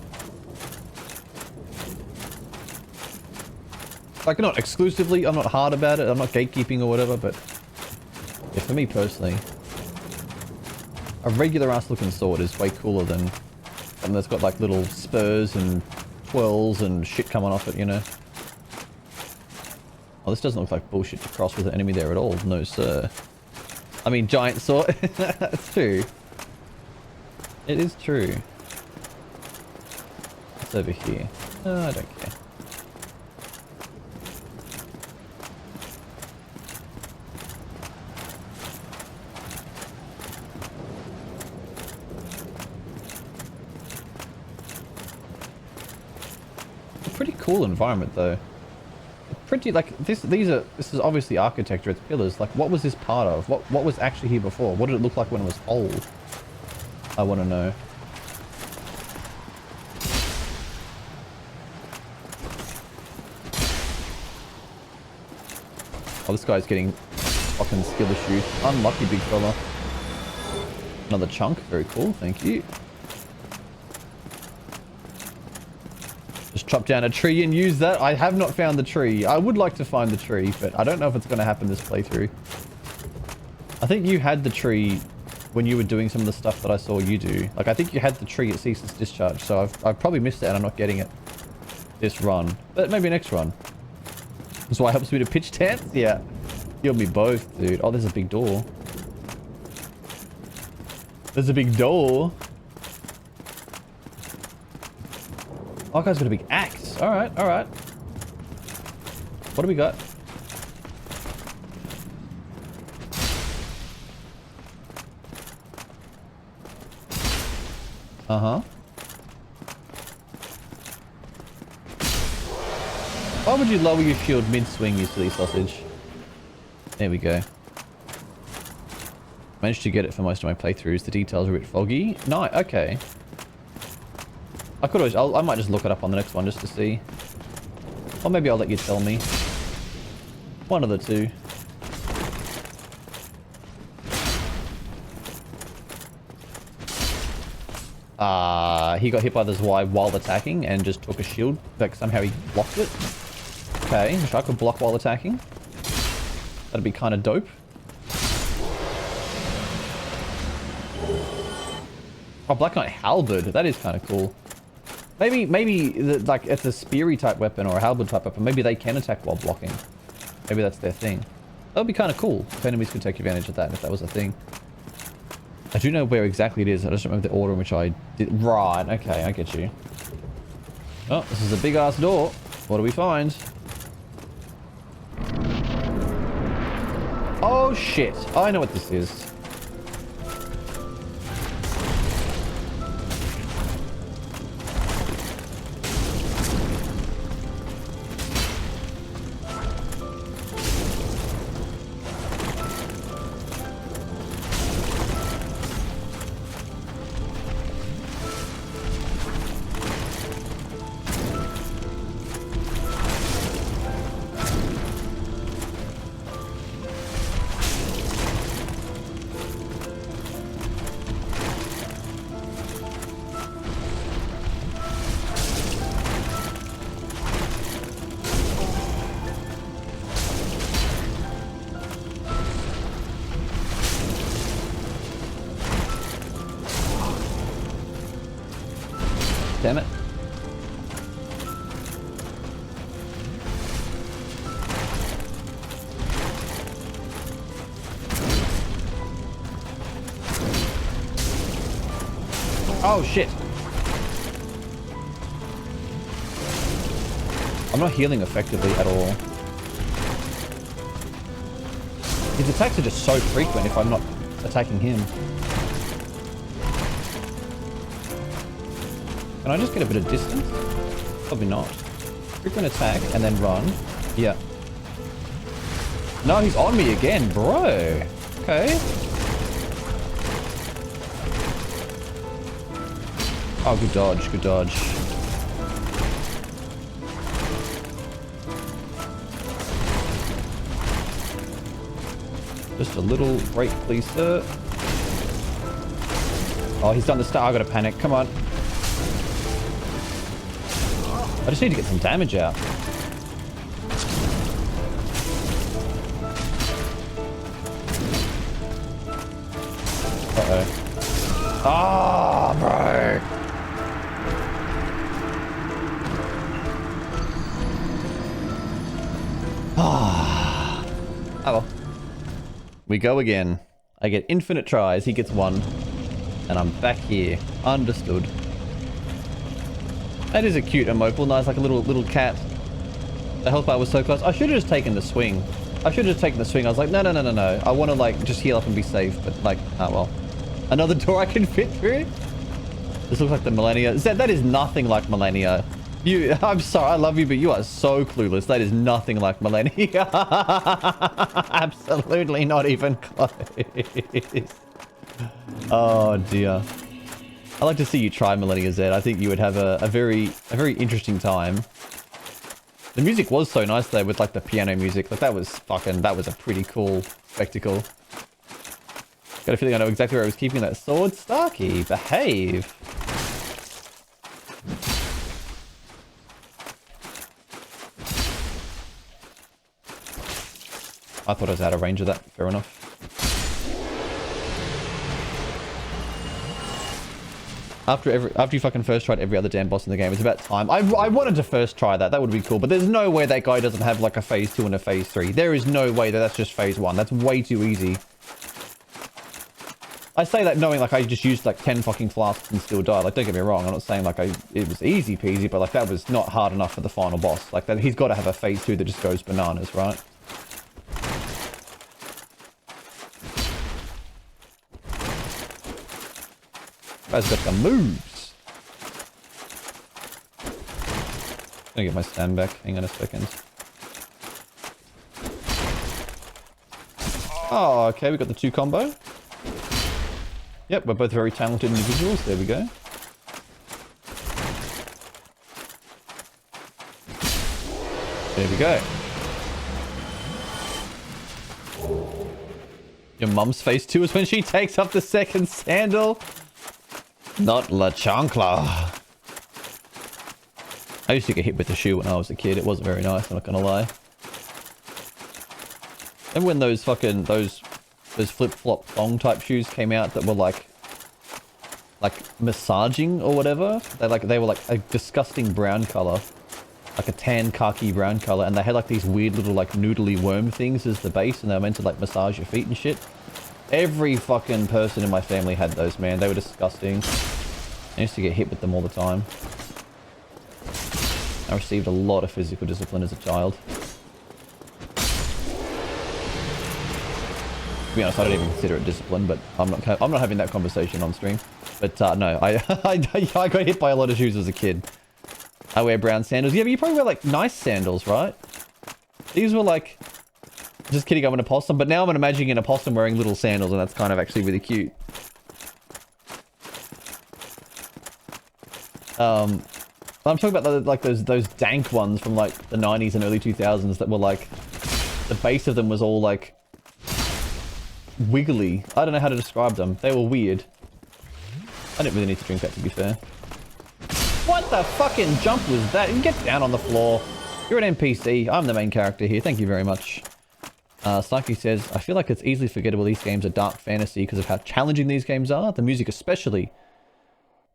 Like not exclusively, I'm not hard about it. I'm not gatekeeping or whatever, but yeah, for me personally, a regular ass looking sword is way cooler than something that's got like little spurs and twirls and shit coming off it, you know? Oh, this doesn't look like bullshit to cross with an enemy there at all. No, sir. I mean, giant sword. That's true. It is true. What's over here? I don't care. Pretty cool environment though. Pretty like this is obviously architecture, it's pillars. Like what was this part of? What was actually here before? What did it look like when it was whole? I want to know. Oh, this guy's getting fucking skill issue. Unlucky big fella. Another chunk, very cool, thank you. Just chop down a tree and use that. I have not found the tree. I would like to find the tree, but I don't know if it's going to happen this playthrough. I think you had the tree when you were doing some of the stuff that I saw you do. Like, I think you had the tree at Ceaseless Discharge, so I've probably missed it and I'm not getting it this run. But maybe next run. That's why it helps me to pitch tents? Yeah. You and me both, dude. Oh, there's a big door. There's a big door. Oh, that guy's got a big axe. Alright, alright. What do we got? Uh-huh. Why would you lower your shield mid-swing, you silly sausage? There we go. Managed to get it for most of my playthroughs. The details are a bit foggy. No, okay. I could always... I might just look it up on the next one just to see. Or maybe I'll let you tell me. One of the two. He got hit by the Zwei while attacking and just took a shield. Like somehow he blocked it. Okay, wish I could block while attacking. That'd be kind of dope. Oh, Black Knight Halberd. That is kind of cool. Maybe like it's a speary type weapon or a halberd type weapon. Maybe they can attack while blocking. Maybe that's their thing. That would be kind of cool if enemies could take advantage of that if that was a thing. I do know where exactly it is. I just don't remember the order in which I did. Right. Okay, I get you. Oh, this is a big ass door. What do we find? Oh shit. I know what this is. Damn it. Oh shit. I'm not healing effectively at all. His attacks are just so frequent if I'm not attacking him. Can I just get a bit of distance? Probably not. Frequent attack and then run. Yeah. No, he's on me again, bro. Okay. Oh, good dodge, good dodge. Just a little break, please, sir. Oh, he's done the start. I gotta panic. Come on. I just need to get some damage out. Uh-oh. Ah, bro. Ah. Oh well. We go again. I get infinite tries. He gets one. And I'm back here. Understood. That is a cute Emopal. Nice, like a little cat. The health bar was so close. I should have just taken the swing. I should have just taken the swing. I was like, no. I want to like just heal up and be safe. But like, oh well. Another door I can fit through? This looks like the Millennia. Zed, that is nothing like Millennia. I'm sorry, I love you, but you are so clueless. That is nothing like Millennia. Absolutely not even close. Oh dear. I'd like to see you try Millennia Z. I think you would have a very interesting time. The music was so nice though, with like the piano music. Like that was a pretty cool spectacle. Got a feeling I know exactly where I was keeping that sword. Starkey, behave. I thought I was out of range of that. Fair enough. After you fucking first tried every other damn boss in the game, it's about time. I wanted to first try that. That would be cool. But there's no way that guy doesn't have like a phase 2 and a phase 3. There is no way that that's just phase 1. That's way too easy. I say that knowing like I just used like 10 fucking flasks and still died. Like don't get me wrong. I'm not saying like it was easy peasy, but like that was not hard enough for the final boss. Like that he's got to have a phase 2 that just goes bananas, right? Guy's got the moves. I'm gonna get my stand back. Hang on a second. Oh, okay. We got the 2 combo. Yep, we're both very talented individuals. There we go. There we go. Your mum's face too is when she takes up the second sandal. Not La Chancla. I used to get hit with the shoe when I was a kid. It wasn't very nice, I'm not gonna lie. Remember when those fucking, those flip-flop thong type shoes came out that were like massaging or whatever? They were like a disgusting brown color. Like a tan khaki brown color, and they had like these weird little like noodly worm things as the base, and they were meant to like massage your feet and shit. Every fucking person in my family had those, man. They were disgusting. I used to get hit with them all the time. I received a lot of physical discipline as a child. To be honest, I don't even consider it discipline, but I'm not having that conversation on stream. But no, I got hit by a lot of shoes as a kid. I wear brown sandals. Yeah, but you probably wear like nice sandals, right? These were like... Just kidding, I'm an opossum, but now I'm imagining an opossum wearing little sandals, and that's kind of actually really cute. I'm talking about like those dank ones from like the 90s and early 2000s that were like... The base of them was all like... wiggly. I don't know how to describe them. They were weird. I didn't really need to drink that, to be fair. What the fucking jump was that? You get down on the floor. You're an NPC. I'm the main character here. Thank you very much. Psyche says, I feel like it's easily forgettable these games are dark fantasy because of how challenging these games are. The music especially.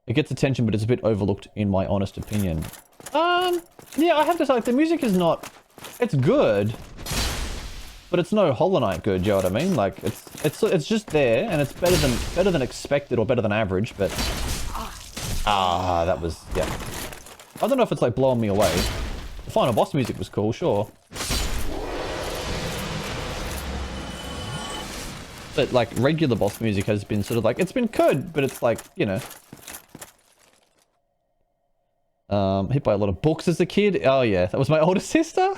It gets attention, but it's a bit overlooked in my honest opinion. Yeah, I have to say, like, the music is not... It's good. But it's no Hollow Knight good, you know what I mean? Like, it's just there, and it's better than expected or better than average, but... Ah, that was... Yeah. I don't know if it's, like, blowing me away. The final boss music was cool, sure. But, like, regular boss music has been sort of like... It's been good, but it's like, you know... Hit by a lot of books as a kid. Oh, yeah. That was my older sister?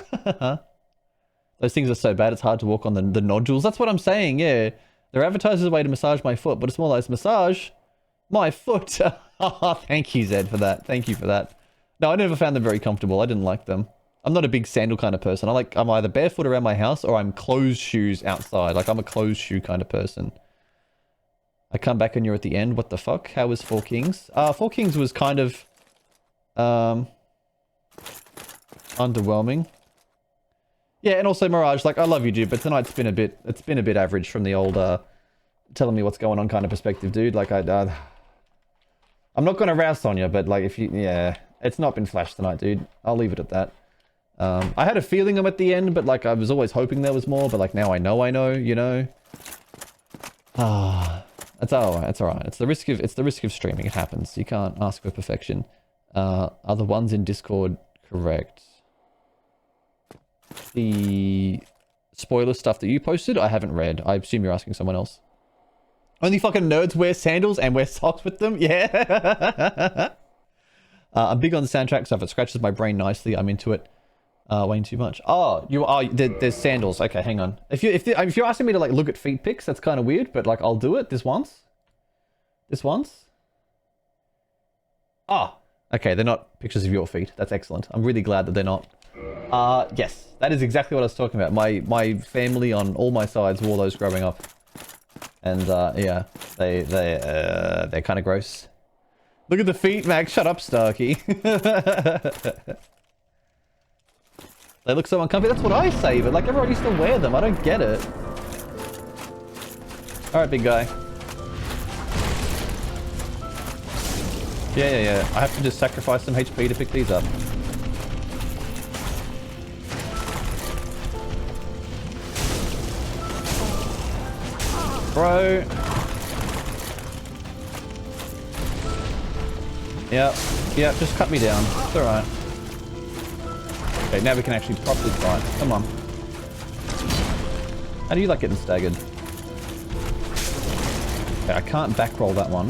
Those things are so bad, it's hard to walk on the nodules. That's what I'm saying, yeah. They're advertised as a way to massage my foot, but it's more like massage my foot. Oh, thank you, Zed, for that. Thank you for that. No, I never found them very comfortable. I didn't like them. I'm not a big sandal kind of person. I'm either barefoot around my house or I'm closed shoes outside. Like, I'm a closed shoe kind of person. I come back and you're at the end. What the fuck? How was Four Kings? Four Kings was kind of... underwhelming. Yeah, and also Mirage, like, I love you, dude, but tonight's been a bit, it's been a bit average from the old, telling me what's going on kind of perspective, dude. Like, I'm not gonna rouse on you, but, like, if you, yeah, it's not been flashed tonight, dude. I'll leave it at that. I had a feeling I'm at the end, but, like, I was always hoping there was more, but, like, now I know, you know? It's alright, it's alright. It's the risk of streaming, it happens. You can't ask for perfection. Are the ones in Discord correct? The spoiler stuff that you posted, I haven't read. I assume you're asking someone else. Only fucking nerds wear sandals and wear socks with them? Yeah. I'm big on the soundtrack, so if it scratches my brain nicely, I'm into it. Way too much. Oh, you are. There's sandals. Okay, hang on. If you're asking me to like look at feet pics, that's kind of weird, but like I'll do it this once. This once. Ah, okay. They're not pictures of your feet. That's excellent. I'm really glad that they're not. Yes, that is exactly what I was talking about. My family on all my sides wore those growing up, and yeah, they're kind of gross. Look at the feet, Max. Shut up, Starkey. They look so uncomfy. That's what I say, but like everyone used to wear them. I don't get it. All right, big guy. Yeah. I have to just sacrifice some HP to pick these up. Bro. Yep, just cut me down. It's alright. Okay, now we can actually properly fight. Come on. How do you like getting staggered? Okay, I can't back roll that one.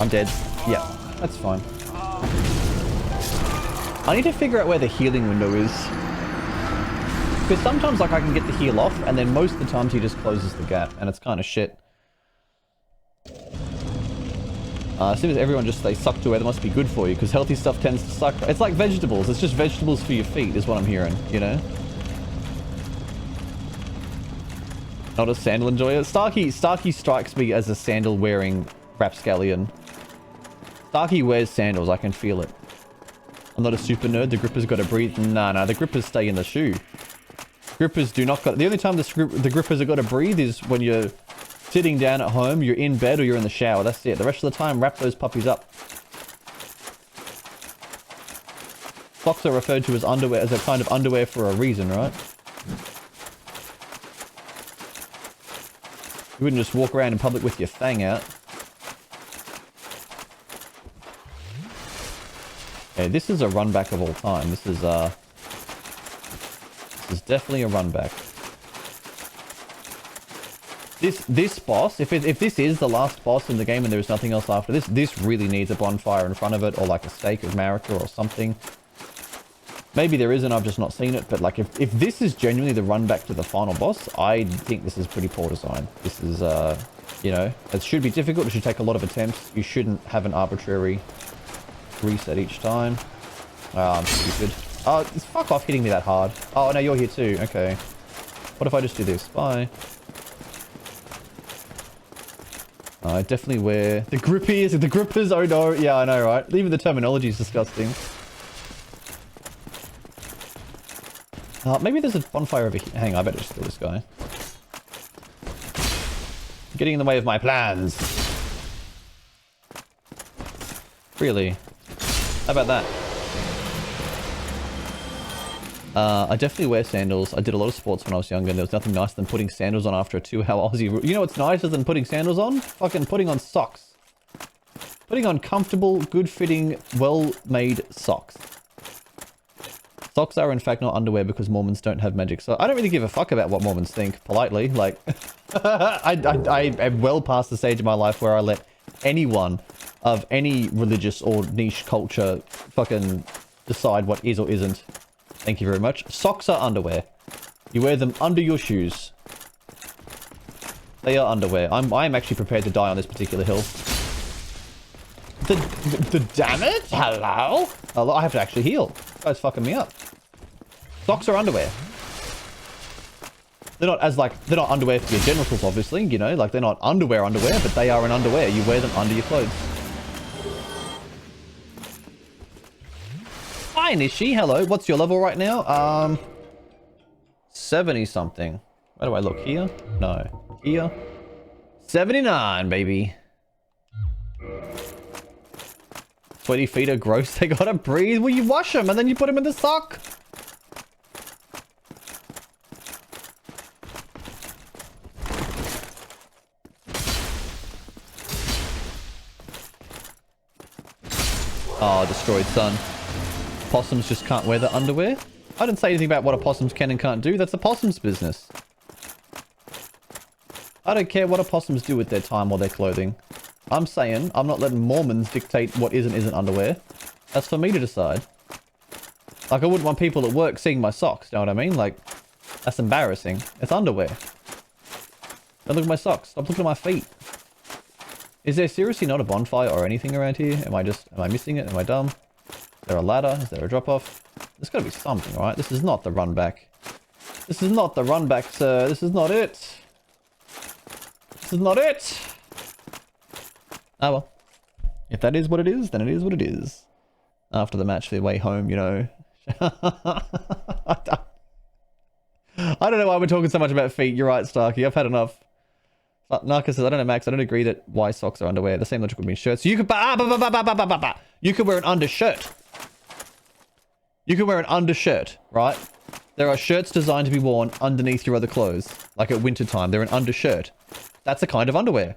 I'm dead. Yeah, that's fine. I need to figure out where the healing window is. Because sometimes, like, I can get the heal off, and then most of the times he just closes the gap, and it's kind of shit. As soon as everyone just stays sucked away, that must be good for you, because healthy stuff tends to suck. It's like vegetables. It's just vegetables for your feet, is what I'm hearing, you know? Not a sandal enjoyer. Starkey strikes me as a sandal-wearing rapscallion. Starkey wears sandals, I can feel it. I'm not a super nerd. The grippers got to breathe. Nah, the grippers stay in the shoe. Grippers do not got... The only time the grippers have got to breathe is when you're sitting down at home, you're in bed, or you're in the shower. That's it. The rest of the time, wrap those puppies up. Socks are referred to as underwear, as a kind of underwear for a reason, right? You wouldn't just walk around in public with your fang out. Okay, this is a run back of all time. This is definitely a run back. This boss, if this is the last boss in the game and there is nothing else after this, this really needs a bonfire in front of it, or like a stake of Marika or something. Maybe there isn't, I've just not seen it, but like if this is genuinely the run back to the final boss, I think this is pretty poor design. This is, you know, it should be difficult, it should take a lot of attempts. You shouldn't have an arbitrary reset each time. Oh, I'm stupid. Oh, fuck off hitting me that hard. Oh, no, you're here too. Okay. What if I just do this? Bye. I definitely wear the grippies. The grippers. Oh no. Yeah, I know, right? Even the terminology is disgusting. Maybe there's a bonfire over here. Hang on, I better just kill this guy. Getting in the way of my plans. Really? How about that? I definitely wear sandals. I did a lot of sports when I was younger, and there was nothing nicer than putting sandals on after a 2-hour Aussie. You know what's nicer than putting sandals on? Fucking putting on socks. Putting on comfortable, good-fitting, well-made socks. Socks are in fact not underwear because Mormons don't have magic. So I don't really give a fuck about what Mormons think, politely. Like, I am well past the stage of my life where I let anyone of any religious or niche culture fucking decide what is or isn't. Thank you very much. Socks are underwear. You wear them under your shoes. They are underwear. I'm actually prepared to die on this particular hill. The damage? Hello? Hello? I have to actually heal. This guy's fucking me up. Socks are underwear. They're not they're not underwear for your genitals, obviously, you know, like they're not underwear, but they are an underwear. You wear them under your clothes. Hi, Nishi. Hello. What's your level right now? 70 something. Where do I look? Here? No. Here? 79, baby. 20 feet are gross. They gotta breathe. Well, you wash them and then you put them in the sock. Oh, destroyed sun. Possums just can't wear the underwear? I didn't say anything about what a possums can and can't do. That's a possum's business. I don't care what opossums do with their time or their clothing. I'm saying I'm not letting Mormons dictate what is and isn't underwear. That's for me to decide. Like, I wouldn't want people at work seeing my socks, you know what I mean? Like, that's embarrassing. It's underwear. Don't look at my socks. Stop looking at my feet. Is there seriously not a bonfire or anything around here? Am I missing it? Am I dumb? Is there a ladder? Is there a drop-off? There's gotta be something, right? This is not the run back. This is not the run back, sir. This is not it. This is not it. Ah, well. If that is what it is, then it is what it is. After the match, the way home, you know. I don't know why we're talking so much about feet. You're right, Starkey. I've had enough. Narcus says, I don't know, Max. I don't agree that why socks are underwear. The same logic would mean shirts. So you could... You could wear an undershirt. You can wear an undershirt, right? There are shirts designed to be worn underneath your other clothes. Like at winter time. They're an undershirt. That's a kind of underwear.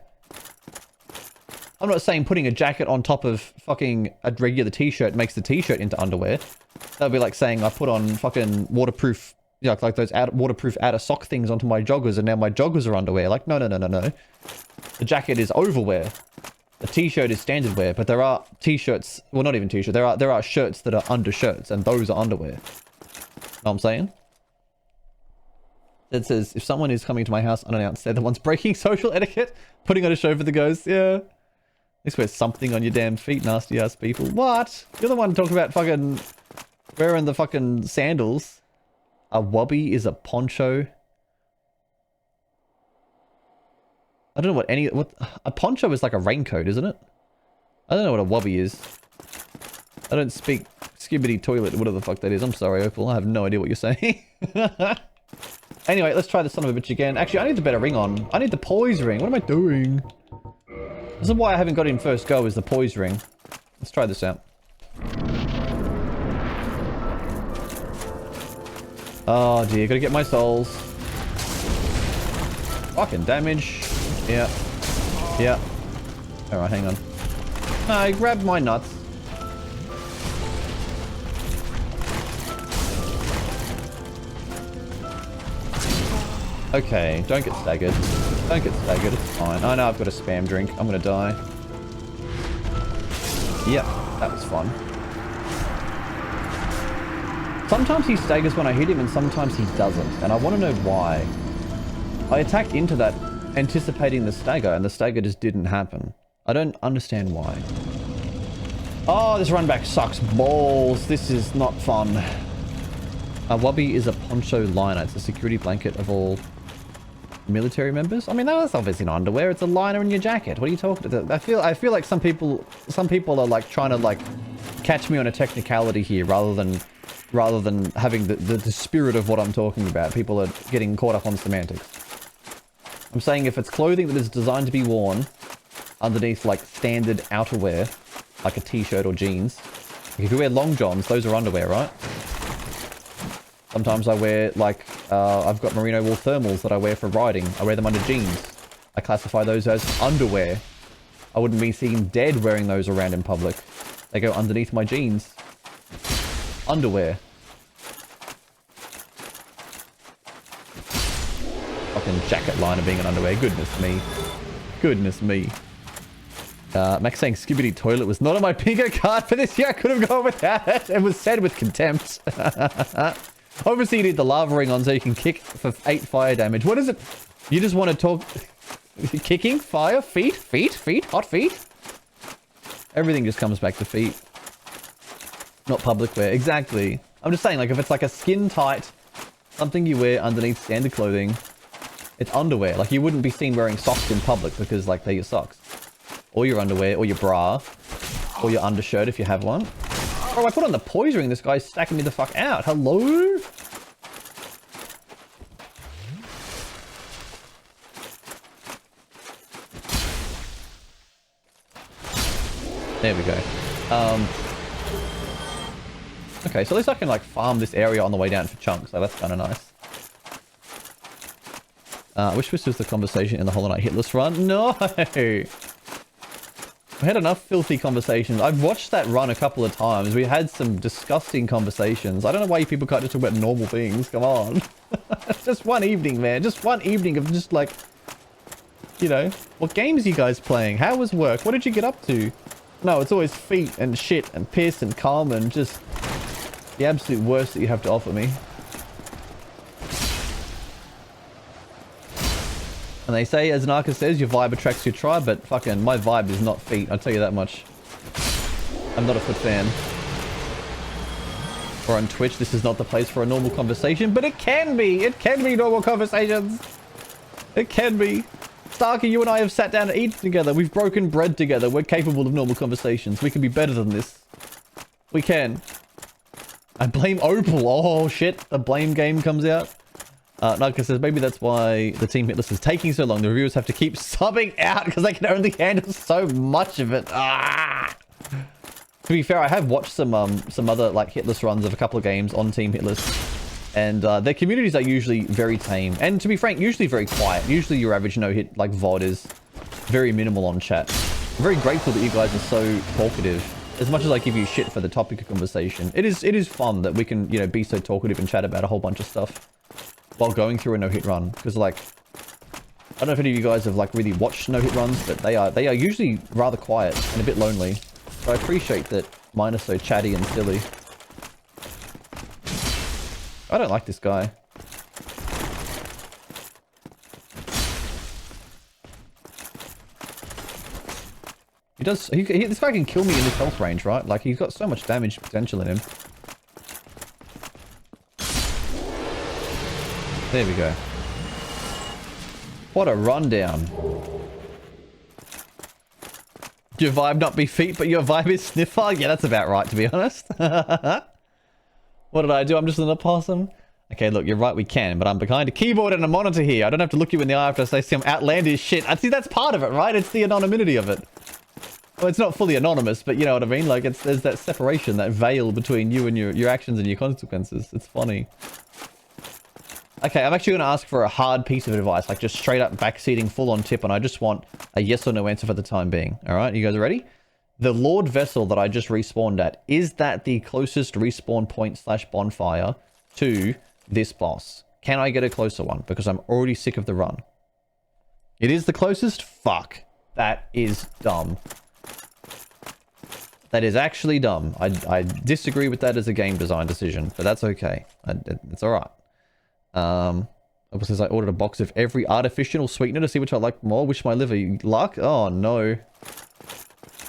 I'm not saying putting a jacket on top of fucking a regular t-shirt makes the t-shirt into underwear. That would be like saying I put on fucking waterproof... You know, like those waterproof outer sock things onto my joggers and now my joggers are underwear. Like, no. The jacket is overwear. The t-shirt is standard wear, but there are t-shirts... Well, not even t-shirt. There are shirts that are undershirts, and those are underwear. Know what I'm saying? It says, if someone is coming to my house unannounced, they're the ones breaking social etiquette, putting on a show for the ghosts. Yeah. At least wear something on your damn feet, nasty ass people. What? You're the one talking about fucking wearing the fucking sandals. A wobby is a poncho. I don't know what a poncho is like a raincoat, isn't it? I don't know what a wobby is. I don't speak skibbity toilet, whatever the fuck that is. I'm sorry, Opal. I have no idea what you're saying. Anyway, let's try the son of a bitch again. Actually, I need the better ring on. I need the poise ring. What am I doing? This is why I haven't got in first go, is the poise ring. Let's try this out. Oh dear, gotta get my souls. Fucking damage. Yeah. Yeah. Alright, hang on. No, I grabbed my nuts. Okay, don't get staggered. Don't get staggered, it's fine. I know I've got a spam drink. I'm gonna die. Yep, that was fun. Sometimes he staggers when I hit him and sometimes he doesn't. And I want to know why. I attacked into that anticipating the stagger and the stagger just didn't happen. I don't understand why. Oh, this run back sucks balls. This is not fun. A wobby is a poncho liner. It's a security blanket of all military members. I mean, that's obviously not underwear. It's a liner in your jacket. What are you talking about? I feel like some people are like trying to like catch me on a technicality here rather than having the spirit of what I'm talking about. People are getting caught up on semantics. I'm saying if it's clothing that is designed to be worn underneath like standard outerwear, like a t-shirt or jeans. Like if you wear long johns, those are underwear, right? Sometimes I wear, like, I've got merino wool thermals that I wear for riding. I wear them under jeans. I classify those as underwear. I wouldn't be seen dead wearing those around in public. They go underneath my jeans. Underwear. Fucking jacket liner being an underwear. Goodness me. Goodness me. Max saying Skibbity Toilet was not on my bingo card for this year. I could have gone without it. It was said with contempt. Obviously, you need the lava ring on so you can kick for 8 fire damage. What is it? You just want to talk... Kicking? Fire? Feet? Feet? Feet? Hot feet? Everything just comes back to feet. Not public wear. Exactly. I'm just saying, like, if it's like a skin tight, something you wear underneath standard clothing, it's underwear. Like, you wouldn't be seen wearing socks in public because, like, they're your socks. Or your underwear, or your bra, or your undershirt if you have one. Oh, I put on the poise ring. This guy's stacking me the fuck out. Hello? There we go. Okay, so at least I can like farm this area on the way down for chunks. So that's kind of nice. I wish this was the conversation in the Hollow Knight hitless run. No! I had enough filthy conversations. I've watched that run a couple of times. We had some disgusting conversations. I don't know why you people can't just talk about normal things. Come on. Just one evening, man. Just one evening of just like, you know, what games are you guys playing? How was work? What did you get up to? No, it's always feet and shit and piss and calm and just the absolute worst that you have to offer me. And they say, as Narca says, your vibe attracts your tribe, but fucking my vibe is not feet, I'll tell you that much. I'm not a foot fan. Or on Twitch, this is not the place for a normal conversation, but it can be! It can be normal conversations! It can be! Starky, you and I have sat down and eaten together. We've broken bread together. We're capable of normal conversations. We can be better than this. We can. I blame Opal. Oh shit, the blame game comes out. Narca says, maybe that's why the Team Hitless is taking so long. The reviewers have to keep subbing out because they can only handle so much of it. Ah! To be fair, I have watched some other like hitless runs of a couple of games on Team Hitless, and their communities are usually very tame. And to be frank, usually very quiet. Usually your average no-hit like VOD is very minimal on chat. I'm very grateful that you guys are so talkative. As much as I give you shit for the topic of conversation, it is fun that we can, you know, be so talkative and chat about a whole bunch of stuff while going through a no-hit run. Because like, I don't know if any of you guys have like really watched no-hit runs, but they are usually rather quiet and a bit lonely. So I appreciate that mine are so chatty and silly. I don't like this guy. He does... this guy can kill me in this health range, right? Like, he's got so much damage potential in him. There we go. What a rundown. Your vibe not be feet, but your vibe is sniffer? Yeah, that's about right, to be honest. What did I do? I'm just an opossum? Okay, look, you're right, we can, but I'm behind a keyboard and a monitor here. I don't have to look you in the eye after I say some outlandish shit. I see that's part of it, right? It's the anonymity of it. Well, it's not fully anonymous, but you know what I mean? Like, there's that separation, that veil between you and your actions and your consequences. It's funny. Okay, I'm actually going to ask for a hard piece of advice, like just straight up backseating full on tip, and I just want a yes or no answer for the time being. All right, you guys ready? The Lordvessel that I just respawned at, is that the closest respawn point / bonfire to this boss? Can I get a closer one? Because I'm already sick of the run. It is the closest? Fuck. That is dumb. That is actually dumb. I disagree with that as a game design decision, but that's okay. It's alright. It says I ordered a box of every artificial sweetener to see which I like more. Wish my liver luck. Oh no.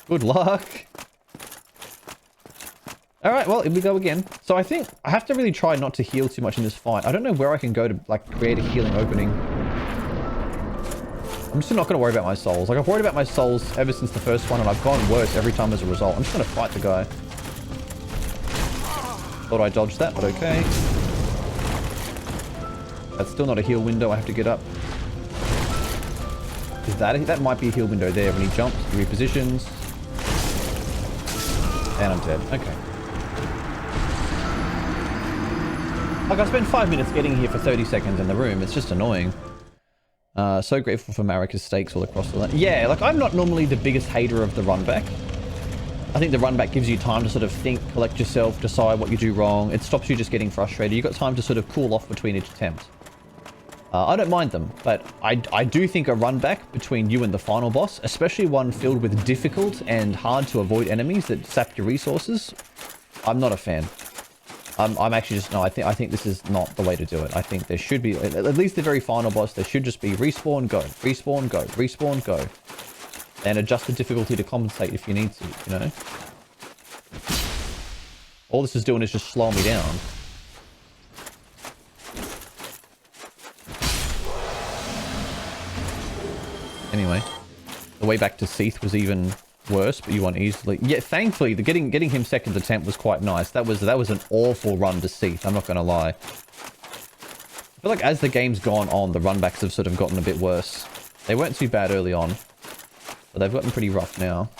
Good luck. Alright, well, here we go again. So I think I have to really try not to heal too much in this fight. I don't know where I can go to, like, create a healing opening. I'm just not going to worry about my souls. Like, I've worried about my souls ever since the first one, and I've gone worse every time as a result. I'm just going to fight the guy. Thought I dodged that, but okay. That's still not a heal window. I have to get up. Is that might be a heal window there. When he jumps, he repositions. And I'm dead. Okay. Like, I spent 5 minutes getting here for 30 seconds in the room. It's just annoying. So grateful for Marika's steaks all across the land. Yeah, like, I'm not normally the biggest hater of the run back. I think the run back gives you time to sort of think, collect yourself, decide what you do wrong. It stops you just getting frustrated. You've got time to sort of cool off between each attempt. I don't mind them, but I do think a run back between you and the final boss, especially one filled with difficult and hard to avoid enemies that sap your resources, I'm not a fan. I'm actually just, no, I think this is not the way to do it. I think there should be, at least the very final boss, there should just be respawn, go, respawn, go, respawn, go. And adjust the difficulty to compensate if you need to, you know? All this is doing is just slowing me down. Anyway, the way back to Seath was even worse, but you won easily. Yeah, thankfully, the getting him second attempt was quite nice. That was an awful run to Seath, I'm not going to lie. I feel like as the game's gone on, the runbacks have sort of gotten a bit worse. They weren't too bad early on, but they've gotten pretty rough now.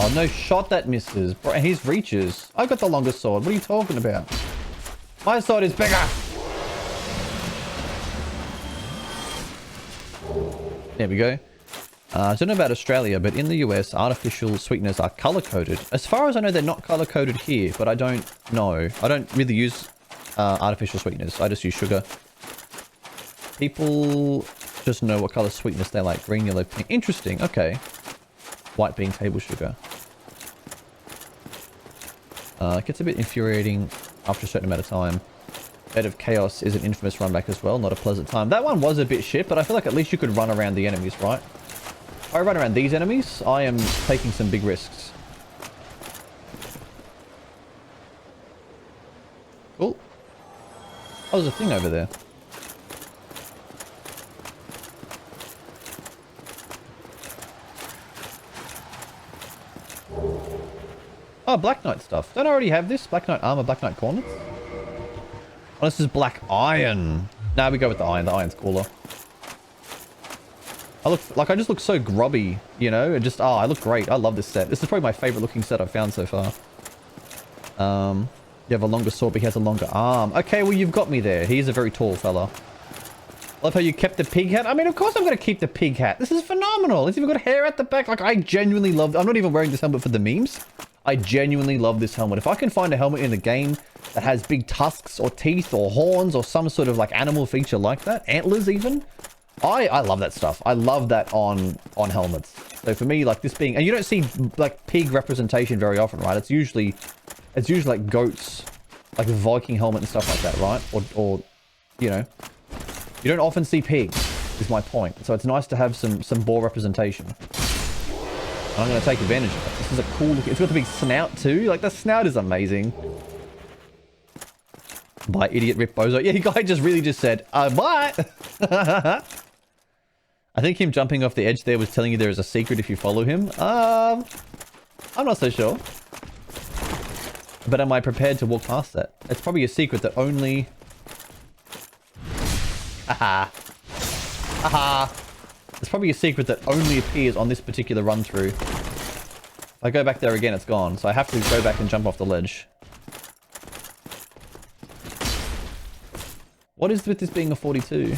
Oh, no shot that misses. Bro, his reaches. I got the longest sword. What are you talking about? My sword is bigger. There we go. I don't know about Australia, but in the US, artificial sweeteners are color-coded. As far as I know, they're not color-coded here, but I don't know. I don't really use artificial sweeteners. I just use sugar. People just know what color sweetness they like. Green, yellow, pink. Interesting. Okay. White being table sugar. It gets a bit infuriating after a certain amount of time. Bed of Chaos is an infamous runback as well. Not a pleasant time. That one was a bit shit, but I feel like at least you could run around the enemies, right? If I run around these enemies, I am taking some big risks. Cool. Oh, there's a thing over there. Oh, Black Knight stuff. Don't I already have this? Black Knight armor, Black Knight cornets? Oh, this is Black Iron. Nah, we go with the iron. The iron's cooler. I just look so grubby, you know? It just, I look great. I love this set. This is probably my favorite looking set I've found so far. You have a longer sword, but he has a longer arm. Okay, well, you've got me there. He's a very tall fella. Love how you kept the pig hat. I mean, of course I'm going to keep the pig hat. This is phenomenal. It's even got hair at the back. Like, I genuinely love... I'm not even wearing this helmet for the memes. I genuinely love this helmet. If I can find a helmet in the game that has big tusks or teeth or horns or some sort of, like, animal feature like that, antlers even, I love that stuff. I love that on helmets. So for me, like, this being... And you don't see, like, pig representation very often, right? It's usually like, goats like a Viking helmet and stuff like that, right? Or, you know, you don't often see pigs, is my point. So it's nice to have some boar representation. And I'm going to take advantage of it. This is a cool look. It's got the big snout too. Like, the snout is amazing. Bye, idiot Rip Bozo. Yeah, the guy just said, bye. I think him jumping off the edge there was telling you there is a secret if you follow him. I'm not so sure. But am I prepared to walk past that? It's probably a secret that only... Haha. Haha. It's probably a secret that only appears on this particular run through. If I go back there again, it's gone. So I have to go back and jump off the ledge. What is with this being a 42?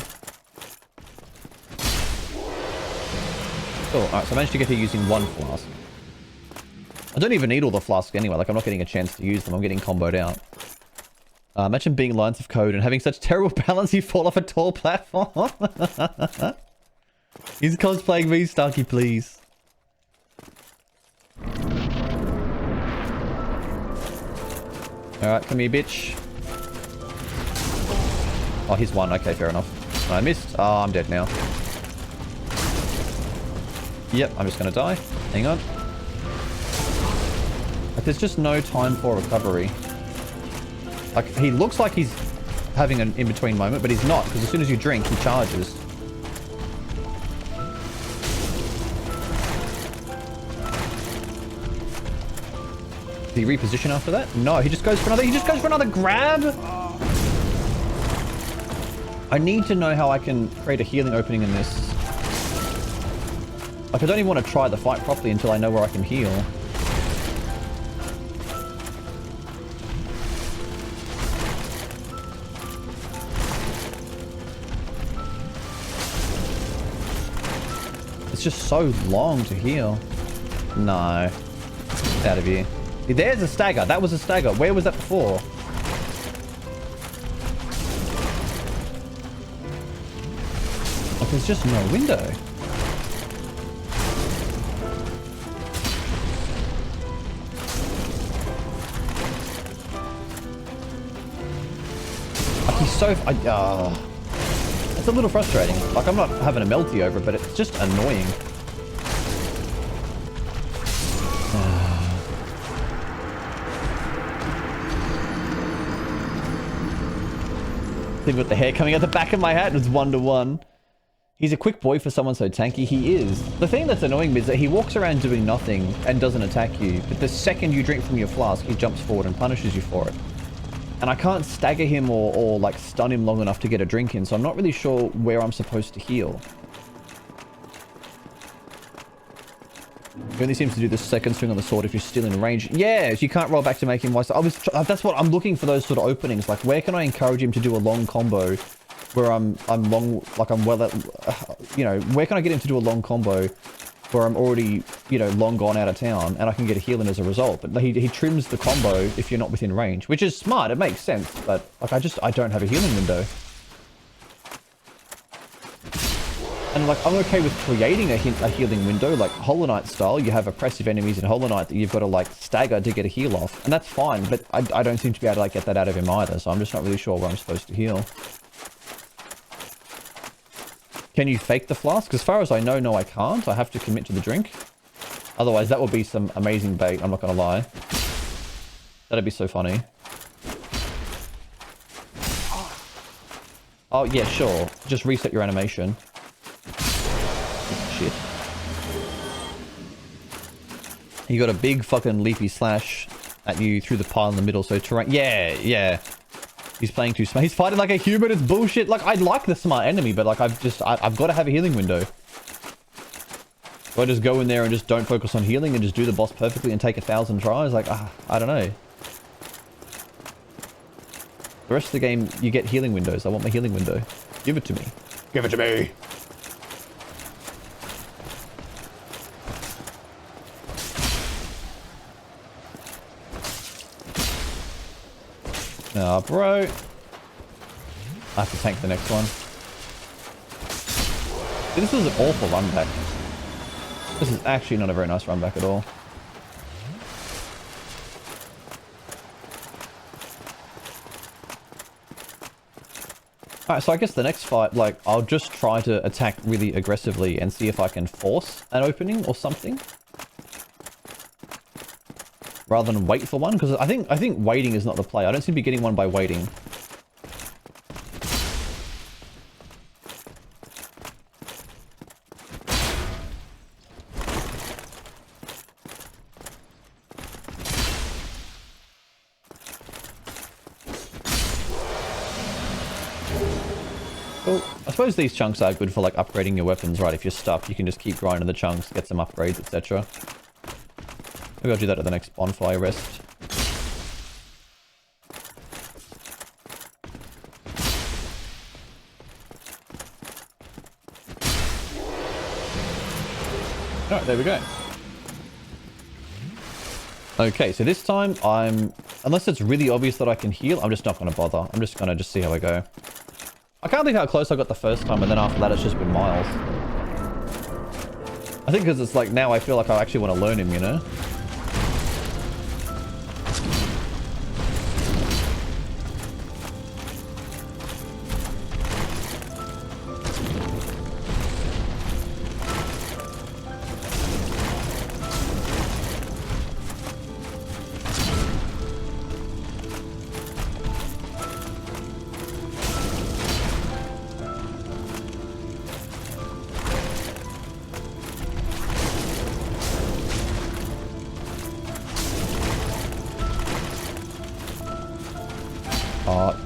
Cool. Alright, so I managed to get here using one flask. I don't even need all the flasks anyway. Like, I'm not getting a chance to use them. I'm getting comboed out. Imagine being lines of code and having such terrible balance you fall off a tall platform. He's cosplaying me, Starkey, please. Alright, come here, bitch. Oh, he's one. Okay, fair enough. I missed. Oh, I'm dead now. Yep, I'm just gonna die. Hang on. Like, there's just no time for recovery. Like, he looks like he's having an in-between moment, but he's not, because as soon as you drink, he charges. Did he reposition after that? No, he just goes for another grab! I need to know how I can create a healing opening in this. Like, I don't even want to try the fight properly until I know where I can heal. It's just so long to heal. No. Get out of here. There's a stagger. That was a stagger. Where was that before? Like, there's just no window. Like, he's so... it's a little frustrating. Like, I'm not having a melty over it, but it's just annoying. Thing with the hair coming out the back of my hat was 1-to-1. He's a quick boy for someone so tanky. He is. The thing that's annoying me is that he walks around doing nothing and doesn't attack you, but the second you drink from your flask, he jumps forward and punishes you for it. And I can't stagger him or like stun him long enough to get a drink in, so I'm not really sure where I'm supposed to heal. He only seems to do the second swing on the sword if you're still in range. Yes, you can't roll back to make him wise. That's what I'm looking for, those sort of openings. Like, where can I encourage him to do a long combo where I'm long, like I'm well at, you know, where can I get him to do a long combo where I'm already, you know, long gone out of town and I can get a heal in as a result. But he trims the combo if you're not within range, which is smart. It makes sense. But like, I don't have a healing window. And like, I'm okay with creating a healing window, like Hollow Knight style. You have oppressive enemies in Hollow Knight that you've got to like stagger to get a heal off. And that's fine, but I don't seem to be able to like get that out of him either. So I'm just not really sure where I'm supposed to heal. Can you fake the flask? As far as I know, no, I can't. I have to commit to the drink. Otherwise, that would be some amazing bait. I'm not going to lie. That'd be so funny. Oh, yeah, sure. Just reset your animation. Shit. You got a big fucking leafy slash at you through the pile in the middle, so terrain... Yeah, yeah. He's playing too smart. He's fighting like a human. It's bullshit. Like, I like the smart enemy, but like, I've got to have a healing window. Do I just go in there and just don't focus on healing and just do the boss perfectly and take 1,000 tries? Like, I don't know. The rest of the game, you get healing windows. I want my healing window. Give it to me. Give it to me. Oh, bro. I have to tank the next one. This was an awful run back. This is actually not a very nice run back at all. Alright, so I guess the next fight, like, I'll just try to attack really aggressively and see if I can force an opening or something. Rather than wait for one, because I think waiting is not the play. I don't seem to be getting one by waiting. Well, I suppose these chunks are good for like upgrading your weapons, right? If you're stuck, you can just keep grinding the chunks, get some upgrades, etc. Maybe I'll do that at the next bonfire rest. Alright, there we go. Okay, so this time unless it's really obvious that I can heal, I'm just not going to bother. I'm just going to see how I go. I can't think how close I got the first time, and then after that it's just been miles. I think because it's like now I feel like I actually want to learn him, you know?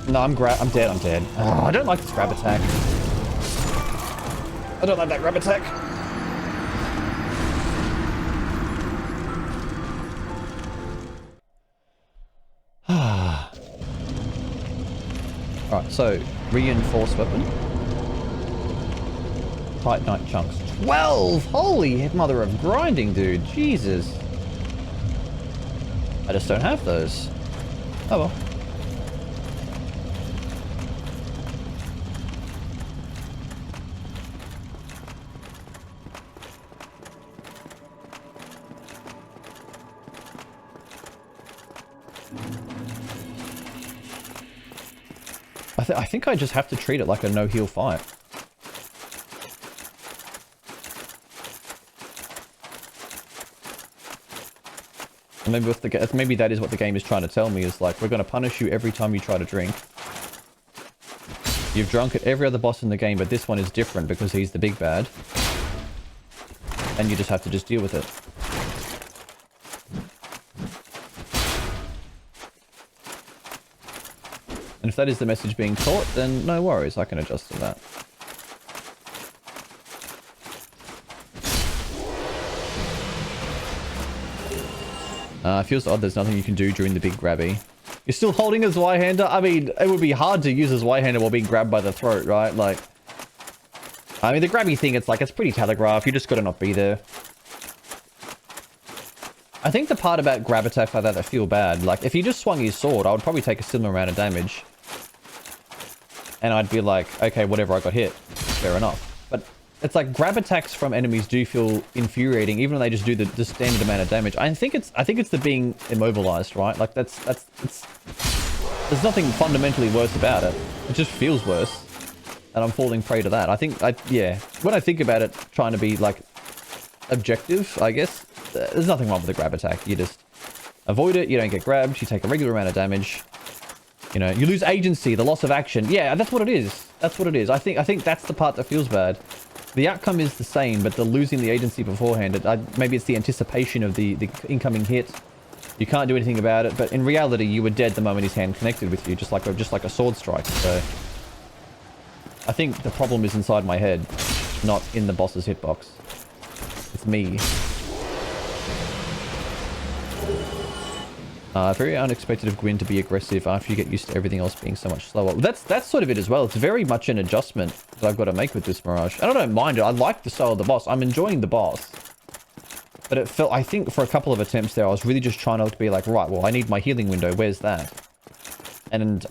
No, I'm dead, I'm dead. Oh, I don't like this grab attack. I don't like that grab attack. Alright, so, reinforced weapon. Tight night chunks. 12! Holy mother of grinding, dude. Jesus. I just don't have those. Oh well. I think I just have to treat it like a no-heal fight. And maybe that is what the game is trying to tell me, is like, we're going to punish you every time you try to drink. You've drunk at every other boss in the game, but this one is different because he's the big bad. And you just have to just deal with it. And if that is the message being taught, then no worries, I can adjust to that. It feels odd there's nothing you can do during the big grabby. You're still holding his Y-hander? I mean, it would be hard to use his Y-hander while being grabbed by the throat, right? Like, I mean, the grabby thing, it's pretty telegraphed. You just gotta not be there. I think the part about grab attacks like that feel bad, like, if he just swung his sword, I would probably take a similar amount of damage. And I'd be like, okay, whatever, I got hit. Fair enough. But it's like grab attacks from enemies do feel infuriating, even when they just do the standard amount of damage. I think it's the being immobilized, right? Like there's nothing fundamentally worse about it. It just feels worse. And I'm falling prey to that. Yeah. When I think about it, trying to be like objective, I guess, there's nothing wrong with the grab attack. You just avoid it, you don't get grabbed, you take a regular amount of damage. You know, you lose agency, the loss of action. Yeah, that's what it is. That's what it is. I think that's the part that feels bad. The outcome is the same, but the losing the agency beforehand, maybe it's the anticipation of the incoming hit. You can't do anything about it, but in reality, you were dead the moment his hand connected with you, just like a sword strike. So I think the problem is inside my head, not in the boss's hitbox. It's me. Very unexpected of Gwyn to be aggressive after you get used to everything else being so much slower. That's sort of it as well. It's very much an adjustment that I've got to make with this Mirage. And I don't mind it. I like the style of the boss. I'm enjoying the boss. But it felt, I think for a couple of attempts there, I was really just trying to be like, right, well, I need my healing window. Where's that? And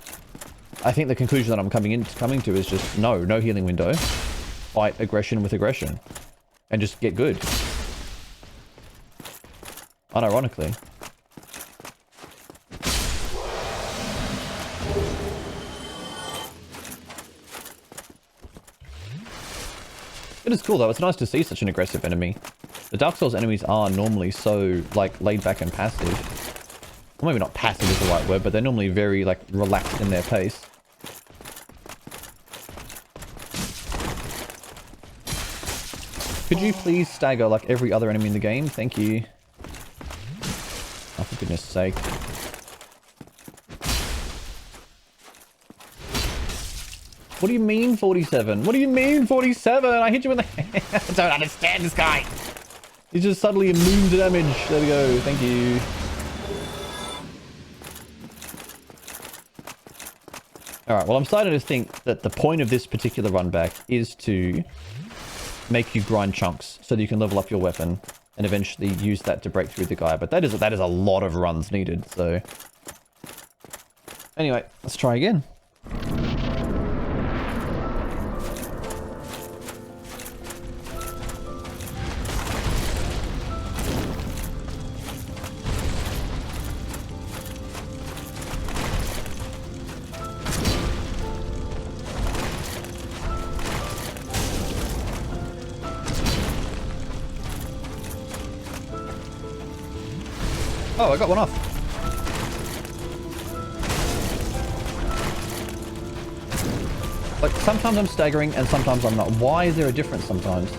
I think the conclusion that I'm coming to is just no healing window. Fight aggression with aggression. And just get good. Unironically. It is cool though, it's nice to see such an aggressive enemy. The Dark Souls enemies are normally so, like, laid back and passive. Well, maybe not passive is the right word, but they're normally very, like, relaxed in their pace. Could you please stagger like every other enemy in the game? Thank you. Oh, for goodness sake. What do you mean 47? What do you mean 47? I hit you in the head. I don't understand this guy. He's just suddenly immune to damage. There we go. Thank you. Alright, well I'm starting to think that the point of this particular run back is to make you grind chunks so that you can level up your weapon and eventually use that to break through the guy. But that is a lot of runs needed, so... Anyway, let's try again. Oh, I got one off. Like, sometimes I'm staggering and sometimes I'm not. Why is there a difference sometimes?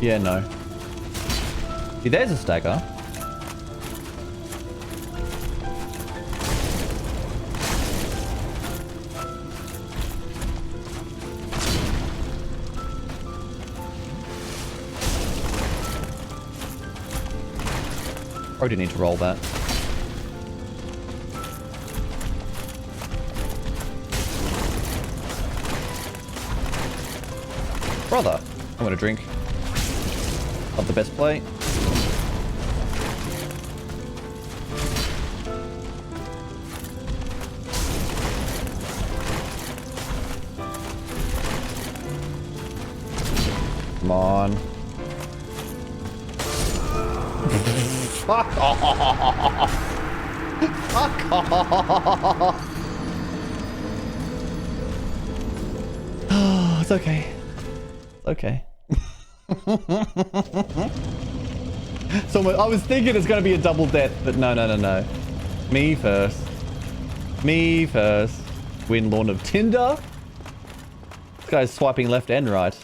Yeah, no. See, there's a stagger. Probably didn't need to roll that. Brother, I'm gonna drink. Of the best play. Come on. Fuck off! Fuck off! Oh, it's okay. It's okay. So I was thinking it's gonna be a double death, but no. Me first. Me first. Gwyn, Lord of Tinder. This guy's swiping left and right.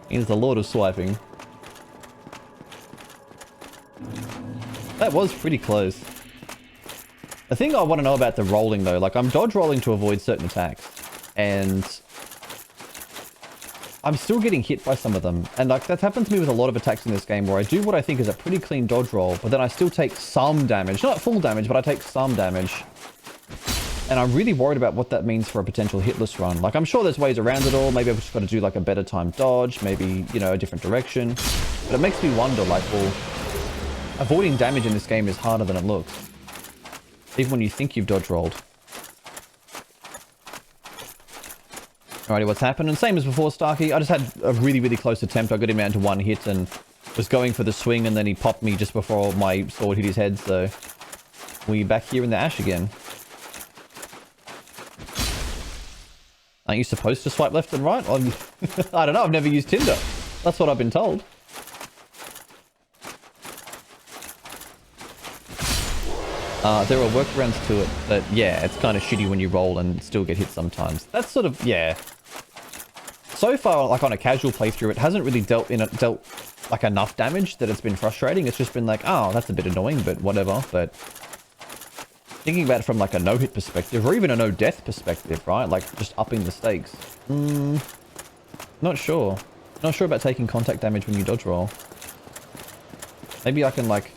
He's the Lord of Swiping. That was pretty close. The thing I want to know about the rolling though, like I'm dodge rolling to avoid certain attacks. And I'm still getting hit by some of them. And like that's happened to me with a lot of attacks in this game where I do what I think is a pretty clean dodge roll, but then I still take some damage. Not full damage, but I take some damage. And I'm really worried about what that means for a potential hitless run. Like I'm sure there's ways around it all. Maybe I've just got to do like a better timed dodge, maybe, you know, a different direction. But it makes me wonder like, well, avoiding damage in this game is harder than it looks. Even when you think you've dodge rolled. Alrighty, what's happened? And same as before, Starkey. I just had a really, really close attempt. I got him down to one hit and was going for the swing and then he popped me just before my sword hit his head, so... We're back here in the ash again. Aren't you supposed to swipe left and right? I don't know, I've never used Tinder. That's what I've been told. There are workarounds to it, but yeah, it's kind of shitty when you roll and still get hit sometimes. That's sort of, yeah. So far, like on a casual playthrough, it hasn't really dealt like enough damage that it's been frustrating. It's just been like, oh, that's a bit annoying, but whatever. But thinking about it from like a no-hit perspective, or even a no-death perspective, right? Like just upping the stakes. Not sure. Not sure about taking contact damage when you dodge roll. Maybe I can like...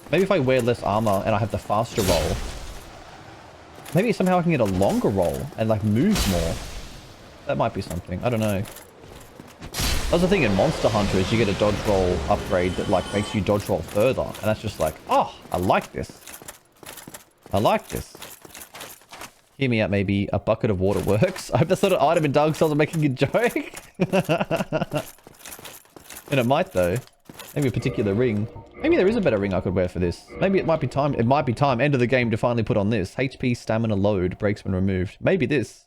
Maybe if I wear less armor and I have the faster roll, maybe somehow I can get a longer roll and like move more. That might be something. I don't know. That's the thing in Monster Hunter is you get a dodge roll upgrade that like makes you dodge roll further. And that's just like, oh, I like this. I like this. Hear me out, maybe a bucket of water works. I hope that's not an item in Dark Souls. I'm making a joke. And it might though. Maybe a particular ring. Maybe there is a better ring I could wear for this. Maybe it might be time. It might be time. End of the game to finally put on this. HP stamina load breaks when removed. Maybe this.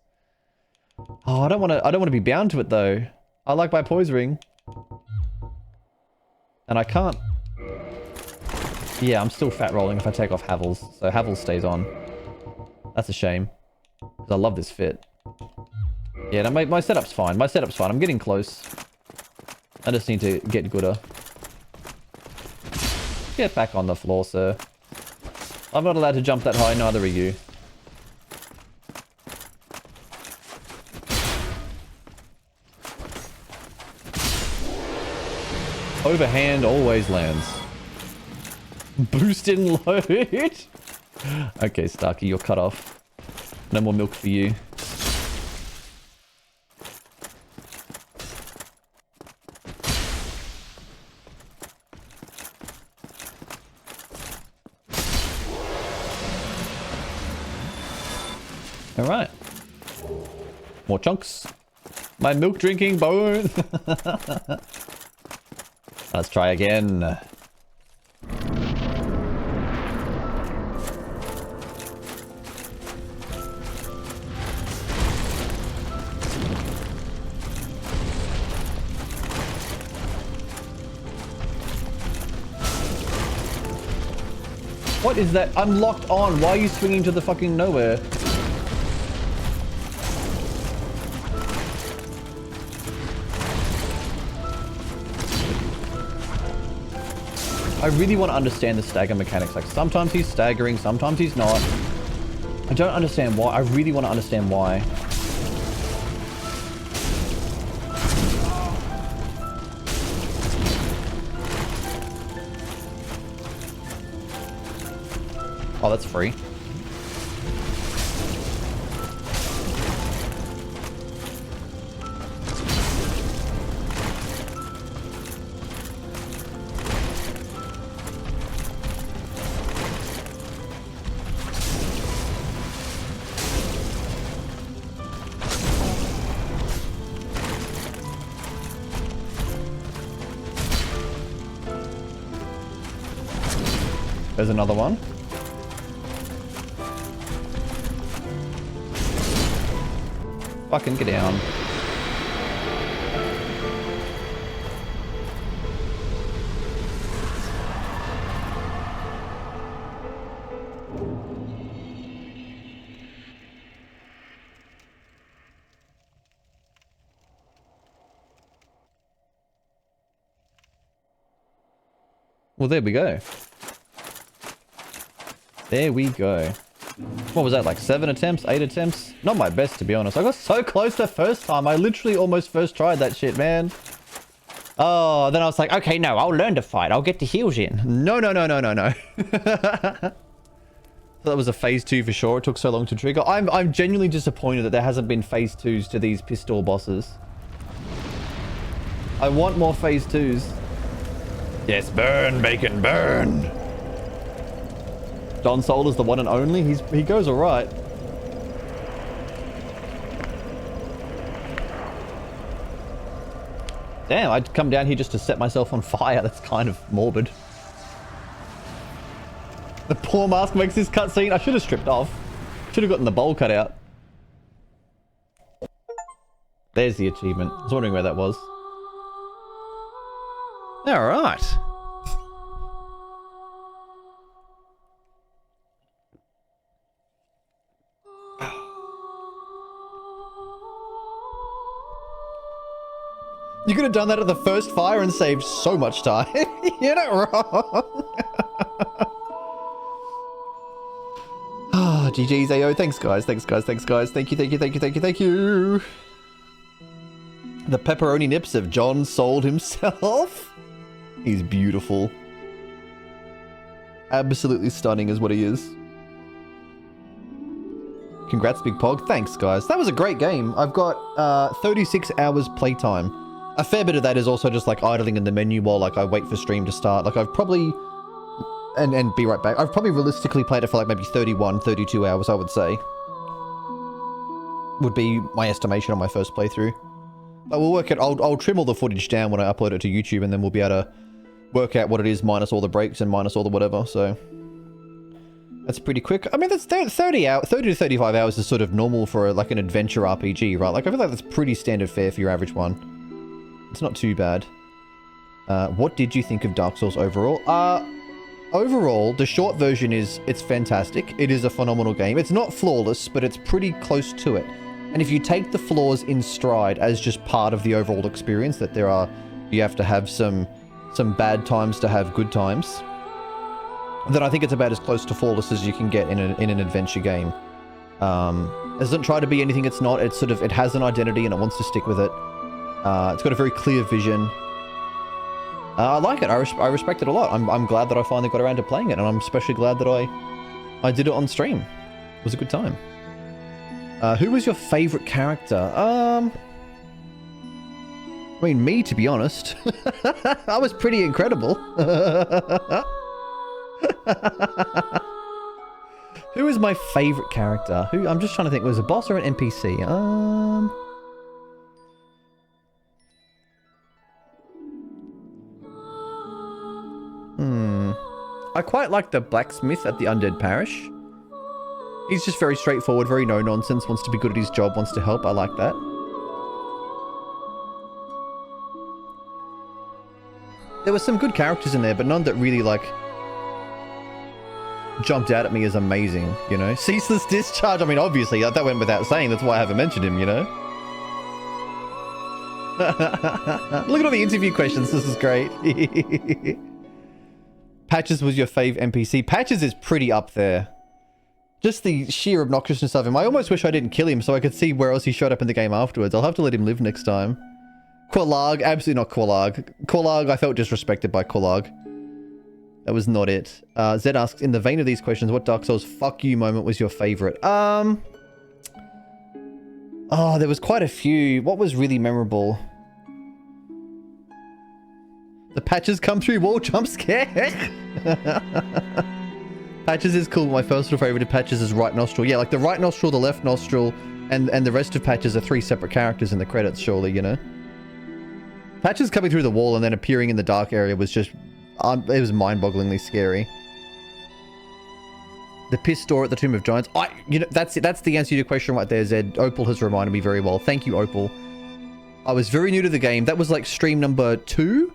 Oh, I don't want to be bound to it though. I like my poise ring. And I can't. Yeah, I'm still fat rolling if I take off Havel's. So Havel stays on. That's a shame. Because I love this fit. Yeah, no, my setup's fine. My setup's fine. I'm getting close. I just need to get gooder. Get back on the floor, sir. I'm not allowed to jump that high, neither are you. Overhand always lands. Boost in load. Okay, Starkey, you're cut off. No more milk for you. Alright. More chunks. My milk drinking bone. Let's try again. What is that? I'm locked on. Why are you swinging to the fucking nowhere? I really want to understand the stagger mechanics. Like, sometimes he's staggering, sometimes he's not. I don't understand why. I really want to understand why. Oh, that's free. There's another one. Fucking get down. Well, there we go. There we go. What was that, like 7 attempts, 8 attempts? Not my best, to be honest. I got so close the first time. I literally almost first tried that shit, man. Oh, then I was like, okay, no, I'll learn to fight. I'll get the heals in. No, no, no, no, no, no. That was a phase 2 for sure. It took so long to trigger. I'm genuinely disappointed that there hasn't been phase 2s to these pistol bosses. I want more phase 2s. Yes, burn, bacon, burn. John Soul is the one and only. He goes all right. Damn, I'd come down here just to set myself on fire. That's kind of morbid. The poor mask makes this cutscene. I should have stripped off. Should have gotten the bowl cut out. There's the achievement. I was wondering where that was. All right. You could have done that at the first fire and saved so much time. You're not wrong. Ah, GG's AO. Thanks, guys. Thanks, guys. Thanks, guys. Thank you, thank you, thank you, thank you, thank you. The pepperoni nips of John Sold himself. He's beautiful. Absolutely stunning is what he is. Congrats, Big Pog. Thanks, guys. That was a great game. I've got 36 hours playtime. A fair bit of that is also just like idling in the menu while like I wait for stream to start. Like I've probably, and be right back. I've probably realistically played it for like maybe 31, 32 hours, I would say. Would be my estimation on my first playthrough. But we'll work it. I'll trim all the footage down when I upload it to YouTube, and then we'll be able to work out what it is minus all the breaks and minus all the whatever. So That's pretty quick. I mean, that's 30 to 35 hours is sort of normal for like an adventure RPG, right? Like, I feel like that's pretty standard fare for your average one. It's not too bad. What did you think of Dark Souls overall? Overall, the short version is, it's fantastic. It is a phenomenal game. It's not flawless, but it's pretty close to it. And if you take the flaws in stride as just part of the overall experience, that you have to have some bad times to have good times, then I think it's about as close to flawless as you can get in an adventure game. It doesn't try to be anything it's not. It's sort of, it has an identity and it wants to stick with it. It's got a very clear vision. I like it. I respect it a lot. I'm glad that I finally got around to playing it, and I'm especially glad that I did it on stream. It was a good time. Who was your favorite character? I mean, me, to be honest. I was pretty incredible. Who is my favorite character? I'm just trying to think. Was it a boss or an NPC? I quite like the blacksmith at the Undead Parish. He's just very straightforward, very no-nonsense, wants to be good at his job, wants to help. I like that. There were some good characters in there, but none that really, like, jumped out at me as amazing, you know? Ceaseless Discharge, I mean, obviously, that went without saying. That's why I haven't mentioned him, you know? Look at all the interview questions. This is great. Patches was your fave NPC. Patches is pretty up there. Just the sheer obnoxiousness of him. I almost wish I didn't kill him so I could see where else he showed up in the game afterwards. I'll have to let him live next time. Qualarg, absolutely not Qualarg. Qualarg, I felt disrespected by Qualarg. That was not it. Zed asks, in the vein of these questions, what Dark Souls fuck you moment was your favorite? Oh, there was quite a few. What was really memorable? The Patches come through wall jump scare. Patches is cool. My personal favorite of Patches is right nostril. Yeah, like the right nostril, the left nostril, and the rest of Patches are 3 separate characters in the credits, surely, you know? Patches coming through the wall and then appearing in the dark area was just... it was mind-bogglingly scary. The piss door at the Tomb of Giants. You know, that's the answer to your question right there, Zed. Opal has reminded me very well. Thank you, Opal. I was very new to the game. That was like stream number 2,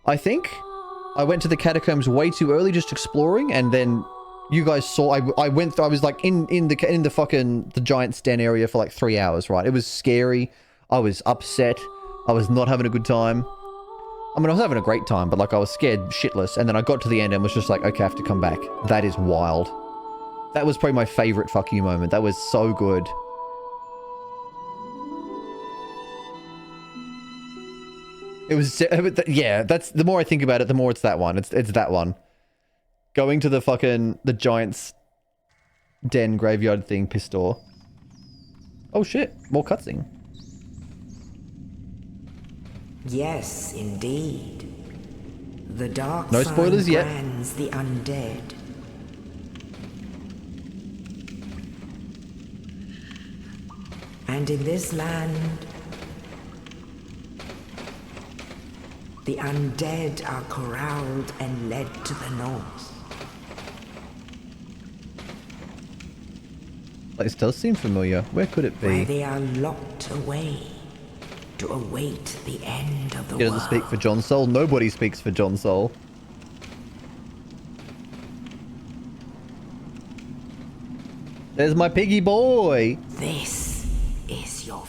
I think. I went to the catacombs way too early, just exploring, and then you guys saw. I was like in the giant's den area for like 3 hours. Right, it was scary. I was upset. I was not having a good time. I mean, I was having a great time, but like I was scared shitless. And then I got to the end and was just like, okay, I have to come back. That is wild. That was probably my favorite fuck you moment. That was so good. It was, yeah, that's, the more I think about it, the more it's that one. It's that one. Going to the giant's den graveyard thing, piss door. Oh shit, more cutscene. Yes, indeed. The dark No spoilers yet. brands the undead. And in this land, the undead are corralled and led to the north. This does seem familiar. Where could it be? Where they are locked away to await the end of the He world. doesn't speak for John Soul. Nobody speaks for John Soul. There's my piggy boy. This is your